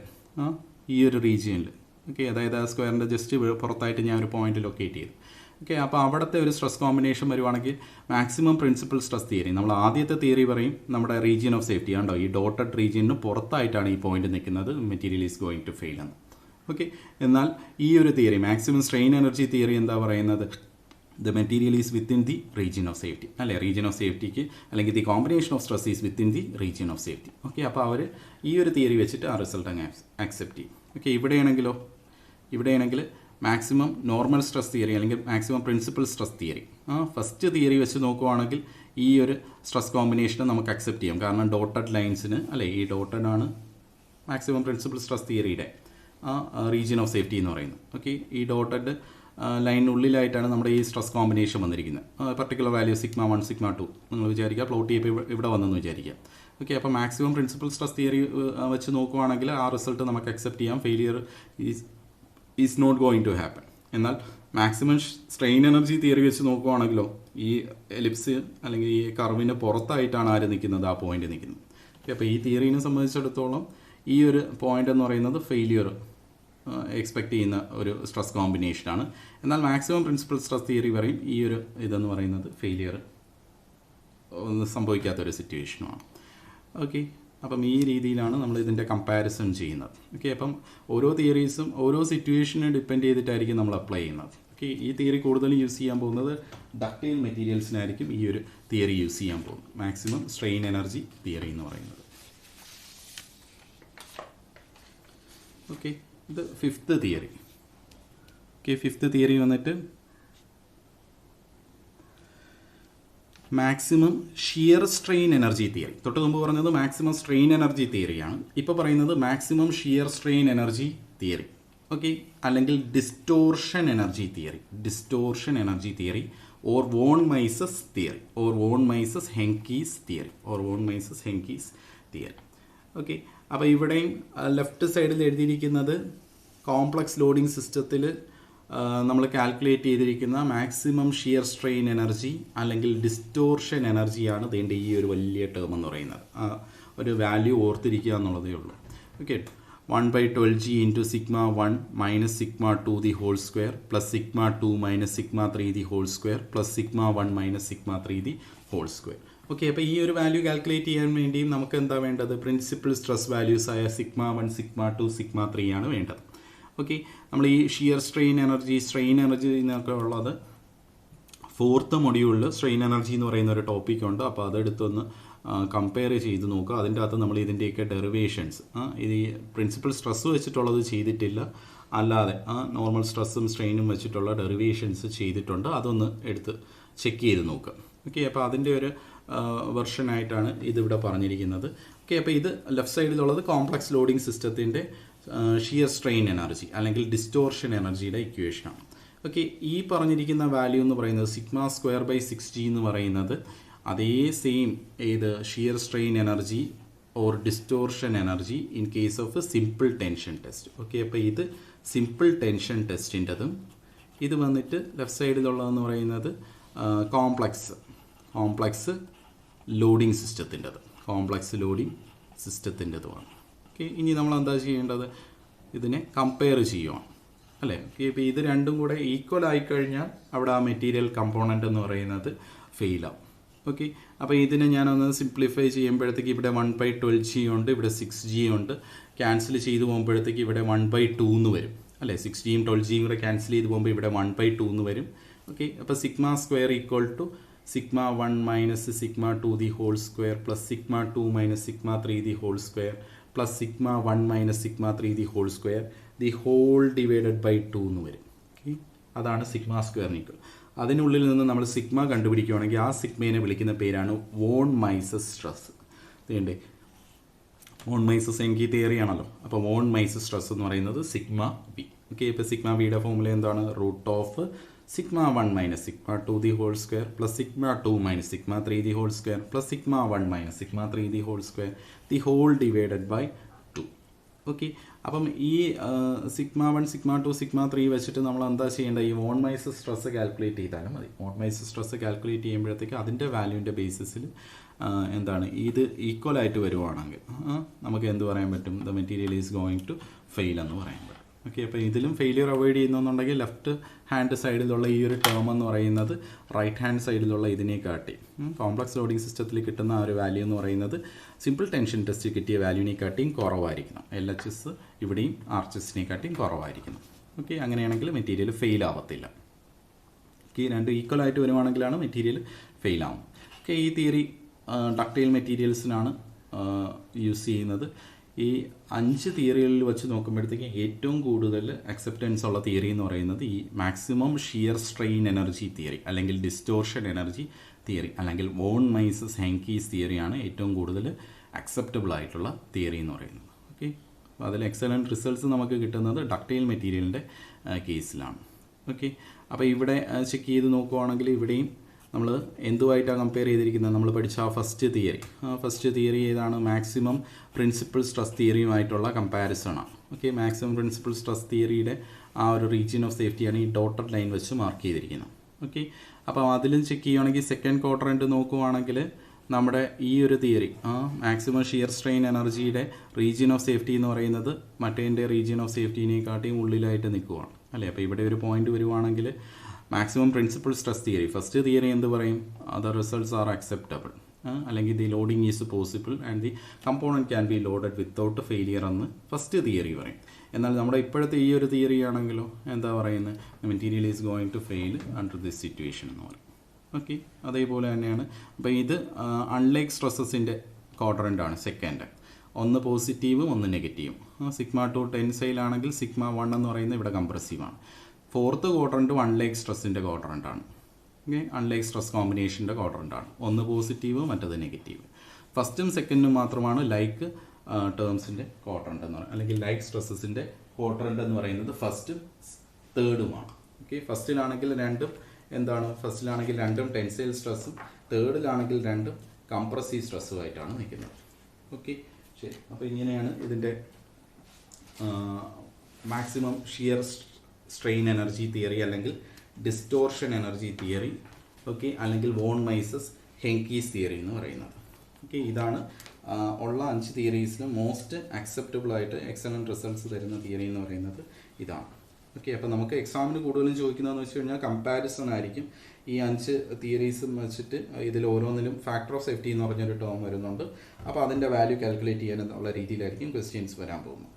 ഈ ഒരു റീജിയനിൽ, ഓക്കെ, അതായത് ആ സ്ക്വയറിൻ്റെ ജസ്റ്റ് പുറത്തായിട്ട് ഞാൻ ഒരു പോയിന്റ് ലൊക്കേറ്റ് ചെയ്തു. ഓക്കെ, അപ്പോൾ അവിടുത്തെ ഒരു സ്ട്രെസ് കോമ്പിനേഷൻ വരുവാണെങ്കിൽ മാക്സിമം പ്രിൻസിപ്പൽ സ്ട്രെസ് തിയറി, നമ്മൾ ആദ്യത്തെ തിയറി പറയും നമ്മുടെ റീജിയൻ ഓഫ് സേഫ്റ്റി ആണ്ടോ, ഈ ഡോട്ടഡ് റീജിയന് പുറത്തായിട്ടാണ് ഈ പോയിന്റ് നിൽക്കുന്നത്, material is going to fail എന്ന്. ഓക്കെ, എന്നാൽ ഈ ഒരു theory maximum strain energy theory എന്താ പറയുന്നത്, the material is within the region of safety അല്ലേ. റീജിയൻ ഓഫ് സേഫ്റ്റിക്ക് അല്ലെങ്കിൽ the combination of stress is within the region of safety. Okay, അപ്പോൾ അവർ ഈ ഒരു തിയറി വെച്ചിട്ട് ആ റിസൾട്ട് അങ്ങ് അക്സെപ്റ്റ് ചെയ്യും. ഓക്കെ, ഇവിടെയാണെങ്കിൽ മാക്സിമം നോർമൽ സ്ട്രെസ് തിയറി അല്ലെങ്കിൽ maximum principal stress theory first theory വെച്ച് നോക്കുവാണെങ്കിൽ ഈ ഒരു സ്ട്രെസ് കോമ്പിനേഷനെ നമുക്ക് അക്സെപ്റ്റ് ചെയ്യാം. കാരണം ഡോട്ടഡ് ലൈൻസിന് അല്ലേ, ഈ ഡോട്ടഡ് ആണ് മാക്സിമം പ്രിൻസിപ്പൽ സ്ട്രെസ് തിയറിയുടെ റീജിയൻ ഓഫ് സേഫ്റ്റി എന്ന് പറയുന്നത്. ഓക്കെ, ഈ ഡോട്ടഡ് ലൈനിനുള്ളിലായിട്ടാണ് നമ്മുടെ ഈ സ്ട്രെസ് കോമ്പിനേഷൻ വന്നിരിക്കുന്നത്. പർട്ടിക്കുലർ വാല്യൂ സിഗ്മ 1 സിഗ്മ 2 നിങ്ങൾ വിചാരിക്കുക, പ്ലോട്ട് ചെയ്യുമ്പോൾ ഇവിടെ വന്നെന്ന് വിചാരിക്കുക. ഓക്കെ, അപ്പോൾ മാക്സിമം പ്രിൻസിപ്പൽ സ്ട്രെസ് തിയറി വെച്ച് നോക്കുവാണെങ്കിൽ ആ റിസൾട്ട് നമുക്ക് അക്സെപ്റ്റ് ചെയ്യാം, failure is not going to happen. എന്നാൽ മാക്സിമം സ്ട്രെയിൻ എനർജി തിയറി വെച്ച് നോക്കുവാണെങ്കിലോ ഈ എലിപ്സ് അല്ലെങ്കിൽ ഈ കർവിന് പുറത്തായിട്ടാണ് ആര് നിൽക്കുന്നത്, ആ പോയിന്റ് നിൽക്കുന്നത്. ഓക്കെ, അപ്പോൾ ഈ തിയറിനെ സംബന്ധിച്ചിടത്തോളം ഈ ഒരു പോയിന്റ് എന്ന് പറയുന്നത് ഫെയിലിയർ എക്സ്പെക്റ്റ് ചെയ്യുന്ന ഒരു സ്ട്രെസ് കോമ്പിനേഷനാണ്. എന്നാൽ മാക്സിമം പ്രിൻസിപ്പൽ സ്ട്രെസ് തിയറി പറയും ഈ ഒരു ഇതെന്ന് പറയുന്നത് ഫെയിലിയർ സംഭവിക്കാത്തൊരു സിറ്റുവേഷനുമാണ്. ഓക്കെ, അപ്പം ഈ രീതിയിലാണ് നമ്മൾ ഇതിൻ്റെ കമ്പാരിസൺ ചെയ്യുന്നത്. ഓക്കെ, അപ്പം ഓരോ തിയറീസും ഓരോ സിറ്റുവേഷനെ ഡിപ്പെൻഡ് ചെയ്തിട്ടായിരിക്കും നമ്മൾ അപ്ലൈ ചെയ്യുന്നത്. ഓക്കെ, ഈ തിയറി കൂടുതലും യൂസ് ചെയ്യാൻ പോകുന്നത് ഡക്റ്റൈൽ മെറ്റീരിയൽസിനായിരിക്കും ഈ ഒരു തിയറി യൂസ് ചെയ്യാൻ പോകുന്നത്, മാക്സിമം സ്ട്രെയിൻ എനർജി തിയറി എന്ന് പറയുന്നത്. ഓക്കെ, ഇത് fifth theory. Okay, fifth theory വന്നിട്ട് maximum shear strain energy theory. തൊട്ട് മുമ്പ് പറഞ്ഞത് മാക്സിമം സ്ട്രെയിൻ എനർജി തിയറിയാണ്, ഇപ്പോൾ പറയുന്നത് maximum shear strain energy theory. Okay, അല്ലെങ്കിൽ distortion energy theory or von Mises theory or von Mises Hencky theory. Okay, അപ്പോൾ ഇവിടെയും ലെഫ്റ്റ് സൈഡിൽ എഴുതിയിരിക്കുന്നത് കോംപ്ലക്സ് ലോഡിംഗ് സിസ്റ്റത്തിൽ നമ്മൾ കാൽക്കുലേറ്റ് ചെയ്തിരിക്കുന്ന മാക്സിമം ഷിയർ സ്ട്രെയിൻ എനർജി അല്ലെങ്കിൽ ഡിസ്റ്റോർഷൻ എനർജിയാണ് ഇതിൻ്റെ ഈ ഒരു വലിയ ടേം എന്ന് പറയുന്നത്. ഒരു വാല്യൂ ഓർത്തിരിക്കുക എന്നുള്ളതേ ഉള്ളൂ. Okay, 1/12g into sigma 1 minus sigma 2 the whole square plus sigma 2 minus sigma 3 the whole square plus sigma 1 minus sigma 3 the whole square. Okay, അപ്പോൾ ഈ ഒരു വാല്യൂ കാൽക്കുലേറ്റ് ചെയ്യാൻ വേണ്ടിയും നമുക്ക് എന്താ വേണ്ടത്, പ്രിൻസിപ്പൽ സ്ട്രെസ് വാല്യൂസ് ആയ സിഗ്മ 1 സിഗ്മ 2 സിഗ്മ 3 ആണ് വേണ്ടത്. ഓക്കെ, നമ്മൾ ഈ ഷിയർ സ്ട്രെയിൻ എനർജി എന്നൊക്കെ ഉള്ളത് ഫോർത്ത് മൊഡ്യൂളിൽ സ്ട്രെയിൻ എനർജി എന്ന് പറയുന്ന ഒരു ടോപ്പിക് ഉണ്ട്. അപ്പോൾ അതെടുത്തൊന്ന് കമ്പയർ ചെയ്ത് നോക്കുക. അതിൻ്റെ അകത്ത് നമ്മൾ ഇതിൻ്റെയൊക്കെ ഡെറിവേഷൻസ് ഇത് ഈ പ്രിൻസിപ്പൽ സ്ട്രെസ് വെച്ചിട്ടുള്ളത് ചെയ്തിട്ടില്ല, അല്ലാതെ നോർമൽ സ്ട്രെസ്സും സ്ട്രെയിനും വെച്ചിട്ടുള്ള ഡെറിവേഷൻസ് ചെയ്തിട്ടുണ്ട്. അതൊന്ന് എടുത്ത് ചെക്ക് ചെയ്ത് നോക്കുക. ഓക്കെ, അപ്പോൾ അതിൻ്റെ ഒരു വെർഷനായിട്ടാണ് ഇതിവിടെ പറഞ്ഞിരിക്കുന്നത്. ഓക്കെ, അപ്പോൾ ഇത് ലെഫ്റ്റ് സൈഡിലുള്ളത് കോംപ്ലക്സ് ലോഡിംഗ് സിസ്റ്റത്തിൻ്റെ ഷിയർ സ്ട്രെയിൻ എനർജി അല്ലെങ്കിൽ ഡിസ്റ്റോർഷൻ എനർജിയുടെ ഇക്വേഷനാണ്. ഓക്കെ, ഈ പറഞ്ഞിരിക്കുന്ന വാല്യൂ എന്ന് പറയുന്നത് സിഗ്മ സ്ക്വയർ ബൈ 6g എന്ന് പറയുന്നത് അതേ സെയിം ഏത് shear strain energy or distortion energy in case of simple tension test. Okay, അപ്പോൾ ഇത് സിമ്പിൾ ടെൻഷൻ ടെസ്റ്റിൻ്റെതും ഇത് വന്നിട്ട് ലെഫ്റ്റ് സൈഡിലുള്ളതെന്ന് പറയുന്നത് കോംപ്ലക്സ് ലോഡിംഗ് സിസ്റ്റത്തിൻ്റെതുമാണ്. ഓക്കെ, ഇനി നമ്മൾ എന്താ ചെയ്യേണ്ടത്? ഇതിനെ കമ്പയർ ചെയ്യുവാണ് അല്ലേ. ഓക്കെ, ഇപ്പോൾ ഇത് രണ്ടും കൂടെ ഈക്വൽ ആയിക്കഴിഞ്ഞാൽ അവിടെ ആ മെറ്റീരിയൽ കമ്പോണൻ്റ് എന്ന് പറയുന്നത് ഫെയിലാവും. ഓക്കെ, അപ്പോൾ ഇതിനെ ഞാനൊന്ന് സിംപ്ലിഫൈ ചെയ്യുമ്പോഴത്തേക്ക് ഇവിടെ 1/12G ഉണ്ട്, ഇവിടെ 6G ഉണ്ട്. ക്യാൻസൽ ചെയ്ത് പോകുമ്പോഴത്തേക്ക് ഇവിടെ 1/2 എന്ന് വരും അല്ലേ. 6Gയും 12Gയും കൂടെ ക്യാൻസൽ ചെയ്ത് പോകുമ്പോൾ ഇവിടെ 1/2 എന്ന് വരും. ഓക്കെ, അപ്പോൾ sigma square equal to sigma 1 minus sigma 2 the whole square plus sigma 2 minus sigma 3 the whole square plus sigma 1 minus sigma 3 the whole square the whole divided by 2 എന്ന് വരും. ഓക്കെ, അതാണ് sigma square equal. അതിനുള്ളിൽ നിന്ന് നമ്മൾ sigma കണ്ടുപിടിക്കുകയാണെങ്കിൽ ആ സിഗ്മേനെ വിളിക്കുന്ന പേരാണ് വോൺ മൈസസ് സ്ട്രെസ്. വേണ്ടേ, വോൺ മൈസസ് എങ്കി തിയറി ആണല്ലോ. അപ്പോൾ വോൺ മൈസസ് സ്ട്രെസ് എന്ന് പറയുന്നത് സിഗ്മ വി. ഓക്കെ, ഇപ്പോൾ സിഗ്മ വിയുടെ ഫോമുല എന്താണ്? Root of sigma 1 minus sigma 2 the whole square plus sigma 2 minus sigma 3 the whole square plus sigma 1 minus sigma 3 the whole square the whole divided by 2. Okay, അപ്പം ഈ sigma 1 sigma 2 sigma 3 വെച്ചിട്ട് നമ്മൾ എന്താ ചെയ്യേണ്ടത്? ഈ von Mises stress calculate ചെയ്താലും മതി. Von Mises stress calculate ചെയ്യുമ്പോഴത്തേക്ക് അതിൻ്റെ വാല്യൂവിൻ്റെ ബേസിസിൽ എന്താണ് ഇത് ഈക്വൽ ആയിട്ട് വരുവാണെങ്കിൽ നമുക്ക് എന്ത് പറയാൻ പറ്റും? The material is going to fail എന്ന് പറയാൻ പറ്റും. ഓക്കെ, അപ്പോൾ ഇതിലും ഫെയിലിയർ അവോയ്ഡ് ചെയ്യുന്നുണ്ടെങ്കിൽ ലെഫ്റ്റ് ഹാൻഡ് സൈഡിലുള്ള ഈ ഒരു ടേം എന്ന് പറയുന്നത് റൈറ്റ് ഹാൻഡ് സൈഡിലുള്ള ഇതിനെ കാട്ടി കോംപ്ലക്സ് ലോഡിംഗ് സിസ്റ്റത്തിൽ കിട്ടുന്ന ആ ഒരു വാല്യൂ എന്ന് പറയുന്നത് സിമ്പിൾ ടെൻഷൻ ടെസ്റ്റ് കിട്ടിയ വാല്യൂവിനെ കാട്ടിയും കുറവായിരിക്കണം. LHS ഇവിടെയും RHSനെ കാട്ടിയും കുറവായിരിക്കണം. ഓക്കെ, അങ്ങനെയാണെങ്കിൽ മെറ്റീരിയൽ ഫെയിൽ ആവത്തില്ല. ഓക്കെ, രണ്ടും ഈക്വൽ ആയിട്ട് വരുവാണെങ്കിലാണ് മെറ്റീരിയൽ ഫെയിൽ ആവും. ഓക്കെ, ഈ തിയറി ഡക്റ്റൈൽ മെറ്റീരിയൽസിനാണ് യൂസ് ചെയ്യുന്നത്. ഈ 5 തിയറികളിൽ വെച്ച് നോക്കുമ്പോഴത്തേക്ക് ഏറ്റവും കൂടുതൽ അക്സെപ്റ്റൻസ് ഉള്ള തിയറി എന്ന് പറയുന്നത് ഈ maximum shear strain energy theory അല്ലെങ്കിൽ ഡിസ്റ്റോർഷൻ എനർജി തിയറി അല്ലെങ്കിൽ വോൺ മൈസസ് ഹെങ്കീസ് തിയറിയാണ് ഏറ്റവും കൂടുതൽ അക്സെപ്റ്റബിൾ ആയിട്ടുള്ള തിയറി എന്ന് പറയുന്നത്. ഓക്കെ, അപ്പോൾ അതിൽ എക്സലൻറ്റ് റിസൾട്ട്സ് നമുക്ക് കിട്ടുന്നത് ഡക്റ്റൈൽ മെറ്റീരിയലിൻ്റെ കേസിലാണ്. ഓക്കെ, അപ്പോൾ ഇവിടെ ചെക്ക് ചെയ്ത് നോക്കുവാണെങ്കിൽ ഇവിടെയും നമ്മൾ എന്തുമായിട്ടാണ് കമ്പയർ ചെയ്തിരിക്കുന്നത്? നമ്മൾ പഠിച്ച ആ ഫസ്റ്റ് തിയറി ഏതാണ്? മാക്സിമം പ്രിൻസിപ്പൽ സ്ട്രെസ് തിയറിയുമായിട്ടുള്ള കമ്പാരിസണാണ്. ഓക്കെ, മാക്സിമം പ്രിൻസിപ്പൽ സ്ട്രെസ് തിയറിയുടെ ആ ഒരു റീജിയൻ ഓഫ് സേഫ്റ്റിയാണ് ഈ ഡോട്ടഡ് ലൈൻ വെച്ച് മാർക്ക് ചെയ്തിരിക്കുന്നത്. ഓക്കെ, അപ്പോൾ അതിലും ചെക്ക് ചെയ്യുകയാണെങ്കിൽ സെക്കൻഡ് ക്വാഡ്രൻറ്റ് നോക്കുവാണെങ്കിൽ നമ്മുടെ ഈ ഒരു തിയറി മാക്സിമം ഷിയർ സ്ട്രെയിൻ എനർജിയുടെ റീജിയൻ ഓഫ് സേഫ്റ്റി എന്ന് പറയുന്നത് മറ്റേതിൻ്റെ റീജിയൻ ഓഫ് സേഫ്റ്റിനെക്കാട്ടിയും ഉള്ളിലായിട്ട് നിൽക്കുവാണ് അല്ലേ. അപ്പോൾ ഇവിടെ ഒരു പോയിന്റ് വരുവാണെങ്കിൽ maximum principal stress theory first theory എന്ത് പറയും? ദ റിസൾട്ട്സ് ആർ അക്സെപ്റ്റബിൾ അല്ലെങ്കിൽ the loading is possible and the component can be loaded without failure എന്ന് ഫസ്റ്റ് തിയറി പറയും. എന്നാൽ നമ്മുടെ ഇപ്പോഴത്തെ ഈ ഒരു തിയറി ആണെങ്കിലോ എന്താ പറയുന്നത്? Material is going to fail under this situation എന്ന് പറയും. ഓക്കെ, അതേപോലെ തന്നെയാണ്. അപ്പോൾ ഇത് അൺലൈക്ക് സ്ട്രെസ്സസിൻ്റെ ക്വാഡ്രൻ്റാണ് സെക്കൻഡ്. ഒന്ന് പോസിറ്റീവും ഒന്ന് നെഗറ്റീവും. സിഗ്മ 2 ടെൻസൈലാണെങ്കിൽ സിഗ്മ 1 എന്ന് പറയുന്നത് ഇവിടെ കംപ്രസീവാണ്. ഫോർത്ത് ക്വാഡ്രൻറ്റ് അൺലൈക്ക് സ്ട്രെസ്സിൻ്റെ ക്വാഡ്രൻ്റാണ്. ഓക്കെ, അൺലൈക്ക് സ്ട്രെസ് കോമ്പിനേഷൻ്റെ ക്വാഡ്രൻ്റാണ്. ഒന്ന് പോസിറ്റീവ് മറ്റത് നെഗറ്റീവ്. ഫസ്റ്റും സെക്കൻഡും മാത്രമാണ് ലൈക്ക് ടേംസിൻ്റെ ക്വാഡ്രൻ്റ് എന്ന് പറയുന്നത് അല്ലെങ്കിൽ ലൈക്ക് സ്ട്രെസ്സസിൻ്റെ ക്വാഡ്രൻ്റ് എന്ന് പറയുന്നത് ഫസ്റ്റും തേർഡുമാണ്. ഓക്കെ, ഫസ്റ്റിലാണെങ്കിൽ രണ്ടും ടെൻസൈൽ സ്ട്രെസ്സും തേർഡിലാണെങ്കിൽ രണ്ടും കംപ്രസീവ് സ്ട്രെസ്സുമായിട്ടാണ് നിൽക്കുന്നത്. ഓക്കെ, ശരി. അപ്പോൾ ഇങ്ങനെയാണ് ഇതിൻ്റെ maximum shear strain energy theory അല്ലെങ്കിൽ ഡിസ്റ്റോർഷൻ എനർജി തിയറി ഓക്കെ അല്ലെങ്കിൽ വോൺ മൈസസ് ഹെങ്കീസ് തിയറി എന്ന് പറയുന്നത്. ഓക്കെ, ഇതാണ് ഉള്ള 5 തിയറീസിൽ മോസ്റ്റ് അക്സെപ്റ്റബിൾ ആയിട്ട് എക്സലൻറ്റ് റിസൾട്ട്സ് തരുന്ന തിയറി എന്ന് പറയുന്നത് ഇതാണ്. ഓക്കെ, അപ്പോൾ നമുക്ക് എക്സാമിന് കൂടുതലും ചോദിക്കുന്നതെന്ന് വെച്ച് കഴിഞ്ഞാൽ കമ്പാരിസൺ ആയിരിക്കും. ഈ 5 തിയറീസും വെച്ചിട്ട് ഇതിൽ ഓരോന്നിലും ഫാക്ടർ ഓഫ് സേഫ്റ്റി എന്ന് പറഞ്ഞൊരു ടേം വരുന്നുണ്ട്. അപ്പോൾ അതിൻ്റെ വാല്യൂ കാൽക്കുലേറ്റ് ചെയ്യാനുള്ള രീതിയിലായിരിക്കും ക്വസ്റ്റ്യൻസ് വരാൻ പോകുന്നത്.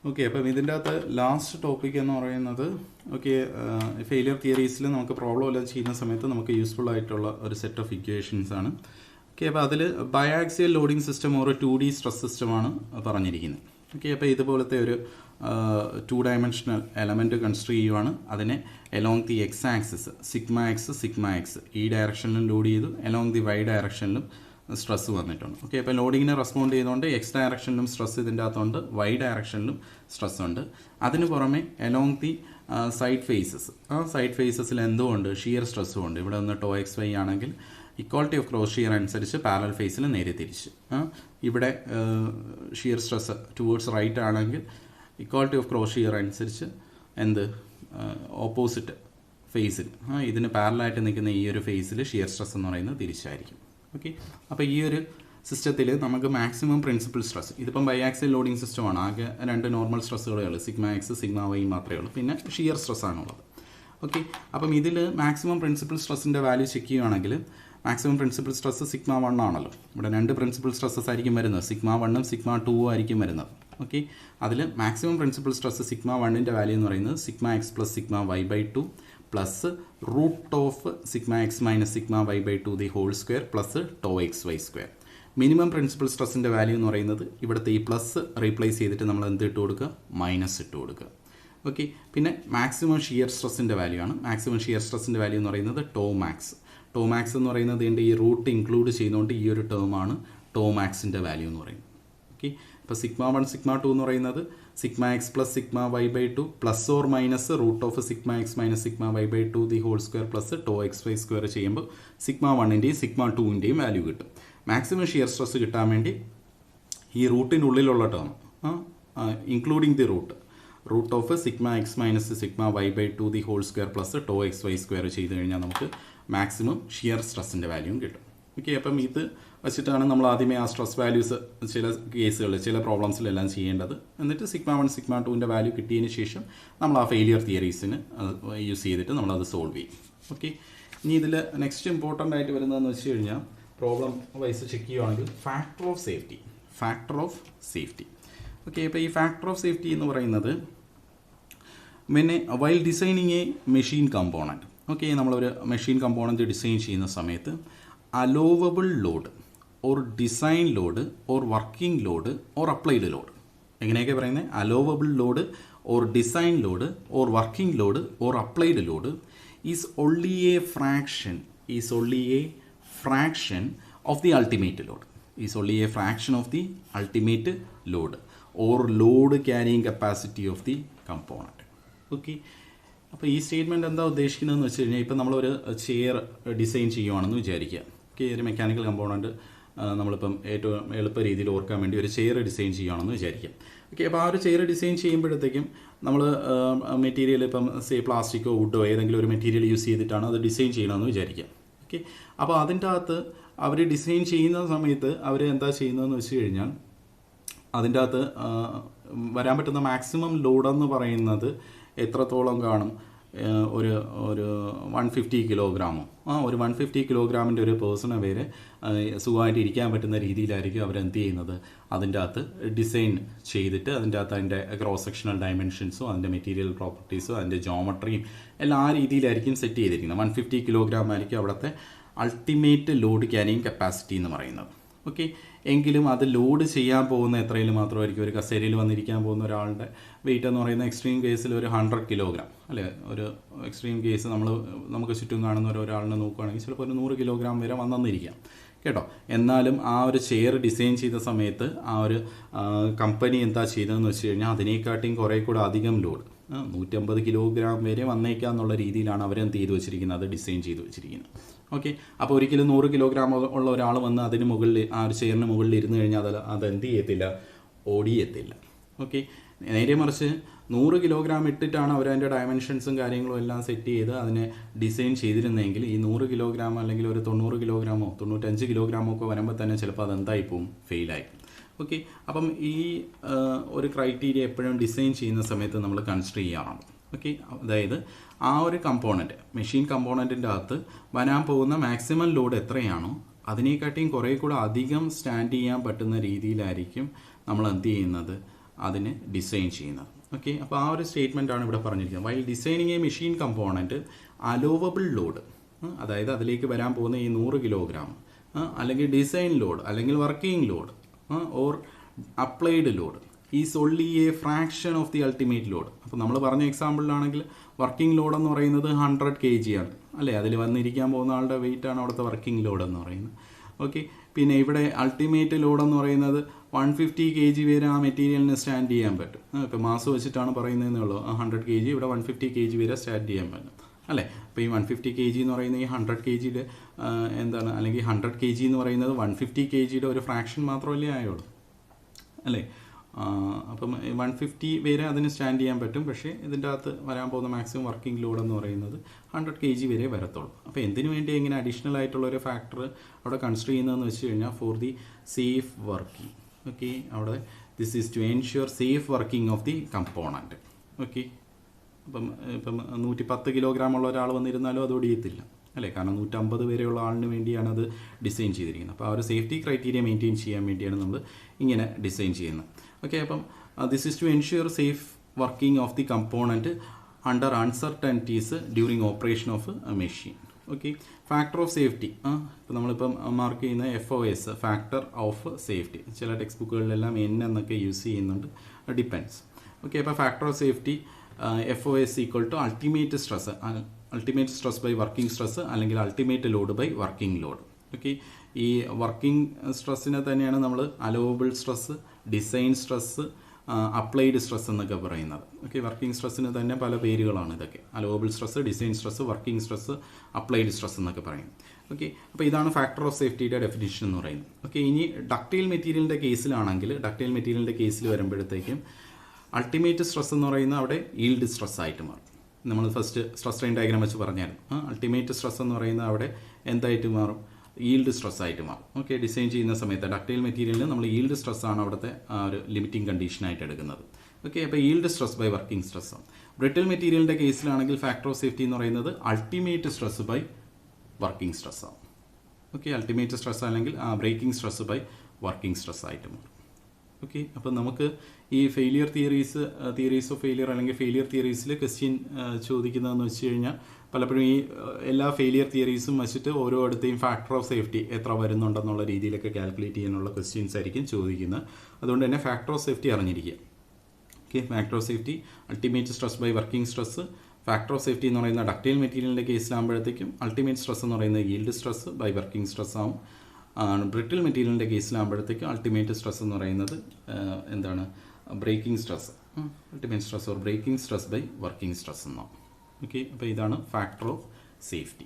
ഓക്കെ, അപ്പം ഇതിൻ്റെ അകത്ത് ലാസ്റ്റ് ടോപ്പിക് എന്ന് പറയുന്നത് ഫെയിലിയർ തിയറീസിൽ നമുക്ക് പ്രോബ്ലം എല്ലാം ചെയ്യുന്ന സമയത്ത് നമുക്ക് യൂസ്ഫുൾ ആയിട്ടുള്ള ഒരു സെറ്റ് ഓഫ് ഇക്വേഷൻസ് ആണ്. ഓക്കെ, അപ്പോൾ അതിൽ ബയാക്സിയൽ ലോഡിംഗ് സിസ്റ്റം ഒരു 2D സ്ട്രെസ് സിസ്റ്റമാണ് പറഞ്ഞിരിക്കുന്നത്. ഓക്കെ, അപ്പോൾ ഇതുപോലത്തെ ഒരു 2 ഡയമെൻഷണൽ എലമെൻറ്റ് കൺസിഡർ ചെയ്യുവാണ്. അതിനെ along the X axis sigma X ഈ ഡയറക്ഷനിലും ലോഡ് ചെയ്തു, എലോങ് ദി വൈ ഡയറക്ഷനിലും സ്ട്രെസ് വന്നിട്ടുണ്ട്. ഓക്കെ, അപ്പോൾ ലോഡിങ്ങിനെ റെസ്പോണ്ട് ചെയ്തുകൊണ്ട് എക്സ് ഡയറക്ഷനിലും സ്ട്രെസ് ഇതിൻ്റെ അകത്തുണ്ട്, വൈ ഡയറക്ഷനിലും സ്ട്രെസ് ഉണ്ട്. അതിന് പുറമെ എലോങ് ദി സൈഡ് ഫേസസ്, ആ സൈഡ് ഫേസസിൽ എന്തോ ഉണ്ട്, ഷിയർ സ്ട്രെസ്സും ഉണ്ട്. ഇവിടെ ഒന്ന് ടോ എക്സ് വൈ ആണെങ്കിൽ ഇക്വാളിറ്റി ഓഫ് ക്രോസ് ഷിയർ അനുസരിച്ച് പാരലൽ ഫേസിൽ നേരെ തിരിച്ച്, ഇവിടെ ഷിയർ സ്ട്രെസ് ടുവേർഡ്സ് റൈറ്റ് ആണെങ്കിൽ ഇക്വാളിറ്റി ഓഫ് ക്രോസ് ഷിയർ അനുസരിച്ച് ഓപ്പോസിറ്റ് ഫേസിൽ ഇതിന് പാരലായിട്ട് നിൽക്കുന്ന ഈ ഒരു ഫേസിൽ ഷിയർ സ്ട്രെസ് എന്ന് പറയുന്നത് തിരിച്ചായിരിക്കും. ഓക്കെ, അപ്പോൾ ഈ ഒരു സിസ്റ്റത്തിൽ നമുക്ക് മാക്സിമം പ്രിൻസിപ്പൽ സ്ട്രെസ്, ഇതിപ്പം ബൈആക്സിയൽ ലോഡിംഗ് സിസ്റ്റമാണ്, ആകെ 2 നോർമൽ സ്ട്രെസ്സുകളേ ഉള്ളൂ, സിഗ്മ എക്സ് സിഗ്മ വൈ മാത്രമേ ഉള്ളൂ, പിന്നെ ഷിയർ സ്ട്രെസ് ആണുള്ളത്. ഓക്കെ, അപ്പം ഇതിൽ മാക്സിമം പ്രിൻസിപ്പൽ സ്ട്രെസ്സിൻ്റെ വാല്യൂ ചെക്ക് ചെയ്യുകയാണെങ്കിൽ മാക്സിമം പ്രിൻസിപ്പൽ സ്ട്രെസ് സിഗ്മ 1 ആണല്ലോ. ഇവിടെ 2 പ്രിൻസിപ്പൽ സ്ട്രെസ്സസ് ആയിരിക്കും വരുന്നത്, സിഗ്മ 1ഉം സിഗ്മ 2ഉം ആയിരിക്കും വരുന്നത്. ഓക്കെ, അതിൽ മാക്സിമം പ്രിൻസിപ്പൽ സ്ട്രെസ് സിഗ്മ 1ൻ്റെ വാല്യൂ എന്ന് പറയുന്നത് sigma X plus sigma Y by 2 plus root of sigma X minus sigma Y by 2 the whole square plus tau X Y square. Minimum principal സ്ട്രെസ്സിൻ്റെ value എന്ന് പറയുന്നത് ഇവിടുത്തെ ഈ plus replace ചെയ്തിട്ട് നമ്മൾ എന്ത് ഇട്ട് കൊടുക്കുക, മൈനസ് ഇട്ട് കൊടുക്കുക. ഓക്കെ, പിന്നെ മാക്സിമം ഷിയർ സ്ട്രെസ്സിൻ്റെ വാല്യൂ ആണ്. മാക്സിമം ഷിയർ സ്ട്രെസ്സിൻ്റെ വാല്യൂ എന്ന് പറയുന്നത് ടോ മാക്സ് എന്ന് പറയുന്നത് ഇതിൻ്റെ ഈ റൂട്ട് ഇൻക്ലൂഡ് ചെയ്യുന്നതുകൊണ്ട് ഈ ഒരു ടേമാണ് ടോ മാക്സിൻ്റെ വാല്യൂ എന്ന് പറയുന്നത്. ഓക്കെ, ഇപ്പോൾ സിഗ്മ 1 സിഗ്മ 2 എന്ന് പറയുന്നത് sigma X plus sigma Y by 2 plus or minus root of sigma X minus sigma Y by 2 the whole square plus tau X Y square ചെയ്യുമ്പോൾ sigma 1ൻ്റെയും sigma 2ൻ്റെയും value കിട്ടും. Maximum shear stress കിട്ടാൻ വേണ്ടി ഈ റൂട്ടിനുള്ളിലുള്ള term including the root of sigma X minus sigma Y by 2 the whole square plus tau X Y square ചെയ്ത് കഴിഞ്ഞാൽ നമുക്ക് മാക്സിമം ഷിയർ സ്ട്രെസ്സിൻ്റെ വാല്യൂവും കിട്ടും. ഓക്കെ, അപ്പം ഇത് വെച്ചിട്ടാണ് നമ്മൾ ആദ്യമേ ആ സ്ട്രെസ് വാല്യൂസ് ചില കേസുകളിൽ ചില പ്രോബ്ലംസിലെല്ലാം ചെയ്യേണ്ടത്. എന്നിട്ട് സിഗ്മ 1 സിഗ്മ 2ൻ്റെ വാല്യൂ കിട്ടിയതിന് ശേഷം നമ്മൾ ആ ഫെയിലിയർ തിയറീസിന് യൂസ് ചെയ്തിട്ട് നമ്മളത് സോൾവ് ചെയ്യും. ഓക്കെ, ഇനി ഇതിൽ നെക്സ്റ്റ് ഇമ്പോർട്ടൻ്റ് ആയിട്ട് വരുന്നതെന്ന് വെച്ച് കഴിഞ്ഞാൽ പ്രോബ്ലം വൈസ് ചെക്ക് ചെയ്യുവാണെങ്കിൽ ഫാക്ടർ ഓഫ് സേഫ്റ്റി. ഓക്കെ, ഇപ്പോൾ ഈ ഫാക്ടർ ഓഫ് സേഫ്റ്റി എന്ന് പറയുന്നത് while designing A machine component. Okay, നമ്മളൊരു മെഷീൻ കമ്പോണൻറ്റ് ഡിസൈൻ ചെയ്യുന്ന സമയത്ത് allowable load or design load or working load or applied load, എങ്ങനെയൊക്കെ പറയുന്നത്, allowable load or design load or working load or applied Lord is only A fraction of the ultimate load or load carrying capacity of the component. Okay, അപ്പോൾ ഈ statement എന്താ ഉദ്ദേശിക്കുന്നതെന്ന് വെച്ച് കഴിഞ്ഞാൽ ഇപ്പം നമ്മളൊരു ചെയർ ഡിസൈൻ ചെയ്യുവാണെന്ന് വിചാരിക്കുക. ഓക്കെ, ഒരു മെക്കാനിക്കൽ കമ്പോണൻറ്റ് നമ്മളിപ്പം ഏറ്റവും എളുപ്പ രീതിയിൽ ഓർക്കാൻ വേണ്ടി ഒരു ചെയർ ഡിസൈൻ ചെയ്യുകയാണെന്ന് വിചാരിക്കാം. ഓക്കെ, അപ്പോൾ ആ ഒരു ചെയർ ഡിസൈൻ ചെയ്യുമ്പോഴത്തേക്കും നമ്മൾ മെറ്റീരിയൽ ഇപ്പം പ്ലാസ്റ്റിക്കോ വുഡോ ഏതെങ്കിലും ഒരു മെറ്റീരിയൽ യൂസ് ചെയ്തിട്ടാണ് അത് ഡിസൈൻ ചെയ്യണമെന്ന് വിചാരിക്കാം. ഓക്കെ, അപ്പോൾ അതിൻ്റെ അകത്ത് അവർ ഡിസൈൻ ചെയ്യുന്ന സമയത്ത് അവർ എന്താ ചെയ്യുന്നതെന്ന് വെച്ച് കഴിഞ്ഞാൽ അതിൻ്റെ അകത്ത് വരാൻ പറ്റുന്ന മാക്സിമം ലോഡെന്ന് പറയുന്നത് എത്രത്തോളം കാണും, ഒരു 150 കിലോഗ്രാമോ ഒരു 150 കിലോഗ്രാമിൻ്റെ ഒരു പേഴ്സണെ വരെ സുഖമായിട്ട് ഇരിക്കാൻ പറ്റുന്ന രീതിയിലായിരിക്കും അവരെന്ത് ചെയ്യുന്നത്, അതിൻ്റെ അകത്ത് ഡിസൈൻ ചെയ്തിട്ട് അതിൻ്റെ അകത്ത് അതിൻ്റെ ക്രോസ് സെക്ഷണൽ ഡയമെൻഷൻസും അതിൻ്റെ മെറ്റീരിയൽ പ്രോപ്പർട്ടീസും അതിൻ്റെ ജോമെട്രിയും എല്ലാം ആ രീതിയിലായിരിക്കും സെറ്റ് ചെയ്തിരിക്കുന്നത്. 150 കിലോഗ്രാം ആയിരിക്കും അവിടുത്തെ അൾട്ടിമേറ്റ് ലോഡ് ക്യാരിങ് കപ്പാസിറ്റി എന്ന് പറയുന്നത്. ഓക്കെ, എങ്കിലും അത് ലോഡ് ചെയ്യാൻ പോകുന്ന എത്രയിൽ മാത്രമായിരിക്കും, ഒരു കസേരയിൽ വന്നിരിക്കാൻ പോകുന്ന ഒരാളുടെ വെയിറ്റ് എന്ന് പറയുന്ന എക്സ്ട്രീം കേസിൽ ഒരു 100 കിലോഗ്രാം അല്ലേ, ഒരു എക്സ്ട്രീം കേസ് നമുക്ക് ചുറ്റും കാണുന്ന ഒരാളിനെ നോക്കുകയാണെങ്കിൽ ചിലപ്പോൾ ഒരു 100 കിലോഗ്രാം വരെ വന്നിരിക്കാം കേട്ടോ. എന്നാലും ആ ഒരു ചെയർ ഡിസൈൻ ചെയ്ത സമയത്ത് ആ ഒരു കമ്പനി എന്താ ചെയ്തതെന്ന് വെച്ച് കഴിഞ്ഞാൽ അതിനേക്കാട്ടിയും കുറേ കൂടെ അധികം ലോഡ് 150 കിലോഗ്രാം വരെ വന്നേക്കാം എന്നുള്ള രീതിയിലാണ് അവരെന്ത് ചെയ്ത് വെച്ചിരിക്കുന്നത്, അത് ഡിസൈൻ ചെയ്ത് വെച്ചിരിക്കുന്നത്. ഓക്കെ, അപ്പോൾ ഒരിക്കലും 100 കിലോഗ്രാം ഉള്ള ഒരാൾ വന്ന് അതിന് മുകളിൽ ആ ഒരു ചെയറിന് മുകളിൽ ഇരുന്ന് കഴിഞ്ഞാൽ അതെന്ത് ചെയ്യത്തില്ല, ഓടിയെത്തില്ല. ഓക്കെ, നേരെ മറിച്ച് 100 കിലോഗ്രാം ഇട്ടിട്ടാണ് അവരതിൻ്റെ ഡയമെൻഷൻസും കാര്യങ്ങളും എല്ലാം സെറ്റ് ചെയ്ത് അതിനെ ഡിസൈൻ ചെയ്തിരുന്നെങ്കിൽ ഈ 100 കിലോഗ്രാം അല്ലെങ്കിൽ ഒരു 90 കിലോഗ്രാമോ 95 കിലോഗ്രാമോ ഒക്കെ വരുമ്പോൾ തന്നെ ചിലപ്പോൾ അതെന്തായി പോവും, ഫെയിലായി. ഓക്കെ, അപ്പം ഈ ഒരു ക്രൈറ്റീരിയ എപ്പോഴും ഡിസൈൻ ചെയ്യുന്ന സമയത്ത് നമ്മൾ കൺസിഡർ ചെയ്യാറാണ്. ഓക്കെ, അതായത് ആ ഒരു കമ്പോണൻറ്റ് മെഷീൻ കമ്പോണൻറ്റിൻ്റെ അകത്ത് വരാൻ പോകുന്ന മാക്സിമം ലോഡ് എത്രയാണോ അതിനെക്കാട്ടിയും കുറേ കൂടെ അധികം സ്റ്റാൻഡ് ചെയ്യാൻ പറ്റുന്ന രീതിയിലായിരിക്കും നമ്മൾ എന്ത് ചെയ്യുന്നത്, അതിനെ ഡിസൈൻ ചെയ്യുന്നത്. ഓക്കെ, അപ്പോൾ ആ ഒരു സ്റ്റേറ്റ്മെൻ്റ് ആണ് ഇവിടെ പറഞ്ഞിരിക്കുന്നത്. While designing A machine component allowable load, അതായത് അതിലേക്ക് വരാൻ പോകുന്ന ഈ 100 കിലോഗ്രാം അല്ലെങ്കിൽ ഡിസൈൻ ലോഡ് അല്ലെങ്കിൽ working load or applied Lord is only A fraction of the ultimate load. അപ്പോൾ നമ്മൾ പറഞ്ഞ എക്സാമ്പിളിലാണെങ്കിൽ വർക്കിംഗ് ലോഡ് എന്ന് പറയുന്നത് 100 kg ആണ് അല്ലേ, അതിൽ വന്നിരിക്കാൻ പോകുന്ന ആളുടെ വെയിറ്റ് ആണ് അവിടുത്തെ വർക്കിംഗ് ലോഡ് എന്ന് പറയുന്നത്. ഓക്കെ, പിന്നെ ഇവിടെ അൾട്ടിമേറ്റ് ലോഡ് എന്ന് പറയുന്നത് 150 kg വരെ ആ മെറ്റീരിയലിന് സ്റ്റാൻഡ് ചെയ്യാൻ പറ്റും. ഇപ്പോൾ മാസ് വെച്ചിട്ടാണ് പറയുന്നതെന്നേ ഉള്ളൂ. 100 kg ഇവിടെ 150 kg വരെ സ്റ്റാൻഡ് ചെയ്യാൻ പറ്റും അല്ലേ. അപ്പോൾ ഈ 150 kg എന്ന് പറയുന്നത് ഈ 100 kgയുടെ എന്താണ്, അല്ലെങ്കിൽ 100 kg എന്ന് പറയുന്നത് 150 kgയുടെ ഒരു ഫ്രാക്ഷൻ മാത്രമല്ലേ ആയുള്ളൂ അല്ലേ. അപ്പം 150 വരെ അതിന് സ്റ്റാൻഡ് ചെയ്യാൻ പറ്റും. പക്ഷേ ഇതിൻ്റെ അകത്ത് വരാൻ പോകുന്ന മാക്സിമം വർക്കിംഗ് ലോഡ് എന്ന് പറയുന്നത് 100 kg വരെ വരത്തുള്ളൂ. അപ്പോൾ എന്തിനു വേണ്ടി ഇങ്ങനെ അഡീഷണൽ ആയിട്ടുള്ള ഒരു ഫാക്ടർ അവിടെ കൺസിഡർ ചെയ്യുന്നതെന്ന് വെച്ച് കഴിഞ്ഞാൽ for the safe working. Okay, അവിടെ this is to ensure safe working of the component. Okay, ഇപ്പം 110 കിലോഗ്രാം ഉള്ള ഒരാൾ വന്നിരുന്നാലും അത് ഒടിയത്തില്ല അല്ലേ, കാരണം 150 വരെയുള്ള ആളിന് വേണ്ടിയാണ് അത് ഡിസൈൻ ചെയ്തിരിക്കുന്നത്. അപ്പോൾ ആ ഒരു സേഫ്റ്റി ക്രൈറ്റീരിയ മെയിൻറ്റെയിൻ ചെയ്യാൻ വേണ്ടിയാണ് നമ്മൾ ഇങ്ങനെ ഡിസൈൻ ചെയ്യുന്നത്. ഓക്കെ, അപ്പം this is to ensure safe working of the component under uncertainties during operation of machine. Okay, factor of safety ഇപ്പോൾ നമ്മളിപ്പം മാർക്ക് ചെയ്യുന്ന FOS ഫാക്ടർ ഓഫ് സേഫ്റ്റി, ചില ടെക്സ്റ്റ് ബുക്കുകളിലെല്ലാം N എന്നൊക്കെ യൂസ് ചെയ്യുന്നുണ്ട്, ഡിപ്പെൻഡ്സ്. ഓക്കെ, അപ്പോൾ factor of safety FOS equal to ultimate stress by working stress അല്ലെങ്കിൽ ultimate load by working load. Okay, ഈ വർക്കിംഗ് സ്ട്രെസ്സിനെ തന്നെയാണ് നമ്മൾ allowable stress, design stress, applied stress എന്നൊക്കെ പറയുന്നത്. ഓക്കെ, വർക്കിംഗ് സ്ട്രെസ്സിന് തന്നെ പല പേരുകളാണ് ഇതൊക്കെ. Allowable stress, design stress, working stress, applied stress എന്നൊക്കെ പറയും. ഓക്കെ, അപ്പോൾ ഇതാണ് ഫാക്ടർ ഓഫ് സേഫ്റ്റിയുടെ ഡെഫിനിഷൻ എന്ന് പറയുന്നത്. ഓക്കെ, ഇനി ഡക്റ്റൈൽ മെറ്റീരിയലിൻ്റെ കേസിലാണെങ്കിൽ, ഡക്റ്റൈൽ മെറ്റീരിയലിൻ്റെ കേസിൽ വരുമ്പോഴത്തേക്കും അൾട്ടിമേറ്റ് സ്ട്രെസ് എന്ന് പറയുന്നത് അവിടെ ഈൽഡ് സ്ട്രെസ് ആയിട്ട് മാറും. നമ്മൾ ഫസ്റ്റ് സ്ട്രെസ് സ്ട്രെയിൻ ഡയഗ്രാം വെച്ച് പറഞ്ഞായിരുന്നു. അൾട്ടിമേറ്റ് സ്ട്രെസ് എന്ന് പറയുന്നത് അവിടെ എന്തായിട്ട് മാറും, ഈൽഡ് സ്ട്രെസ് ആയിട്ട് മാറും. ഓക്കെ, ഡിസൈൻ ചെയ്യുന്ന സമയത്ത് ഡക്റ്റൈൽ മെറ്റീരിയലിന് നമ്മൾ ഈൽഡ് സ്ട്രെസ്സാണ് അവിടുത്തെ ഒരു ലിമിറ്റിംഗ് കണ്ടീഷനായിട്ട് എടുക്കുന്നത്. ഓക്കെ, അപ്പോൾ yield stress by working stress. Brittle മെറ്റീരിയലിൻ്റെ കേസിലാണെങ്കിൽ ഫാക്ടർ ഓഫ് സേഫ്റ്റി എന്ന് പറയുന്നത് അൾട്ടിമേറ്റ് സ്ട്രെസ് ബൈ വർക്കിംഗ് സ്ട്രെസ്സാണ്. ഓക്കെ, അൾട്ടിമേറ്റ് സ്ട്രെസ് അല്ലെങ്കിൽ breaking stress by working stress ആയിട്ട് മാറും. ഓക്കെ, അപ്പോൾ നമുക്ക് ഈ ഫെയിലിയർ തിയറീസ് ഓഫ് ഫെയിലിയർ അല്ലെങ്കിൽ ഫെയിലിയർ തിയറീസിൽ ക്വസ്റ്റ്യൻ ചോദിക്കുന്നതെന്ന് വെച്ച് കഴിഞ്ഞാൽ പലപ്പോഴും ഈ എല്ലാ ഫെയിലിയർ തിയറീസും വെച്ചിട്ട് ഓരോ അടുത്തെയും ഫാക്ടർ ഓഫ് സേഫ്റ്റി എത്ര വരുന്നുണ്ടെന്നുള്ള രീതിയിലൊക്കെ കാൽക്കുലേറ്റ് ചെയ്യാനുള്ള ക്വസ്റ്റ്യൻസ് ആയിരിക്കും ചോദിക്കുന്നത്. അതുകൊണ്ട് തന്നെ ഫാക്ടർ ഓഫ് സേഫ്റ്റി അറിഞ്ഞിരിക്കുക. Okay, factor of safety ultimate stress by working stress. Factor of safety എന്ന് പറയുന്ന ഡക്റ്റൈൽ മെറ്റീരിയലിൻ്റെ കേസിലാകുമ്പോഴത്തേക്കും അൾട്ടിമേറ്റ് സ്ട്രെസ് എന്ന് പറയുന്നത് yield stress by working stress ആവും. ബ്രിട്ടിൽ മെറ്റീരിയലിൻ്റെ കേസിലാകുമ്പോഴത്തേക്കും അൾട്ടിമേറ്റ് സ്ട്രെസ് എന്ന് പറയുന്നത് എന്താണ്, breaking stress, ultimate stress or breaking stress by working stress എന്നാവും. ഓക്കെ, അപ്പോൾ ഇതാണ് ഫാക്ടർ ഓഫ് സേഫ്റ്റി.